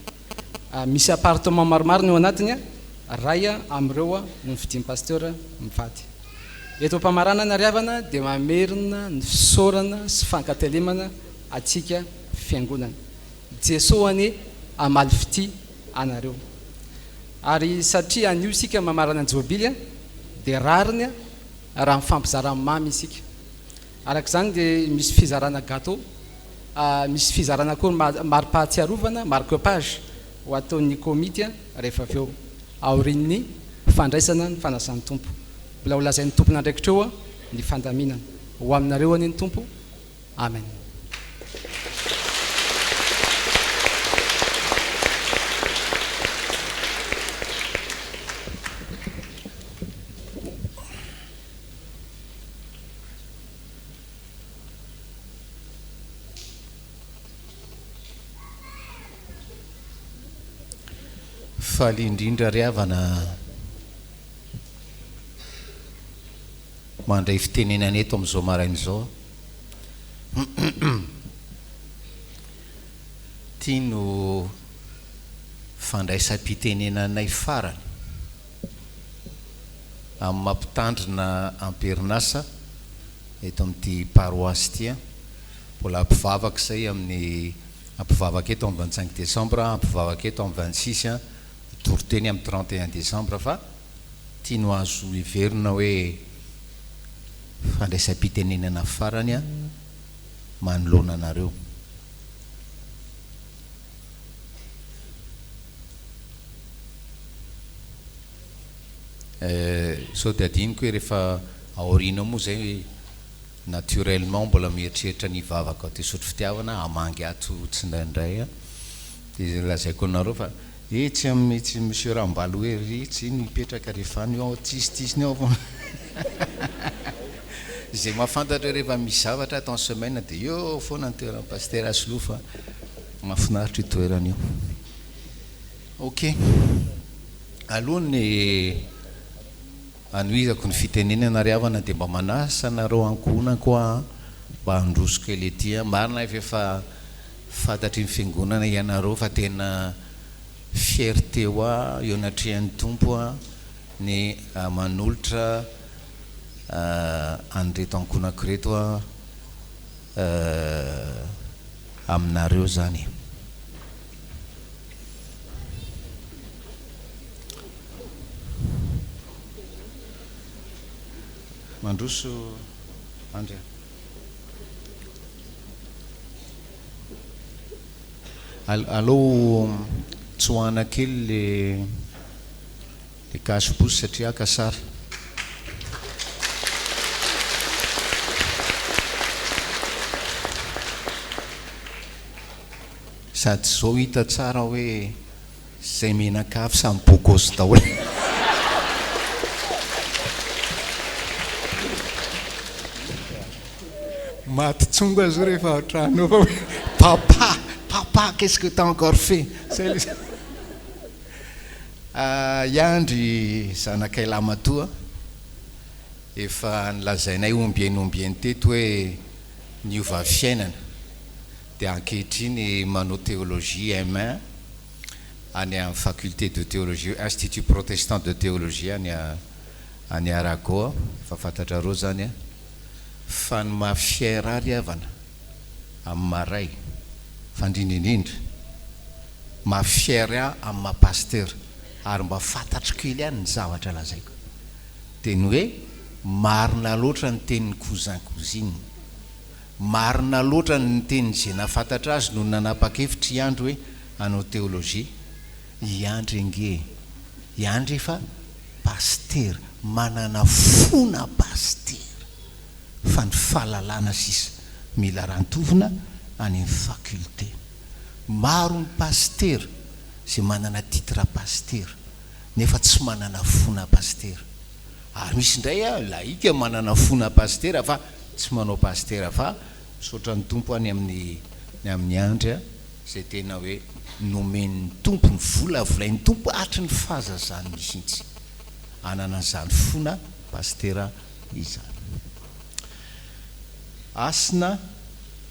Misy appartement maromaro ny ao anatiny ray amin'ireo no nividian'ny pasteur mivady. Eto Famaranana ry havana dia mamerina ny fisaorana sy fankatelemana atsika fiangonana. Jesosany amaly fity anareo. Ary satria anio isika mamarana ny Jobily dia rariny raha mifampizarana mamy isika. Araka izany dia misy fizarana gâteau, misy fizarana koa mari-pahatsiarovana, marque-page ho ataon'ny komity rehefa avy eo aorian'ny fandraisana ny fanasan'ny tompo. Mbola ho lazain'ny tompona andraikitra eo ny fandaminana ho aminareo any ny tompo. Amen. Faly indrindra ry havana mandray fitenenana eto amin'izao marain'izao. Tia no fandraisam-pitenenanay farany amin'ny mampitandrina amperinasa eto amin'ity paroasy ity. Mbola ampivavaka izay amin'ny ampivavaka eto amin'ny 25 Desambra, ampivavaka eto amin'ny 26 toroteny amin'ny 31 Desambra fa tia no azo iverina hoe fandraisam-pitenenana farany manoloana anareo. Sao dia adiniko hoe rehefa aoriana moa zay naturellement mbola mieritreritra ny vavaka ty isotry fitiavana amangy ato tsy ndraindray a de lazaiko anareo fa tsy amitsy monsieur Rambaly hoe ritsy mipetraka rehefa any ao tisy ny ao fa zay mahafantatra rehefa misy zavatra atao en semaine de eo foana ny toerana pasteur Aslo fa mahafinaritra io toerana io. Ok, alohany anoizako ny fitenenana riavana de mba manasa nareo ankona koa mba handrosoko kely ety marina efa fantatry ny fiangonana ianareo fa tena fierté oa eo anatrehan'ny tompo a ny manolotra an'reto ankonako reto a aminareo zany. Mandroso Andrea. Allo tsoana kely le kasoposy satria kasara. Sady zao hita tsara hoe zay menakafo samy bokosy daholo. Maty tsonga zao rehefa atrano fa papa qu'est-ce que t'as encore fait? Iandry zanakay lamatoa efa nilazainay ombieny teto hoe niova fiainana de ankehitriny manao théologie M1 any amin'ny faculté de théologie institut protestant de théologie any Aragoa fa fantatra reo zany a fa ny mafiera riavana amin'ny maray fa indrindrindrindra mafiera amin'ny mapasteur ary mba fantatro kely ihany ny zavatra lazaiko de ny hoe marina loatra ny tenin'ny cousin marina loatra ny tenin'ny zay nafantatra azy no nanapa-kevitra iandry hoe hanao théologie iandry nge iandry efa pasteur manana fona pasteur fa ny fahalalana sisa mila rantovina any amin'ny faculté maro ny pasteur zay manana titre pasteur nefa tsy manana fona pasteur ary misy indray a laika manana fona pasteur fa tsy manao pasteur fa misaotra ny tompo any amin'ny andry a zay tena hoe nomen'ny tompo ny volavolain'ny tompo hatry ny fahazazany mihitsy anana an'izany fona pasteur izany. Asina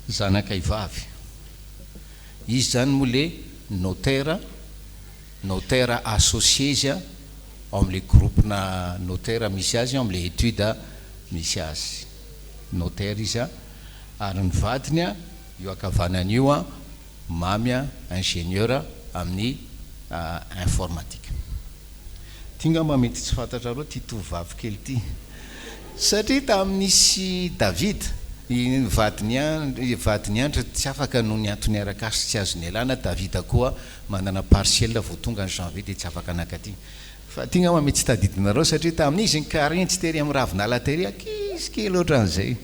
zanakay vavy izy zany moa le notaire associé izy a am'le groupe na notaire misy azy am'le étude misy azy notaire izy a ary ny vadiny a io akavanan'io a mamy a ingénieur amin'ny informatique. Tinga mba mety tsy fantatra reo ty tovavy kely ty satria tamin'nisy David vadiny andro tsy afaka noho ny antony arakasy tsy azony alana David koa manana partiel vao tonga ny janvier de tsy afaka nakaty fa tingna ma mety tsy tadidinareo satria tamin'izy ny karentsy tery amin'ny ravinala tery akisy kely ohatran'izay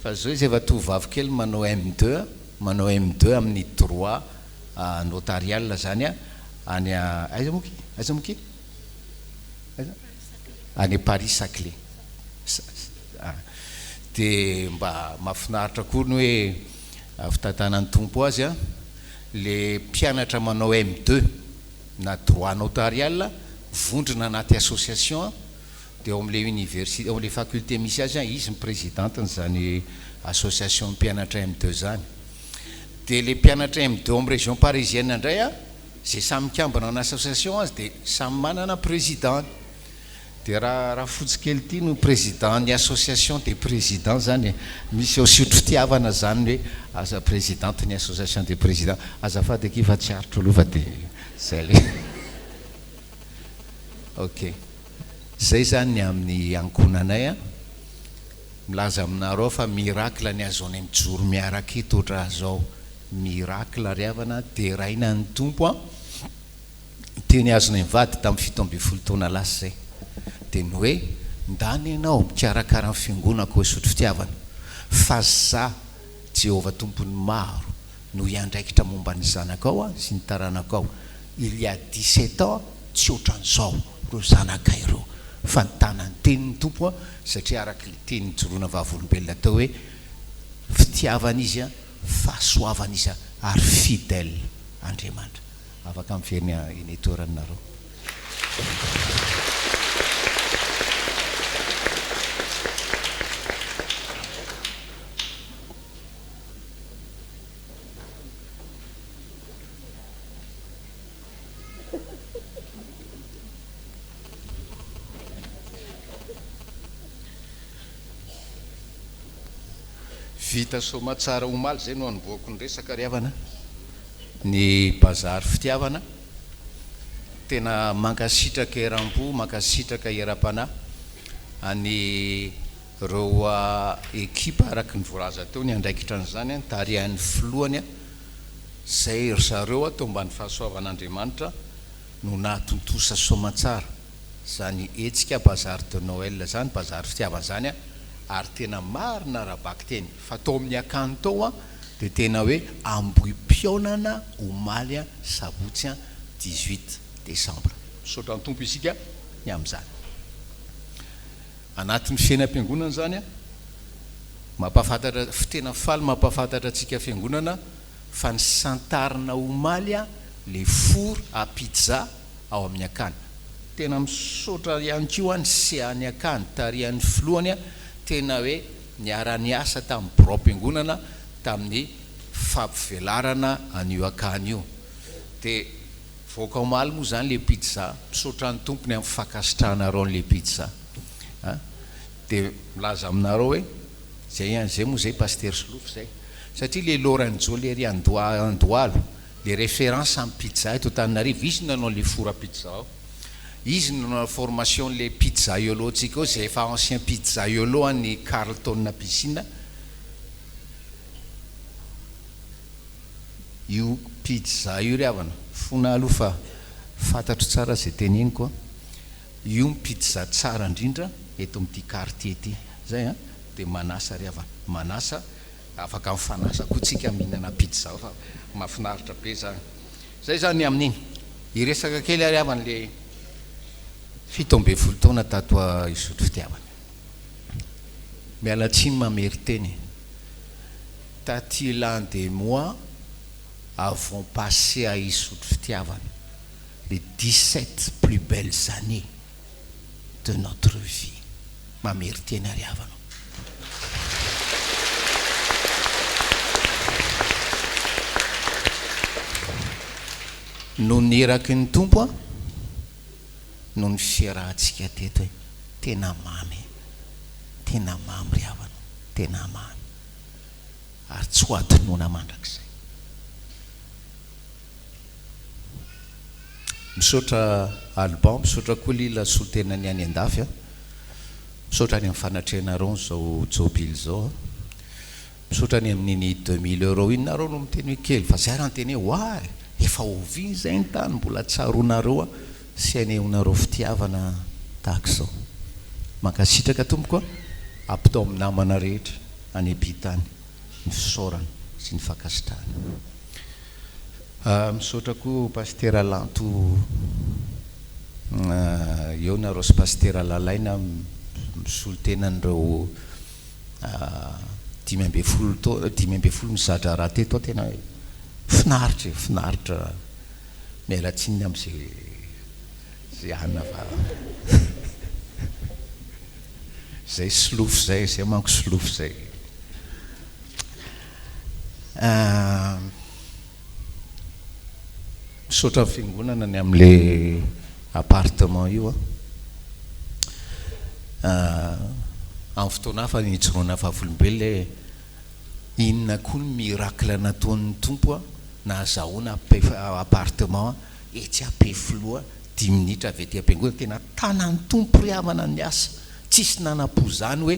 fa zao izy efa tovavy kely manao M2 amin'ny droit notarial zany a any aiza moky any Paris Saclay de mba mahafinaritra koa ny hoe fitantanan'ny tompo azy a le mpianatra manao M2 na droit notarial vondrona anaty association de ao am'le université ao am'le faculté misy azy izy ny présidente zany association mpianatra M2 zany de le mpianatra M2 amin'ny région parisienne indray a zay samy mikambana ny association azy de samy manana président de raha fotsy kely ty no président ny association des présidents zany misy Isotry Fitiavana zany hoe aza présidente ny association des présidents azafady aky fa tsy aritra aloha fa de zay le ok zay zany amin'ny ankonanay a milaza aminareo fa miracle ny azony mijoro miaraka eto oatra zao miracle riavana de raina ny tompo a teny azony mivady tamin'ny 17 taona lasa zay de ny hoe ndany ianao mikarakara ny fiangonako isotry fitiavana fa za Jehova tompony maro no iandraikitra momba ny zanakao sy ny taranakao il y a 17 ans tsy ohatran'izao ro zanakay ireo fa nytanany tenin'ny tompo satria araka le tenin'ny joroana vavolombelona tao hoe fitiavana izy fahasoavana izy ary fidèle Andriamanitra. Afaka miverina eny toeranareo. Vita soma tsara omaly zay no anomboako ny resaka riavana ny bazary fitiavana tena mankasitraka eram-po mankasitraka eram-panahy any reo ekipa araky ny voalaza teo ny andraikitra an'izany tarihan'ny filohany zay ry zareo atao mbany fahasoavan'Andriamanitra no nahatontosa soma tsara zany etsika bazary de Noël zany bazary fitiavana zany ary tena marina rabaky teny fa tao amin'ny akany tao dia tena hoe amboim-pionana omaly sabotsy 18 Desambra. Misaotra ny tompo isika ny amin'izany. Anatin'ny fiainam-piangonana zany mampafantatra tena faly mampafantatra antsika fiangonana fa ny santarina omaly le four à pizza ao amin'ny akany. Tena misaotra ihany koa ny seany akany tarihan'ny filohany tena hoe niara-ny asa tamin'ny brom-piangonana tamin'ny fampivelarana an'io akany io dia voaka omaly moa zany le pizza misaotra ny tompony amin'ny fakasitrahanareo le pizza dia milaza aminareo hoe zay moa zay paster Slof zay satria le Lorenzo lery Andohalo le référence amin'ny pizza eto Antananarivo izy nanao le four à pizza ao izy nanao formation le pizzaiolo tsika zay efa ancien pizzaiolo any Carlton na piscine io pizza io riavana fona aloha fa fantatro tsara zay teneny koa io pizza tsara indrindra eto amin'ity quartier ity zay dia manasa riavana manasa afaka mifanasa koa tsika mihinana pizza fa mahafinaritra be zay zany amin'iny iresaka kely riavana le 17 taona tato isotry fitiavana miala tsiny mamery teny taty l'un des mois avons passé à isotry fitiavana les 17 plus belles années de notre vie mamery teny riavana no neraky ny tompo no ny fiarahantsika teto hoe tena mamy riavana tena mamy ary tsy ho atonona mandrakizay. Misaotra album misaotra koa lila soltenany any andafy misaotra any amin'ny fanatrehanareo zao Jobily zao misaotra any amin'iny 2000 € inareo no miteny hoe kely fa zay raha nyteny hoe oay efa oviny zay ny tany mbola tsaronareo sy anehonareo fitiavana tahaka zao mankasitraka tompoka ampitao amin'ny namana rehetra any Abitany ny fisaorana sy ny fakasitrahana. Misaotra koa pastera Lanto eo nareo sy pastera Lalaina misolo-tenan'ireo 15 mizadra raha teto tena finaritra miala tsininy amin'izay anina fa zay Slof zay manko Slof zay misaotra fiangonana ny amin'le appartement io amin'ny fotoana hafa nijoroana vavolombelona inona koa ny miracle nataon'ny tompo nahazahoana appartement etsy ampefloa 10 minitra avy ety am-piangonana tena tanan'ny tompo riavana ny asa tsisy nanam-po zany hoe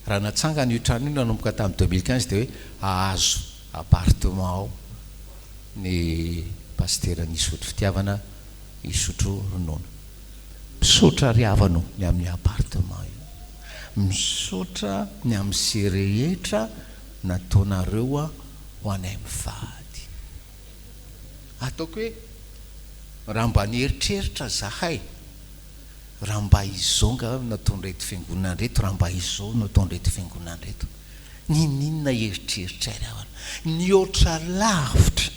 raha natsanga ny trano io nanomboka tamin'ny 2015 dia hoe ahazo appartement ao ny pastera ny isotry fitiavana isotro ronoana misaotra riavana ny amin'ny appartement io misaotra ny amin'izay rehetra nataonareo a ho anay mivady. Ataoko hoe raha mba nieritreritra zahay, raha mba izao nga nataonreto fiangonana reto, raha mba izao nataonreto fiangonana reto, ninona eritreritra ravana ny oatra lavitra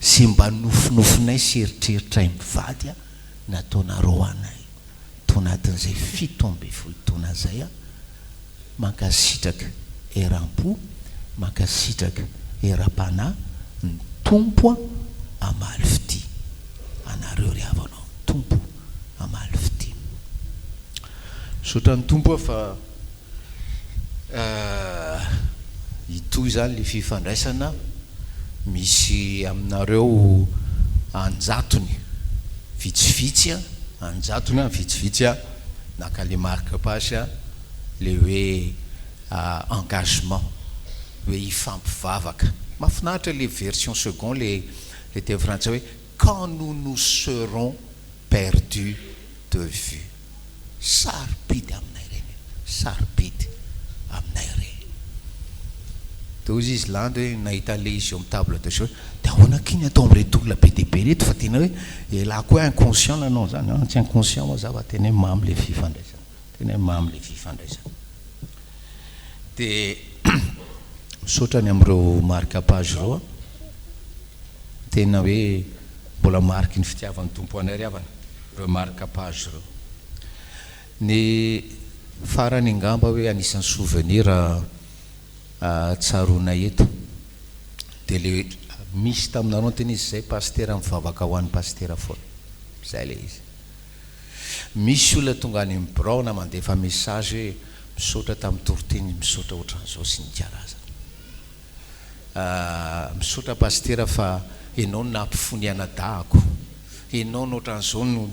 sy mba nofinofinay sy eritreritra mivady a nataonareo anay to anatin'izay 17 taona zay a, mankasitraka eram-po, mankasitraka eram-panahy, ny tompo amaly fity anareo ry havanao, tompo amaly fity. Misaotra ny tompo fa itoy zany le fifandraisana misy aminareo anjatony vitsivitsy a, anjatony a vitsivitsy a, naka le marque-page a, le hoe engagement, hoe hifampivavaka. Mahafinaritra le version second le teny frantsay hoe quand nous serons perdus de vue. Sarobidy aminay reny, sarobidy aminay reny. Tozy izy landy hoe nahita le izy eo amin'ny table de jeu, de ahoana kiny atao amin'reto olona be dia be reto fa tena hoe elahy koa inconscient nanao zany, tsy inconscient moa zava, tena hoe mamy le fifandraisana, tena hoe mamy le fifandraisana. De misaotra ny amin'ireo marque-page reo, tena hoe mbola mariky ny fitiavan'ny tompo anay ry havana reo marque-page reo. Ny farany angamba hoe anisan'ny souvenir tsaroana eto de le misy taminareo tena izy zay pastera mivavaka ho an'ny pastera foana zay le izy. Misy olona tonga any amin'ny braona mandefa message hoe misaotra tamin'ny toroteny, misaotra ohatran'izao sy ny karazana. Misaotra pastera fa enao no nampifony anadahako, enao nohatran'izao no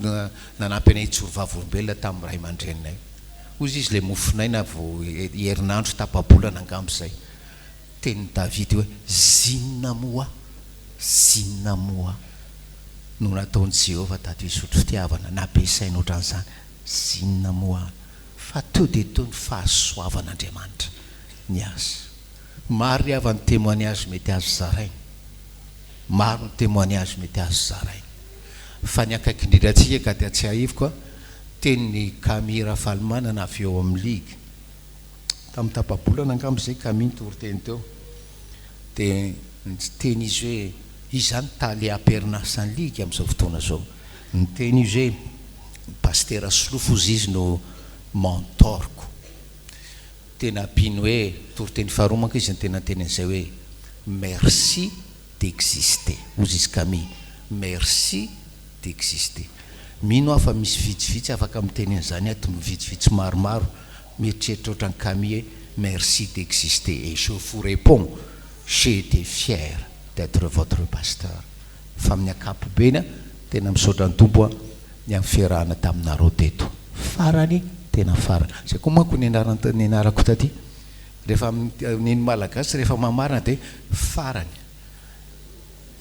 nanampy anay itsoro vavolombelona tamin'ny ray aman-dreninay. Ozy izy le mofonay na vo herinandro tapabolana angambo zay, teny Davidy hoe zinona moa, zinona moa no nataon'i Jehova tato Isotry Fitiavana, nampiasainy ohatran'izany, zinona moa. Fa teo de teo ny fahasoavan'Andriamanitra ny azy. Maro ry havany témoignage mety azo zarainy, maro ny témoignage mety azo zarainy, fa ny akaiky indrindratsika ka dia tsy haivoka teny ny Camille Falmanana avy eo amin'ny ligue tamin'ny tapabolana angambo zay Camille toroteny teo, de teny izy hoe izy zany taly apernasany ligue amin'izao fotoana zao, ny teny izy hoe pastera Solofo ozy izy no mentorko, tena apiny hoe toroteny faharomaka izy ny tena tenen'izay hoe merci d'exister, ozy izy Camille, merci d'exister. Mino afa misy vitsivitsy afaka miteny an'izany ato, vitsivitsy maromaro mieritreritra ohatran'ny Camille merci d'exister et je vous réponds j'ai été fier d'être votre pasteur. Fa amin'ny ankapobeny tena misaotra ny tompo ny amin'ny fiarahana taminareo teto farany, tena farany. Zay koa manko ny anarako taty rehefa neny malagasy rehefa mamarina de farany,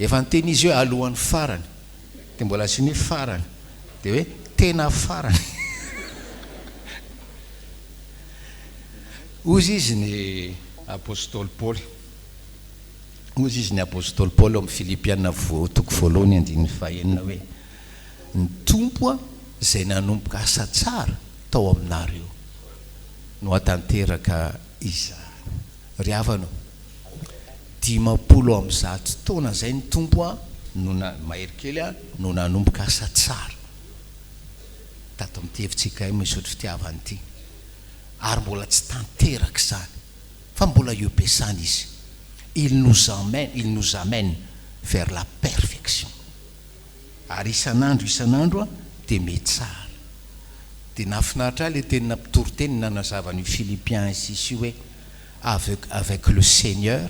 efa nyteny izy hoe alohan'ny farany de mbola asiny farany de hoe tena farany. Ozy izy ny apôstôly Paoly, ozy izy ny apôstôly Paoly amin'ny Filipiana toko voalohany andiny fahaenina hoe ny tompo zay nanomboka asa tsara tao aminareo no atanteraka izany. Ry havanao 50 taona zay ny tompo no mahery kely no nanomboka asa tsara tato amin'ny tevitsika io Isotry Fitiavana ity, ary mbola tsy tanteraka zany fa mbola eo pesany izy. Il nous amène vers la perfection. Ary isan'andro de metsara. De nafinaritra le teny nampitoroteny nanazavany Philippiens ici hoe avec le Seigneur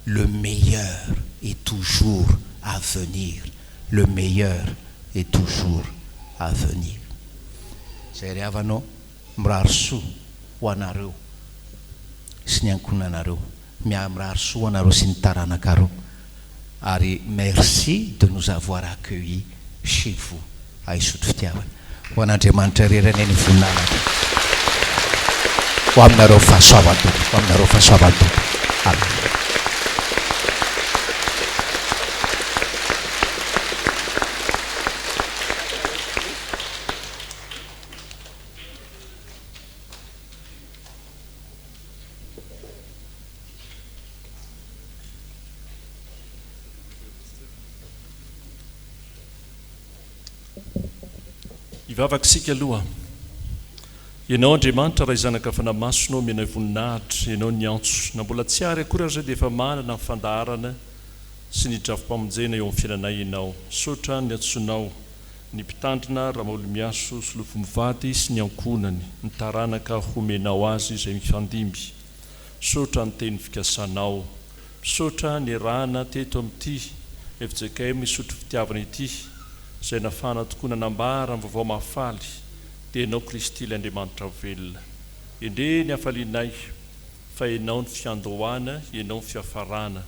le meilleur est toujours à venir, le meilleur est toujours à venir. Zay ry havanao mirary soa ho anareo sy ny ankonanareo, mirary soa ho anareo sy ny taranakareo, ary merci de nous avoir accueillis chez vous à Isotry Fitiavana. Ho an'Andriamanitra rerany ny voninahitra. ho aminareo fahasoavan-tompo, ho aminareo fahasoavan-tompo. Amen. Ivavaka sika aloha. Ianao Andriamanitra raha izanaka fanamasonao menay voninahitra, ianao ny antso na mbola tsy ary akory ary zay dia efa manana ny fandaharana sy ny drafimpamonjena eo amin'ny fiainanay ianao. Sotra ny antsonao ny mpitandrina raha maolo miaso sy lofo mivady sy ny ankonany, ny taranaka homenao azy izay mifandimby. Sotra ny teny fikasanao, sotra ny rana teto amin'ity Fjkm Isotry Fitiavana ity, izay nafana tokoa nanambara amin'ny vaovao mahafaly dia ianao Kristy ilay Andriamanitra velona. Ende ny hafalinay fa ianao ny fiandohana, ianao ny fiafarana,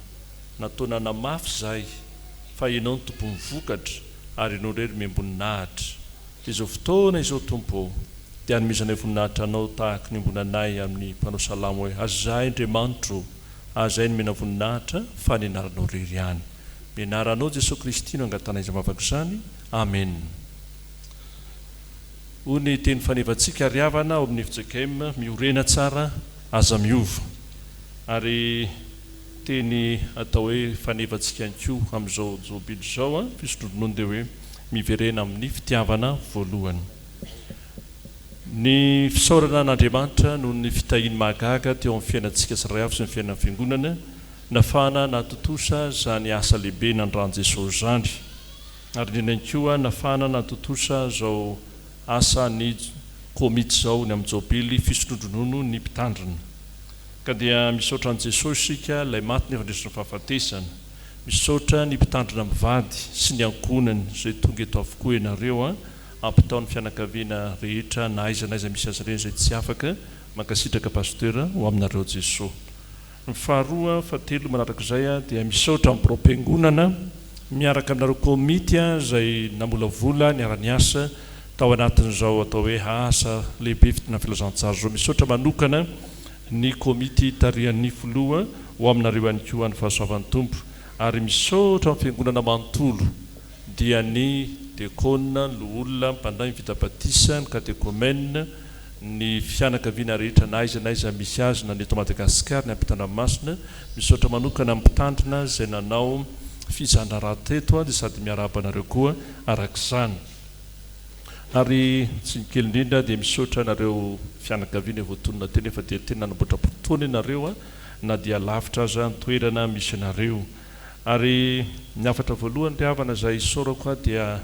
nataona namafy zahay fa ianao ny tompony vokatra ary ianao rery miamboninahitra. Izao fotoana izao tompo dia hanomezanay voninahitra anao tahaka ny ambonanay amin'ny mpanao salamo hoe azahay Andriamanitro, azahay ny mena voninahitra fa ny anaranao rery ihany. Mianaranao Jesosy Kristy no angatanay izay mavaka izany. Amen. Ho ny teny fanevantsika riavana ao amin'ny Fjkm miorena tsara aza miova. Ary teny atao hoe fanevantsika anko amin'izao Jobily izao fisondronoana dia hoe miverena amin'ny fitiavana voalohany. Ny fisaorana an'Andriamanitra noho ny fitahiny mahagaga teo amin'ny fiainantsika sy ray avy sy ny fiainan'ny fiangonana, nafana natotosa zany asa lehibe nandran Jesosy zany. Ary indrindra koa nafana natotosa zao asa ny komity zao ny amin'ny Jobily fisondronono ny mpitandrina. Ka dia misaotra an Jesosy sika ilay maty ny efandraisana fahafatesana, misaotra ny mpitandrina mivady sy ny ankonany zay tonga eto avokoa ianareo ampitao ny fianakaviana rehetra na aiza misy azy ireny zay tsy afaka mankasitraka pasteur ho aminareo Jesosy. Ny faharoa fahatelo manarak'izay dia misaotra amin'ny pro-piangonana miaraka aminareo komity zay namolavola ny ara-niasa tao anatin'izao atao hoe asa lehibe fitina filazantsara zao. Misaotra manokana ny komity tarihan'ny foloa ho aminareo ihany koa ny fahasoavan'ny tompo. Ary misaotra amin'ny fiangonana manontolo dia ny dekona, ny olona mpanday vita-batisa, ny katekomena, ny fianakaviana rehetra na aiza misy azy na ny eto Madagasikara ny ampitandranomasina. Misaotra manokana amin'ny mpitandrina zay nanao fizana raha-teto dia sady miaraba anareo koa arak'izany. Ary tsy ny kely indrindra dia misaotra anareo fianakaviana voatonona teny efa dia tena namboatra potony ianareo na dia lavitra aza ny toerana misy anareo. Ary ny afatra voalohany riavana zay isaorako dia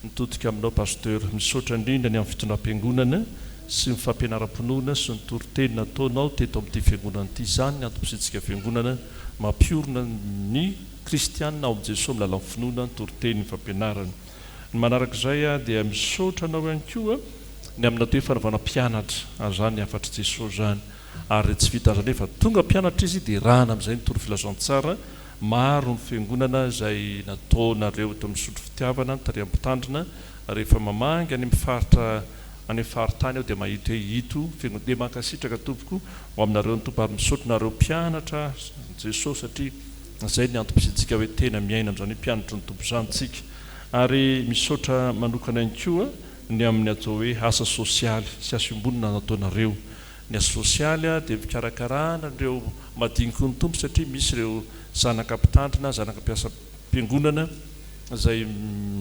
nitodika aminao pasteur. Misaotra indrindra ny amin'ny fitondram-piangonana sy ny fampianaram-pinoana sy ny toriteny nataonao teto amin'ity fiangonana ity. Zany ny antom-positsika fiangonana mampiorona ny kristianina ao amin'i Jesosy milalao amin'ny finoana, ny toriteny, ny fampianarana. Ny manarak'izay dia misaotra anao ihany koa ny amin'ny atao hoe fanaovana mpianatra azany ny afatry Jesosy zany. Ary tsy vita azany fa tonga mpianatra izy dia rahana amin'izay ny toro filazantsara. Maro ny fiangonana izay nataonareo eto amin'ny Isotry Fitiavana tariam-pitandrina rehefa mamanga any mifaritra any faritany ao dia mahita hoe hito fiangonana dia mankasitraka tompoko ho aminareo ny tompo. Ary misaotra nareo mpianatra Jesosy satria izay ny antom-positsika hoe tena miaina amin'izany mpianatra ny tompo izany tsika. Ary misaotra manokana ihany koa ny amin'ny atao hoe asa sosialy sy asa iombonana nataonareo. Ny asa sosialy dia fikarakarana ireo madiniky ny tompo satria misy ireo zanaka mpitandrina, zanaka mpiasa mpiangonana izay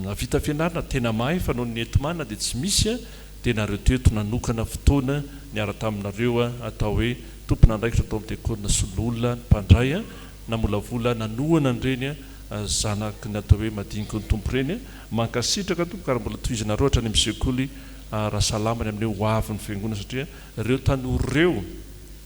navita fianarana tena mahay fa noho ny enti-manana dia tsy misy dia nareo teto nanokana fotoana niara taminareo atao hoe tompona andraikitra atao amin'ny dekona sy n'olona ny mpandray namolavola nanoana ireny zanaky ny atao hoe madiniky ny tompo ireny mankasitraka tompo karaha mbola tohizanareo ohatra ny am'sekoly raha salamany amin'ny ho avy ny fiangonana satria ireo tanora ireo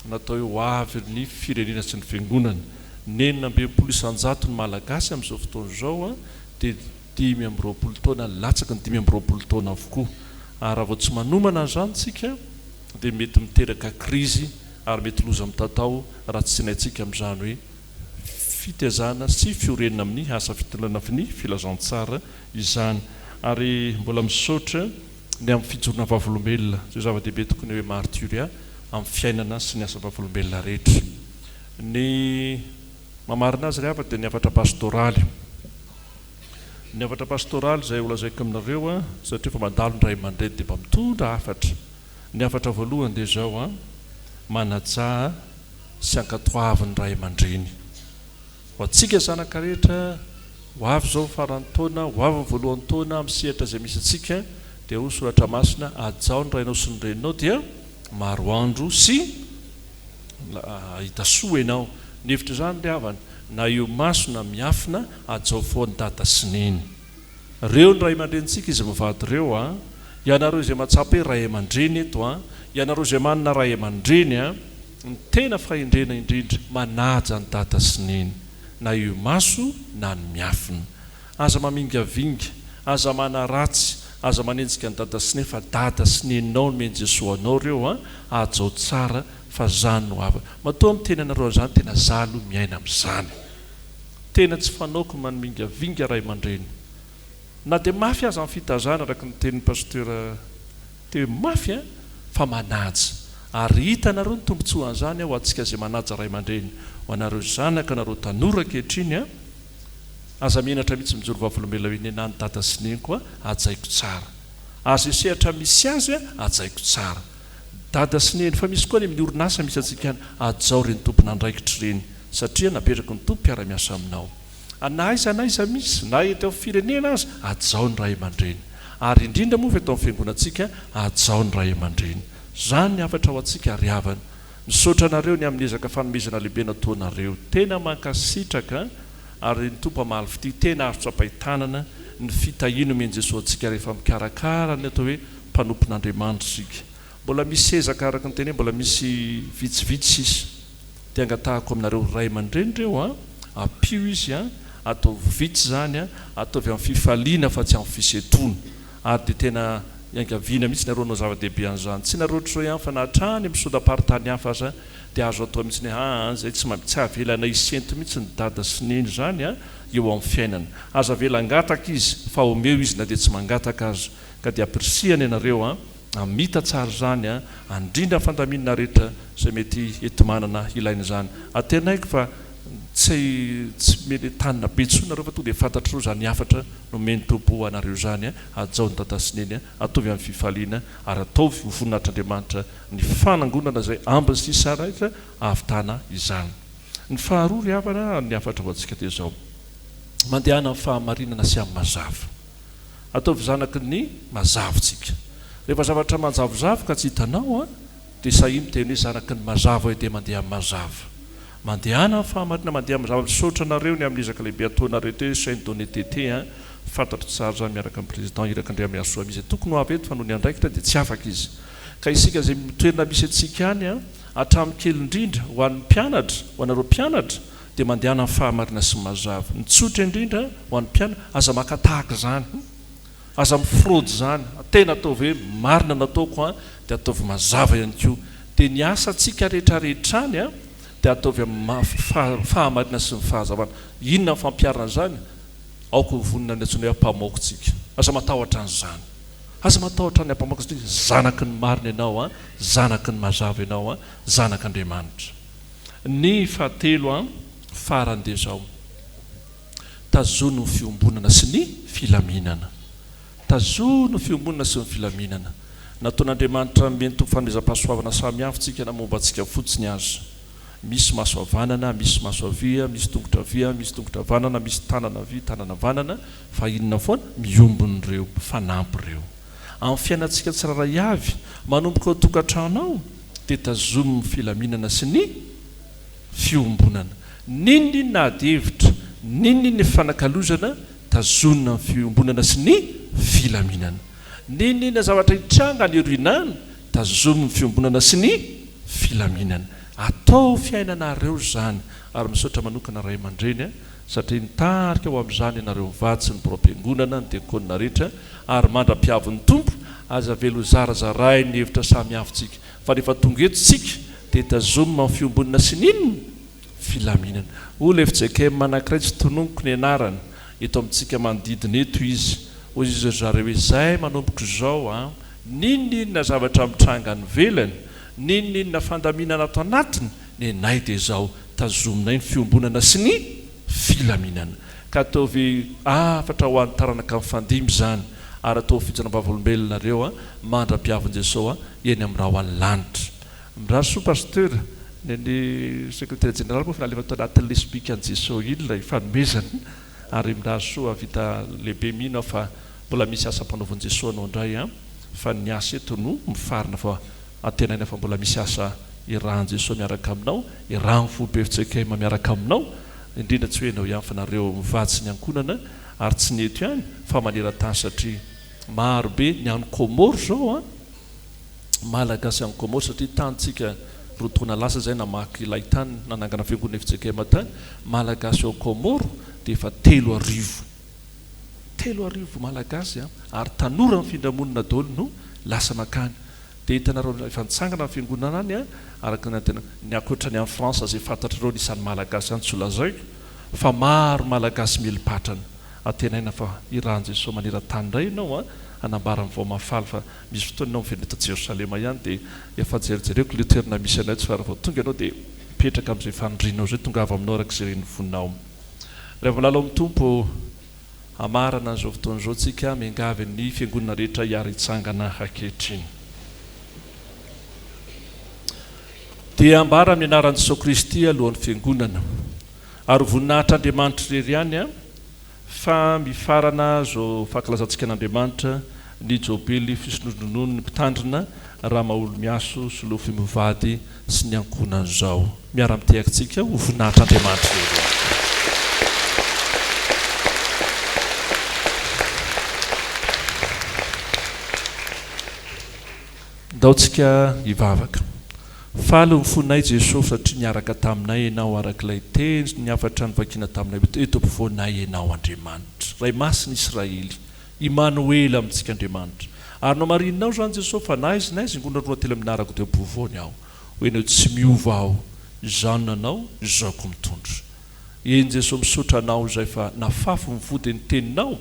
natao hoe ho avy ny firenena sy ny fiangonana. Nenina ambin'ny isanjato ny malagasy amin'izao fotoana izao dia 520 taona latsaky ny 520 taona avokoa. Ary raha vao tsy manomana izany tsika dia mety miteraka krizy ary mety loza mitatao raha tsy sinaitsika amin'izany hoe fitiazana sy fiorenana amin'ny asa fitonana ny filazantsara izany. Ary mbola misaotra ny amin'ny fijorona vavolombelona zay zava-dehibe tokony hoe martyria amin'ny fiainana sy ny asam-pavolombelona rehetra. Ny mamarina azy rehefa dia ny hafatra pastoraly. Ny hafatra pastoraly izay olazaiko aminareo a satria fa mandalo ny ray aman-dreny dia mba mitondra hafatra. Ny hafatra voalohany dia zao a manaja sy ankatoavy ny ray aman-dreny. Ho antsika zanaka rehetra ho avy zao farany taona, ho avy ny voalohany taona amin'ny sehatra izay misy atsika dia ho soratra masina ajao ny rainao sy ny reninao dia maro andro sy hitasoa ianao. Ny hevitra izany ry havana na io maso na miafina ajao foany dada sy neny. Reo ny ray aman-drenitsika izy mivady reo a, ianareo izay mahatsapa hoe ray aman-dreny eto a, ianareo izay manana ray aman-dreny a, ny tena fahendrena indrindra manaja ny dada sy neny, na io maso na ny miafina. Aza mamingavinga, aza manaratsy, aza manenjika ny dada sy neny fa dada sy neninao no meny Jesosy anao reo a, ajao tsara fa zany no avy. Matoa amin'ny tena nareo zany tena zalo miaina amin'izany. Tena tsy fanaoko mamingavinga ray aman-dreny. Na dia mafy aza amin'ny fitazana araka ny tenin'ny pasteur teo mafy a, fa manaja. Ary hitanareo ny tombontsoan'izany ho antsika izay manaja ray aman-dreny. Ho anareo zanaka nareo tanora ankehitriny a, aza mienatra mihitsy mijoro vavolombelona hoe ny dada sy neny koa ajaiko tsara. Aza sehatra misy azy a ajaiko tsara. Dada sy neny fa misy koa ny amin'ny orinasa misy atsika ajao reny tompona andraikitra reny satria napetraka ny tompo mpiara-miasa aminao. Na aiza misy na eto amin'ny firenena azy ajao ny ray aman-dreny. Ary indrindra moa fa eto amin'ny fiangonantsika ajao ny ray aman-dreny. Zany ny hafatra ho antsika ry havana. Misaotra anareo ny amin'ny ezaka fanomezana lehibe nataonareo. Tena mankasitraka ary ny tompo amaly fity tena azo tsapahitanana ny fitahino meny Jesosy antsika rehefa mikarakara ny atao hoe mpanompon'Andriamanitra sika. Mbola misy ezaka araka ny teny hoe mbola misy vitsivitsy sisa. Dia angatahako aminareo ray aman-dreny reo a, apio izy a, atao vitsy zany a, ataovy amin'ny fifaliana fa tsy amin'ny fisetona. Ary dia tena iangaviana mihitsy nareo nao zava-dehibe an'izany. Tsy nareo ohatr'izao ihany fa nahatrany amin'ny sodaparitany hafa aza dia azo atao mihitsy ny zay tsy avelana isento mihitsy ny dada sy neny zany a eo amin'ny fiainana. Aza avela angataka izy fa omeo izy na dia tsy mangataka azy. Ka dia apirisihany ianareo a, amita tsara zany a, andrindra fandaminana rehetra izay mety etomanana ilaina izany. Atenaiko fa tsy mety tanina betsoa nareo fa tonga dia fantatrareo zany hafatra no meny tompo anareo zany a, ajao ny dada sy neny a, ataovy amin'ny fifaliana ary ataovy ho voninahitr'Andriamanitra ny fanangonana izay ambiny sy sara rehetra ahavitana izany. Ny faharoa ry havana ny hafatra ho antsika dia zao mandehana amin'ny fahamarinana sy amin'ny mazava. Ataovy zanaky ny mazavontsika. Rehefa zavatra manjavozavo ka tsy hitanao a, dia sahiny teny hoe zanaky ny mazava hoe dia mandeha amin'ny mazava. Mandehana amin'ny fahamarina, mandeha amin'ny mazava. Misaotra anareo ny amin'ny ezaka lehibe ataonareo teo sainte d'honnêteté a, fantatro tsara zany miaraka amin'ny président iraka Andrea Miasoa misy tokony ho avy eto fa noho ny andraikitra dia tsy afaka izy. Ka isika izay toerana misy antsika any a, hatramin'ny kely indrindra ho an'ny mpianatra, ho anareo mpianatra dia mandehana amin'ny fahamarina sy mazava. Ny tsotra indrindra ho an'ny mpianatra aza makatahaka zany. Aza mifraude zany, tena ataovy hoe marina nataoko a, dia ataovy mazava ihany koa. Dia ny asa antsika rehetrarehetrany a, dia ataovy amin'ny fahamarina sy ny fahazavana. Inona ny fampiarana zany? Aoko vonina ny antsoina hoe ampamokontsika. Aza matahotra an'izany. Aza matahotra ny ampamoka satria zanaky ny marina ianao a, zanaky ny mazava ianao a, zanak'Andriamanitra. Ny fahatelo a, farany dia zao. Tazono ny fiombonana sy ny filaminana. Tazono ny fiombonana sy ny filaminana. Nataon'Andriamanitra meny tompo fanomezam-pahasoavana samihafa tsika na momba antsika fotsiny azy. Misy maso havanana, misy maso havia, misy tongotra havia, misy tongotra havanana, misy tanana havia, tanana havanana, fa inona foana miombon'ireo, fanampy ireo. Amin'ny fiainantsika tsiraray avy, manomboka ao tokantranao, dia tazono ny filaminana sy ny fiombonana. Ninona ady hevitra, ninona fanakalozana, tazonona ny fiombonana sy ny filaminana. Ninona zavatra hitranga ny orinana, tazono ny fiombonana sy ny filaminana. Atao fiainanareo zany ary misaotra manokana ray aman-dreny satria nitarika ho amin'izany ianareo mivady sy ny mpiram-piangonana ny diakonina rehetra ary mandra-piavin'ny tompo aza velo zarazaray ny hevitra samihafantsika fa rehefa tonga eto tsika dia tazomina ny fiombonana sy ninona filaminana. Olo efa Fjkm anankiray tsy tononoko ny anarany eto amintsika manodidina eto izy hoy izy zareo hoe zay manomboko izao a, ninona zavatra mitranga ny velany, ninninona fandaminana ato anatiny ny nay dia zao tazominay ny fiombonana sy ny filaminana ka ataovy afatra ho an'ny taranaka amin'ny fandimy zany ary atao fitsanam-bavolombelonareo a mandra-piavin' jesosy a eny amin'ny raha ho an'ny lanitra mirary soa pasteur ny secrétaire général koa fa nalefa anatin'ny lesbika an' jesosy iny lay fanomezany ary mirary soa vita lehibe mihina fa mbola misy asa mpanaovin' jesosy anao indray a fa ny asa eto no mifarina fa atenaina fa mbola misy asa irahan' jesosy miaraka aminao irahan fobe Fjkm miaraka aminao indrindra tsy hoe enao ihany fa nareo mivatsy ny ankonana ary tsy ny eto ihany fa maneran-tany satria marobe ny any Komoro zao a malagasy any Komoro satria tanyntsika rotona lasa zay namaky ilay tany nanangana fiangonana Fjkm tany malagasy ao Komoro dia efa 3,000 malagasy a ary tanora ny findramonina daholo no lasa makany dia hitanareo efa nitsangana ny fiangonana any a araka ny akoatra ny any Frantsa zay fantatrareo nisan'ny malagasy any tsy olazay fa maro malagasy milipatrana atenaina fa irahan' jesosy maneran-tany indray ianao a anambara ny vao mafaly fa misy fotoana ianao mivendreta Jerosalema ihany dia efa jerijereko le toerana misy anao tsy fara vao tonga ianao dia mipetraka amin'izay fanondrinao zay tonga avy aminao araka izay reny voninao rehefa milala amin'ny tompo amarana an'izao fotoana izao tsika miangavy ny fiangonana rehetra hiary hitsangana ankehitriny dia ambara amin'ny anaran'i Jesosy Kristy alohan'ny fiangonana ary voninahitr'Andriamanitra irery ihany a fa mifarana zao fankalazantsika an'Andriamanitra ny Jobily fisonononony ny mpitandrina raha maolo miaso sy lofy mivady sy ny ankonana zao miara-mitehakintsika ho voninahitr'Andriamanitra irery daotsika hivavaka faly ny fonay Jesosy satria niaraka taminay ianao arak'ilay teny ny afatra ny vakina taminay eto ampovoanay ianao Andriamanitra ray masina Israely Immanuel amintsika Andriamanitra ary no marininao zany Jesosy fa naizy ingona roa telo aminarako teo ampovoany aho hoe enao tsy miova aho zanonanao zaoko mitondra eny Jesosy misotra anao zay fa nafafo mivody ny teninao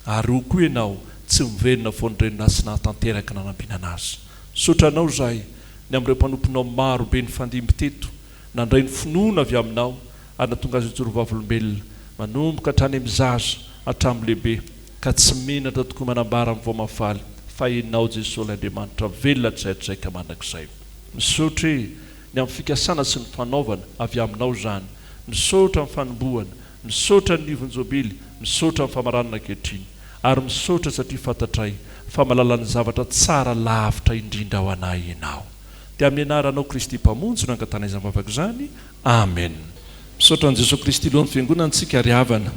ary ho koa ianao tsy miverina foan'ireny sy nahatanteraka nanambinana azy sotranao zay ny amin'ireo mpanomponao maro be ny fandimby teto nandray ny finoana avy aminao ary natonga azy ijoro-vavolombelona manomboka hatrany mizaza hatramin'ny lehibe ka tsy menatra tokoa manambara amin'ny vao mafaly fa enao Jesosy l'Andriamanitra velona tsaitraika mandrakizay misotra ny amin'ny fikasana sy ny fanaovana avy aminao zany misotra amin'ny fanombohana misotra ny nivon'ny Jobily misotra amin'ny Famaranana ankehitriny ary misotra satria fantatray fa malala ny zavatra tsara lavitra indrindra ho anay ianao dia amin'ny anaranao Kristy mpamonjy no angatana izany vavaka izany amen misaotra an' Jesosy Kristy alohan'ny fiangonana antsika riavana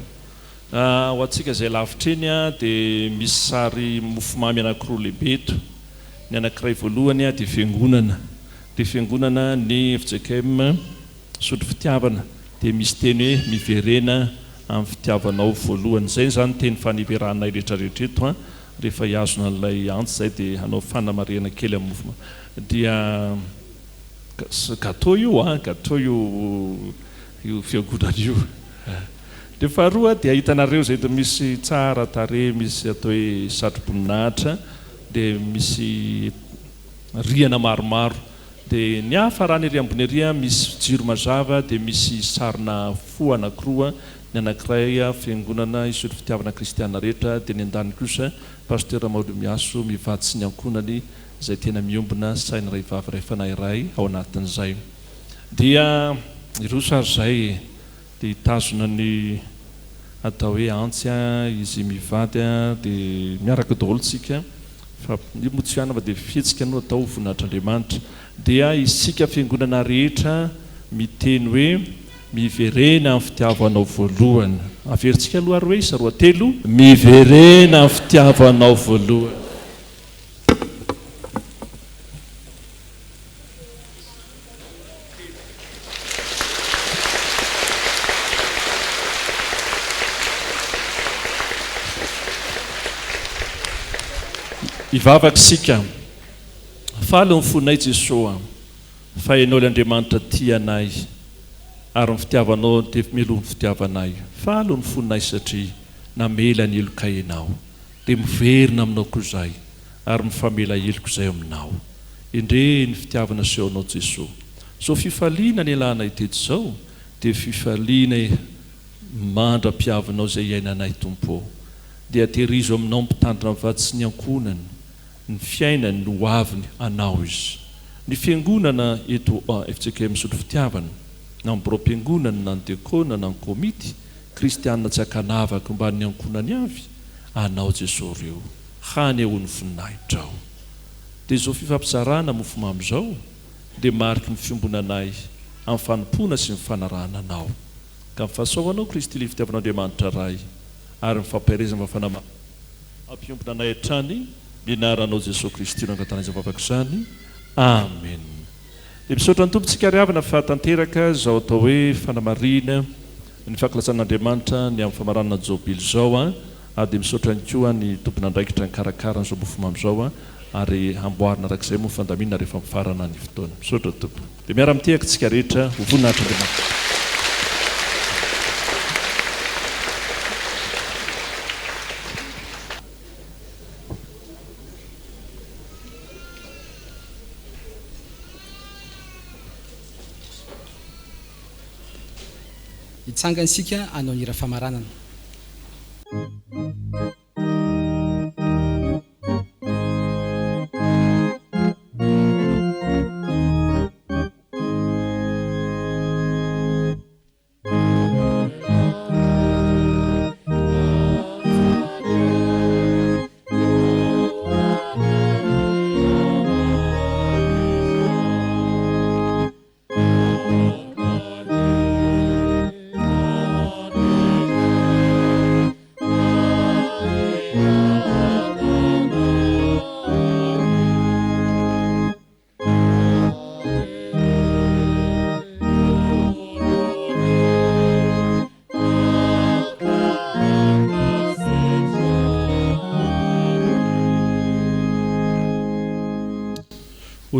ho antsika izay lavitra eny a dia misy sary mofomamy anankiroa lehibe eto ny anankiray voalohany a dia fiangonana ny Fjkm Isotry Fitiavana dia misy teny hoe miverena amin'ny fitiavanao voalohany zay zany teny faniveranay rehetrarehetra eto a rehefa hiazona n'ilay antsy zay dia hanao fanamariana kely amin'ny mofoma dia gâteau io gâteau io fiangonana io dia faharoa dia hitanareo zay misy tsara tare misy atao hoe satroboninahitra dia misy riana maromaro dia ny hafarany ery ambony ery misy jiro mazava dia misy sarina fo anankiroa ny anankiray fiangonana Isotry Fitiavana kristiana rehetra dia ny andany kosa pasteur maolo miaso mivady sy ny ankonany zay tena miombona saina ray vavy ray fanahy iray ao anatin'izay dia iroso ary zay dia hitazona ny atao hoe antsy izy mivady dia miaraka daholo tsika fa motsiana fa dia fihetsika no atao voninahitr'Andriamanitra dia isika fiangonana rehetra miteny hoe miverena amin'ny fitiavanao voalohany averintsika aloha ary hoe isa roa telo miverena amin'ny fitiavanao voalohany ivavaka sika faly ny fonay Jesosy fa ianao l'Andriamanitra tianay ary ny fitiavanao dia melo ny fitiavanay faly ny fonay satria namela ny elokay ianao dia miverina aminao koa zay ary mifamela eloko zay aminao endre ny fitiavana seonao Jesosy. So fifaliana ny alanay teto zao dia fifaliana mandra-piavanao zay iainanay tompo, dia tehirizo aminao mpitandrina mivatsy ny ankonany, ny fiainany no hoaviny anao izy. Ny fiangonana eto Fjkm Isotry Fitiavana, na ny brom-piangonana na ny diakona na ny komity kristianina tsy akanavaka mba ny ankonany avy, anao Jesosy reo hany eo ny voninahitra. Dia zao fifampizarana mofomamy zao dia mariky ny fiombonanay amin'ny fanompona sy ny fanarahana anao. Ka mifahasoavanao Kristy le fitiavan'Andriamanitra ray ary mifampiarezana mafanama ampiombonanay hatrany mianaranao Jesosy Kristy no angatana izay vavaka izany. Amen. Dia misaotra ny tompontsika riavana fahatanteraka zao atao hoe fanamarina ny fahakilasan'Andriamanitra ny amin'ny famaranana Jobily zao dia misaotra ny koa ny tompon'andraikitra ny karakara n'izao mofomamy zao ary amboarina arak'izay moa fandamina rehefa mifarana ny fotoana. Misaotra tompo. Dia miara-mitehaka tsika rehetra ho voninahitra Andriamanitra. Itsangansika anao nira famaranana.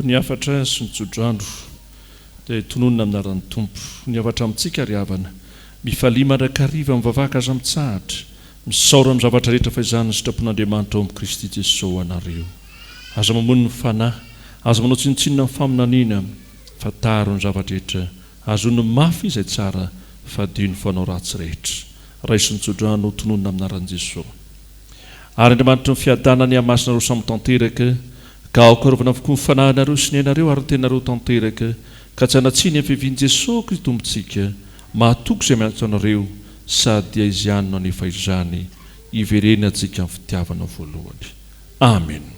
Ny afatra sy ny tsodrandro dia tononona aminaran'ny tompo. Ny afatra amintsika riavana mifalia mandrakariva mivavaka aza mitsahatra, misaora amin'ny zavatra rehetra faizana ny sitrapon'Andriamanitra ao amin'ny Kristy Jesosy anareo. Aza mamono ny fanahy, aza manao tsinotsinona ny faminaniana, fa taro ny zavatra rehetra, azo ny mafy izay tsara, fa dio ny fanao ratsy rehetra. Raiso ny tsodrano tononona aminaran'i Jesosy. Ary Andriamanitra ny fiadanany hamasina samy tanteraka, ka aokarovana avokoa ny fanahinareo sy ny ainareo ary tenareo tanteraka, ka tsy hanatsiny amin'ny fiavian'i Jesosy Kristy tompontsika, mahatoko izay miantso anareo sady izy ihany no anefa izany iverena antsika amin'ny fitiavana voalohany. Amen.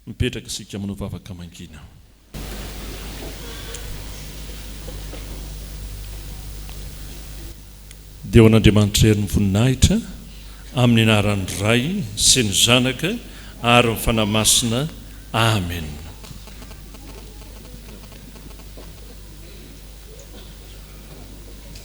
Mipetraka isika manao vavaka mangina. Dia ho an'Andriamanitra hery ny voninahitra amin'ny anaran'ny Ray sy ny Zanaka ary ny fanahy masina. Amen.